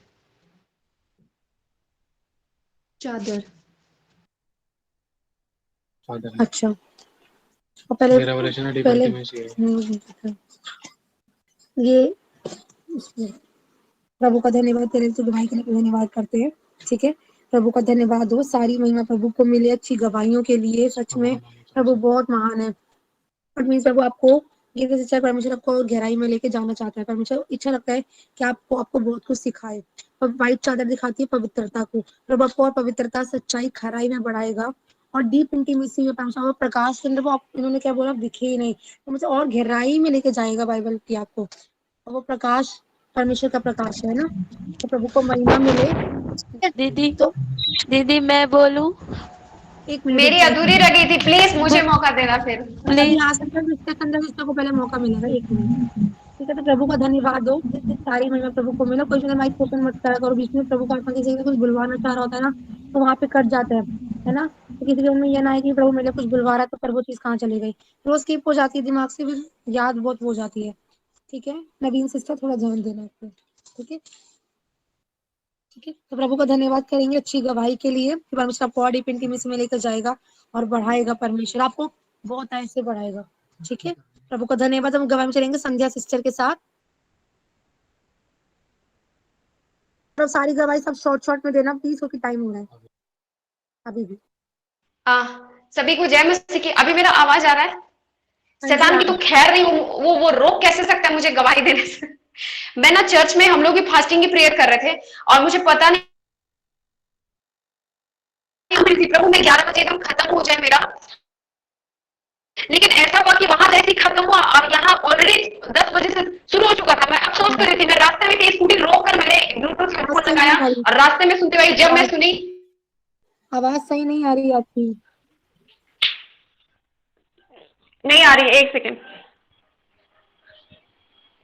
चादर। फादर अच्छा, और पहले मेरा रेवलेशन है पहले D20 में से है। ये प्रभु का धन्यवाद, तेरे तो गवाही के लिए धन्यवाद करते हैं। ठीक है, प्रभु का धन्यवाद हो, सारी महिमा प्रभु को मिले अच्छी गवाहियों के लिए। सच में प्रभु बहुत महान है। परमेश्वर प्रभु आपको ये सच्चा परमेश्वर आपको गहराई में लेके जाना चाहता है। परमेश्वर इच्छा रखता है कि आपको बहुत कुछ सिखाए। और व्हाइट चादर दिखाती है पवित्रता को। प्रभु आपको और पवित्रता, सच्चाई, खराई में बढ़ाएगा और डीप इंटीमेसी में परमेश्वर और प्रकाश के अंदर वो इन्होंने क्या बोला, दिखे ही नहीं, तो मुझे और गहराई में लेके जाएगा बाइबल की आपको। और वो प्रकाश परमेश्वर का प्रकाश है ना, तो प्रभु को महिमा मिले। दीदी, तो दीदी मैं बोलूं? एक मिनट रुक मेरी जाओ, अधूरी रह गई थी, प्लीज मुझे मौका देना फिर। अभी प्लीज। आ सकते हैं, इसके अंदर रिश्ते को पहले मौका मिलेगा। एक मिनट, ठीक है। तो प्रभु का धन्यवाद हो, सारी महिमा प्रभु को मिला। कोई माइक ओपन मत करा करो बीच में। प्रभु का आत्मा किसी ने कुछ बुलवाना चाह रहा होता है ना, तो वहां पे कट जाते हैं, है ना। तो किसी के मन में ये ना है कि प्रभु मेरे कुछ बुलवा रहा है, तो पर वो चीज कहाँ चली गई, रोज स्किप हो जाती है, दिमाग से भी याद बहुत हो जाती है। ठीक है, नवीन सिस्टर थोड़ा ध्यान देना है, ठीक है। ठीक है, तो प्रभु का धन्यवाद करेंगे अच्छी गवाही के लिए कि परमेश्वर आपको और डीप इंटीमेसी में लेकर जाएगा और बढ़ाएगा। परमेश्वर आपको बहुत ऐसे बढ़ाएगा। ठीक है, प्रभु का धन्यवाद। हम गवाही में चलेंगे संध्या सिस्टर के साथ। तो सारी गवाही सब शॉर्ट में देना प्लीज, क्योंकि टाइम हो रहा है अभी भी। सभी को जय मसीह की। अभी मेरा आवाज आ रहा है? हाँ जी, शैतान की तो खैर नहीं, वो रोक कैसे सकता है मुझे गवाही देने से। मैं ना चर्च में हम लोग भी फास्टिंग की प्रेयर कर रहे थे और मुझे पता नहीं थी प्रभु मैं 11 बजे एकदम खत्म हो जाए मेरा, लेकिन ऐसा हुआ कि वहां जैसे ही खत्म हुआ और यहाँ ऑलरेडी 10 बजे से शुरू हो चुका था। मैं अफसोस कर रही थी, मैं रास्ते में थी, स्कूटी रोक कर मैंने ब्लूटूथ हेडफोन सही लगाया नहीं आ रही, और रास्ते में सुनते हुए जब मैं सुनी, आवाज सही नहीं आ रही आपकी। नहीं आ रही, एक सेकेंड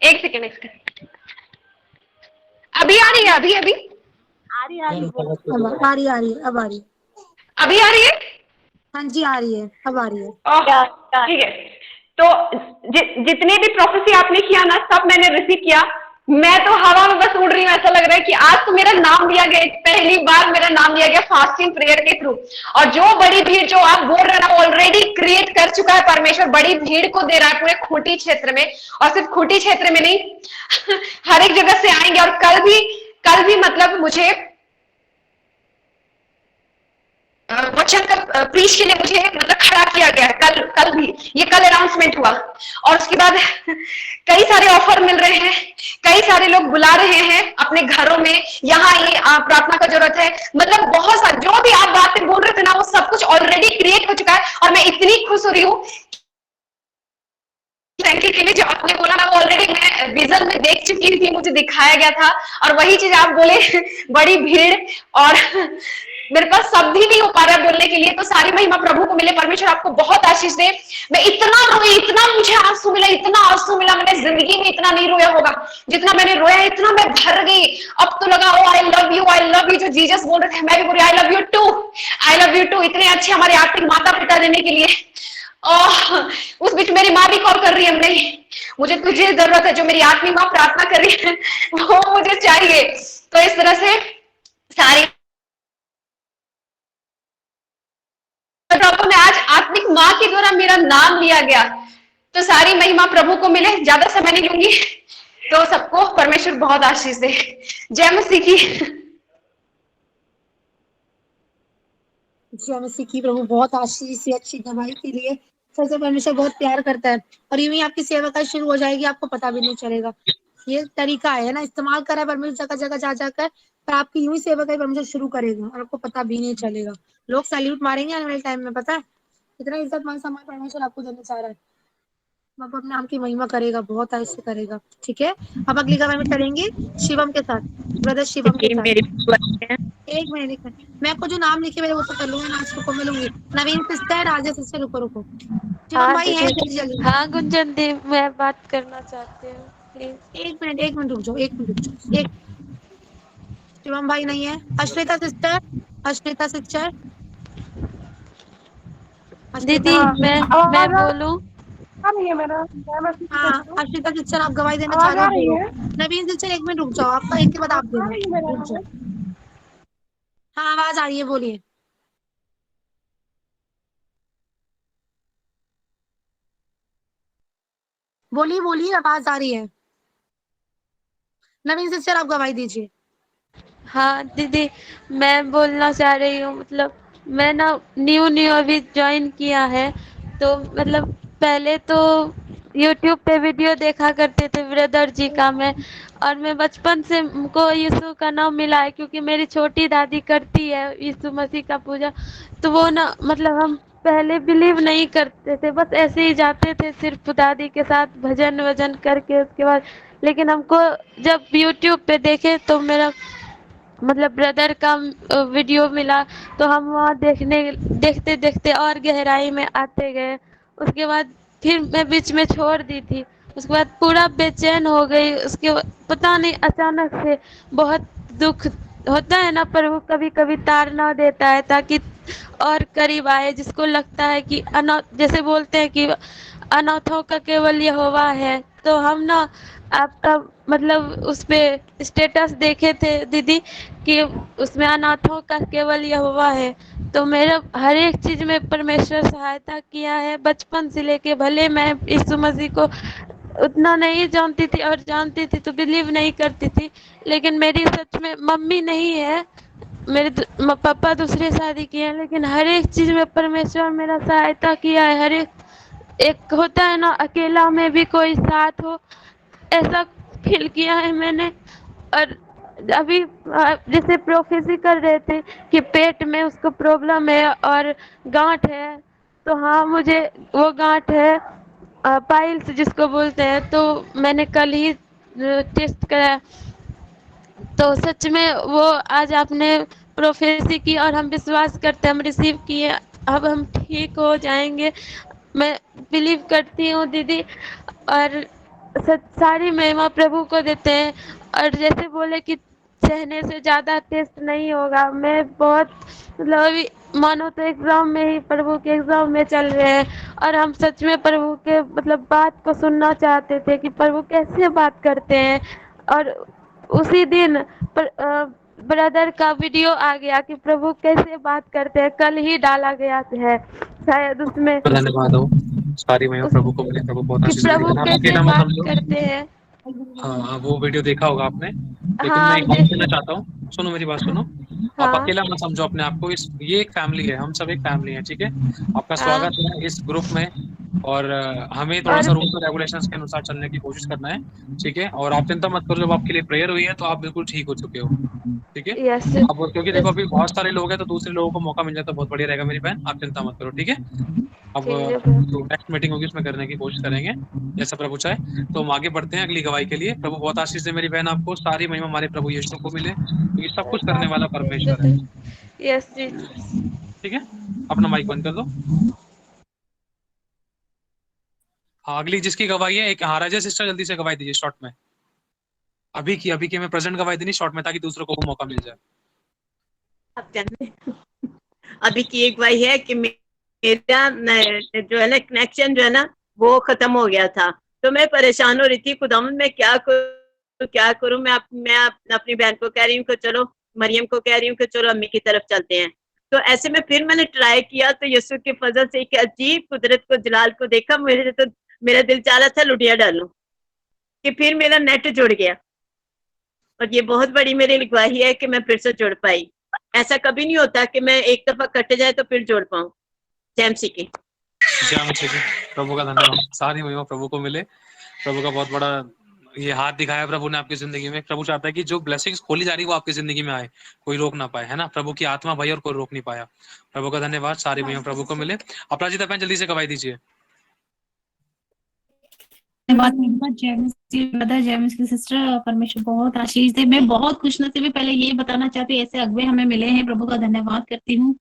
एक सेकेंड एक सेकेंड, अभी आ रही है? अभी अभी आ रही है, बोलो। अब आ रही है, अब आ रही है। अभी आ रही है? हाँ जी, आ रही है, अब आ रही है। ठीक है, तो जितने भी प्रोफेसी आपने किया ना, सब मैंने रिसीव किया। मैं तो हवा में बस उड़ रही हूँ। ऐसा लग रहा है कि आज तो मेरा नाम लिया गया, पहली बार मेरा नाम लिया गया फास्टिंग प्रेयर के थ्रू। और जो बड़ी भीड़ जो आप बोल रहे हैं ना, ऑलरेडी क्रिएट कर चुका है परमेश्वर, बड़ी भीड़ को दे रहा है पूरे खूंटी क्षेत्र में। और सिर्फ खूंटी क्षेत्र में नहीं, हर एक जगह से आएंगे। और कल भी मतलब मुझे वचन का प्रीच के लिए मुझे मतलब खड़ा किया गया है। कल भी ये कल अनाउंसमेंट हुआ। और उसके बाद कई सारे ऑफर मिल रहे हैं, कई सारे लोग बुला रहे हैं अपने घरों में, यहाँ ये प्रार्थना का जरूरत है। मतलब बहुत सारे जो भी आप बातें बोल रहे थे ना, वो सब कुछ ऑलरेडी क्रिएट हो चुका है। और मैं इतनी खुश हो रही हूँ थैंक यू के लिए, जो आपने बोला ना वो ऑलरेडी मैं विजन में देख चुकी थी, मुझे दिखाया गया था। और वही चीज आप बोले, बड़ी भीड़, और मेरे पास शब्द ही नहीं हो पा रहा बोलने के लिए। तो सारी महिमा प्रभु को मिले, परमेश्वर आपको बहुत आशीष दे। मैं इतना रोई, इतना मुझे आंसू मिला, इतना आंसू मिला, मैंने जिंदगी में इतना नहीं रोया होगा जितना मैंने रोया। इतना मैं भर गई, अब तो लगा ओ आई लव यू, जो जीसस बोल रहे थे मैं भी बोल रही I love you too, I love you too. इतने अच्छे हमारे आर्थिक माता पिता देने के लिए। उस बीच मेरी माँ भी कॉल कर रही है, नहीं मुझे तुझे जरूरत है, जो मेरी आत्मिक माँ प्रार्थना कर रही है वो मुझे चाहिए। तो इस तरह से सारी प्रभु ने आज आत्मिक माँ के द्वारा मेरा नाम लिया गया। तो सारी महिमा प्रभु को मिले, ज्यादा समय नहीं लूंगी। तो सबको परमेश्वर बहुत आशीष दे। जय मसीह की। जय मसीह की। प्रभु बहुत आशीष अच्छी गवाही के लिए। सबसे परमेश्वर बहुत प्यार करता है और यूं ही आपकी सेवा का शुरू हो जाएगी, आपको पता भी नहीं चलेगा। ये तरीका है ना, इस्तेमाल करा है परमेश्वर जगह जगह जा जाकर, पर आपकी यूं ही सेवा का परमेश्वर शुरू करेगा और आपको पता भी नहीं चलेगा। लोग सैल्यूट मारेंगे आने वाले टाइम में, पता है इतना इज्जत मान सम्मान परमेश्वर आपको देना चाह रहा है। बाबा अपने नाम की महिमा करेगा, बहुत ऐसे करेगा। ठीक है, अब अगली गवाही में चलेंगे शिवम के साथ, ब्रदर शिवम के ये साथ। मेरी एक मिनट मैं को जो नाम लिखे मेरे वो तो कर लूंगा, नाच को मिलूंगी। नवीन सिस्टर, राजा सिस्टर, रुको। शिवम हाँ भाई है दीदी, जल्दी। हाँ गुंजन दी, मैं बात करना चाहती हूँ प्लीज। एक मिनट रुक जाओ, एक शिवम भाई नहीं है। अश्वेता सिस्टर, अश्वेता सिस्टर, अश्वेता दीदी सिस्टर। मैं बोलूं? हाँ अश्वेता सिस्टर, आप गवाही देना चाह रहे हो, बोलो। नवीन सिस्टर एक मिनट रुक जाओ, आपका इनके बाद आप देना, रुक जाओ। हाँ आवाज आ रही है, बोलिए। बोलिए आवाज आ रही है। नवीन सिस्टर आप गवाही दीजिए। हाँ दीदी, मैं बोलना चाह रही हूँ, मतलब मैं ना न्यू अभी ज्वाइन किया है, तो मतलब पहले तो यूट्यूब पे वीडियो देखा करते थे ब्रदर जी का मैं, और मैं बचपन से हमको यीशु का नाम मिला है क्योंकि मेरी छोटी दादी करती है यीशु मसीह का पूजा। तो वो ना मतलब हम पहले बिलीव नहीं करते थे, बस ऐसे ही जाते थे सिर्फ दादी के साथ भजन वजन करके, उसके बाद लेकिन हमको जब यूट्यूब पे देखे तो मेरा मतलब ब्रदर का वीडियो मिला, तो हम वहाँ देखते देखते और गहराई में आते गए। उसके बाद फिर मैं बीच में छोड़ दी थी, उसके बाद पूरा बेचैन हो गई। उसके पता नहीं अचानक से बहुत दुख होता है ना, पर वो कभी कभी ताड़ना देता है ताकि और करीब आए, जिसको लगता है कि अनाथ, जैसे बोलते हैं कि अनाथों का केवल यहोवा है। तो हम ना आपका मतलब उस पे स्टेटस देखे थे दीदी कि उसमें अनाथों का केवल यहोवा है, तो मेरा हर एक चीज में परमेश्वर सहायता किया है बचपन से लेके। भले मैं यीशु मसीह को उतना नहीं जानती थी, और जानती थी तो बिलीव नहीं करती थी, लेकिन मेरी सच में मम्मी नहीं है, मेरे पापा दूसरे शादी किए हैं, लेकिन हर एक चीज में परमेश्वर मेरा सहायता किया है। हर एक होता है ना अकेला में भी कोई साथ हो, ऐसा फील किया है मैंने। और अभी जैसे प्रोफेसी कर रहे थे कि पेट में उसको प्रॉब्लम है और गांठ है, तो हाँ मुझे वो गांठ है, पाइल्स जिसको बोलते हैं, तो मैंने कल ही टेस्ट कराया, तो सच में वो आज आपने प्रोफेसी की और हम विश्वास करते हैं, हम रिसीव किए, अब हम ठीक हो जाएंगे, मैं बिलीव करती हूँ दीदी। और सारी महिमा प्रभु को देते हैं। और जैसे बोले कि सहने से ज़्यादा टेस्ट नहीं होगा, मैं बहुत मतलब अभी मानो तो एग्ज़ाम में ही, प्रभु के एग्ज़ाम में चल रहे हैं, और हम सच में प्रभु के मतलब बात को सुनना चाहते थे कि प्रभु कैसे बात करते हैं। और उसी दिन ब्रदर का वीडियो आ गया कि प्रभु कैसे बात करते हैं, कल ही डाला गया है शायद उसमें, धन्यवाद हो, सारी महिमा उस प्रभु को मिले, प्रभु बहुत कि आशीष देते प्रभु हैं। आप कैसे अकेला मत बात समझो। करते हैं। हाँ वो वीडियो देखा होगा आपने, लेकिन मैं हाँ एक बात कहना देखिए। चाहता हूँ, सुनो मेरी बात सुनो। आप हाँ अकेला मत समझो अपने आप को, इस ये एक फैमिली है, हम सब एक फैमिली है, ठीक है। आपका हाँ। स्वागत है इस ग्रुप में, और हमें थोड़ा और सा रूल्स और रेगुलेशंस के अनुसार चलने की कोशिश करना है, ठीक है। और आप चिंता मत करो, जब आपके लिए प्रेयर हुई है तो आप बिल्कुल ठीक हो चुके हो, ठीक है। यस अब क्योंकि देखो अभी बहुत सारे लोग हैं, तो दूसरे लोगों को मौका मिल जाए तो बहुत बढ़िया रहेगा मेरी बहन, आप चिंता मत करो, ठीक है। अब ठीक है जो नेक्स्ट मीटिंग होगी उसमें करने की कोशिश करेंगे, जैसा प्रभु चाहे। तो हम आगे बढ़ते हैं अगली गवाही के लिए। प्रभु बहुत आशीष दे मेरी बहन, आपको सारी महिमा हमारे प्रभु यीशु को मिले, क्योंकि सब कुछ करने वाला परमेश्वर है, यस जीसस। ठीक है। अपना माइक बंद कर दो। हाँ अगली जिसकी गवाही है, एक हाँ राजा सिस्टर जल्दी से गवाही दीजिए शॉर्ट में, अभी की हमें प्रेजेंट गवाही देनी शॉर्ट में, ताकि दूसरों को मौका मिल जाए। अभी की एक वही है कि मेरा जो है ना कनेक्शन जो है ना वो खत्म हो गया था, तो मैं परेशान हो रही थी, खुदावंद मैं क्या करूं। मैं अपनी बहन को कह रही हूँ कि चलो, मरियम को कह रही हूँ कि चलो अम्मी की तरफ चलते हैं। तो ऐसे में फिर मैंने ट्राई किया, तो यीशु के फजल से एक अजीब कुदरत को, जलाल को देखा, मेरा दिल चाह रहा था लुटिया डालूं, कि फिर मेरा नेट जुड़ गया। और ये बहुत बड़ी मेरी गवाही है कि मैं फिर से जुड़ पाई। ऐसा कभी नहीं होता कि मैं एक दफा कट जाए तो फिर जोड़ पाऊं। जय मसीह की। जय मसीह की। प्रभु का धन्यवाद, सारी महिमा प्रभु को मिले। प्रभु का बहुत बड़ा ये हाथ दिखाया प्रभु ने आपकी जिंदगी में। प्रभु चाहता है कि जो ब्लेसिंग्स खोली जा रही है वो आपकी जिंदगी में आए, कोई रोक ना पाए, है ना। प्रभु की आत्मा भाई और कोई रोक नहीं पाया। प्रभु का धन्यवाद, सारी महिमा प्रभु को मिले। अपराजिता बहन जल्दी से गवाही दीजिए। धन्यवाद मेरे पास जेम्स की ब्रदर, जेम्स की सिस्टर, परमेश्वर बहुत आशीष दे। मैं बहुत खुशनसीबी पहले ये बताना चाहती हूँ, ऐसे अगुवे हमें मिले हैं, प्रभु का धन्यवाद करती हूँ।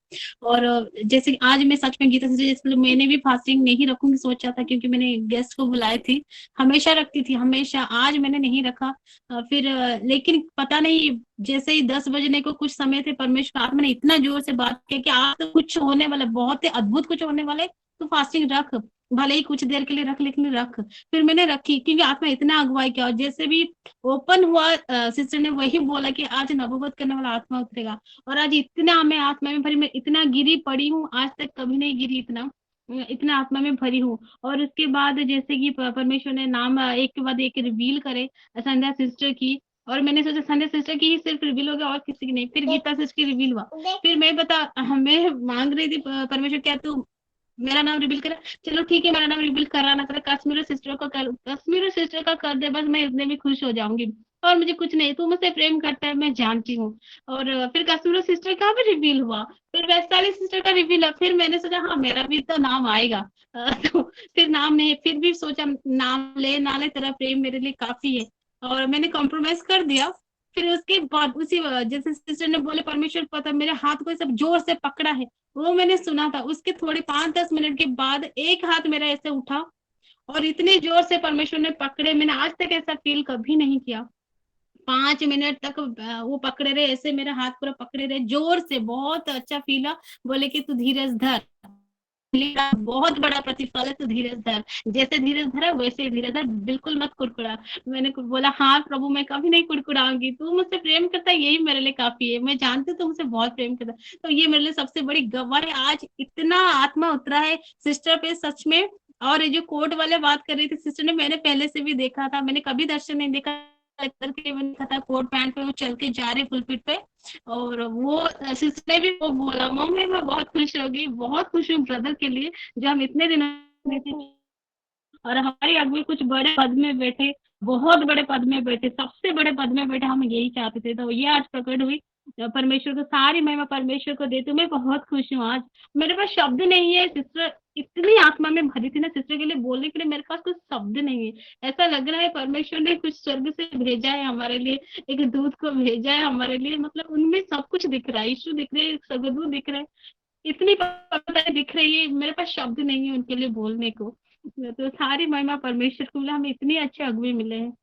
और जैसे कि आज मैं सच में गीता सिस्टर, जैसे मैंने भी फास्टिंग नहीं रखूंगी सोचा था, क्योंकि मैंने गेस्ट को बुलाए थे, हमेशा रखती थी हमेशा, आज मैंने नहीं रखा। फिर लेकिन पता नहीं, जैसे ही 10 बजने को कुछ समय थे, परमेश्वर आत्मा ने इतना जोर से बात किया कि आज तो कुछ होने वाला, बहुत ही अद्भुत कुछ होने वाला है, तो फास्टिंग रख, भले ही कुछ देर के लिए रख, लेकिन रख। फिर मैंने रखी, क्योंकि आत्मा इतना अगुवाई किया, और जैसे भी ओपन हुआ सिस्टर ने वही बोला कि आज नबूवत करने वाला आत्मा उतरेगा। और आज इतना मैं आत्मा में भरी, मैं इतना गिरी पड़ी हूँ, आज तक कभी नहीं गिरी इतना, इतना आत्मा में भरी हूँ। और उसके बाद जैसे कि परमेश्वर ने नाम एक के बाद एक रिवील करे संध्या सिस्टर की, और मैंने सोचा संध्या सिस्टर की ही सिर्फ रिवील हो गया और किसी की नहीं। फिर गीता सिस्टर की रिवील हुआ। फिर मैं मैं मांग रही थी परमेश्वर, क्या तू मेरा नाम रिवील करा? चलो ठीक है, मेरा नाम रिवील करा ना करा, कश्मीर सिस्टर को कर, कश्मीर सिस्टर का कर दे, बस मैं इतने में खुश हो जाऊंगी। और मुझे कुछ नहीं, तू मुझसे प्रेम करता है मैं जानती हूँ। और फिर कश्मीर सिस्टर का भी रिवील हुआ, फिर वैशाली सिस्टर का रिवील हुआ। फिर मैंने सोचा हाँ मेरा भी तो नाम आएगा। तो फिर नाम नहीं, फिर भी सोचा नाम ले ना ले, तेरा प्रेम मेरे लिए काफी है, और मैंने कॉम्प्रोमाइज कर दिया। फिर उसके बाद उसी जैसे सिस्टर ने बोले, परमेश्वर पता मेरे हाथ को सब जोर से पकड़ा है, वो मैंने सुना था। उसके थोड़े 5-10 मिनट के बाद एक हाथ मेरा ऐसे उठा, और इतने जोर से परमेश्वर ने पकड़े, मैंने आज तक ऐसा फील कभी नहीं किया। 5 मिनट तक वो पकड़े रहे, ऐसे मेरा हाथ पूरा पकड़े रहे जोर से, बहुत अच्छा फील हुआ। बोले कि तू धीरज धर, बहुत बड़ा प्रतिफल है, तू धीरज धर, जैसे धीरज धरा वैसे धीरज धर, बिल्कुल मत कुड़कुड़ा। मैंने बोला हाँ प्रभु, मैं कभी नहीं कुड़कुड़ाऊंगी, तू मुझसे प्रेम करता है यही मेरे लिए काफी है, मैं जानती हूँ तू मुझसे बहुत प्रेम करता है। तो ये मेरे लिए सबसे बड़ी गवाही, आज इतना आत्मा उतरा है सिस्टर पे सच में। और ये जो कोर्ट वाले बात कर रही थी सिस्टर ने, मैंने पहले से भी देखा था, मैंने कभी दर्शन नहीं देखा करके, मैंने देखा था कोट पैंट पे वो चल के जा रहे पुलपिट पे। और वो सिस्टर ने भी वो बोला, मम्मी मैं बहुत खुश हो गई, बहुत खुश हूँ ब्रदर के लिए, जो हम इतने दिनों में थे। और हमारे अगुए कुछ बड़े पद में बैठे, बहुत बड़े पद में बैठे, सबसे बड़े पद में बैठे, हम यही चाहते थे। तो ये आज प्रकट हुई, परमेश्वर को सारी महिमा परमेश्वर को देती हूँ। मैं बहुत खुश हूँ आज, मेरे पास शब्द नहीं है। सिस्टर इतनी आत्मा में भरी थी ना, सिस्टर के लिए बोलने के लिए मेरे पास कुछ शब्द नहीं है। ऐसा लग रहा है परमेश्वर ने कुछ स्वर्ग से भेजा है हमारे लिए, एक दूध को भेजा है हमारे लिए, मतलब उनमें सब कुछ दिख रहा है, यीशु दिख रहे हैं, स्वर्गदूत दिख रहे हैं, इतनी पवित्रता दिख रही है, मेरे पास शब्द नहीं है उनके लिए बोलने को। तो सारी महिमा परमेश्वर को मिला, हमें इतने अच्छे अगुवे मिले हैं।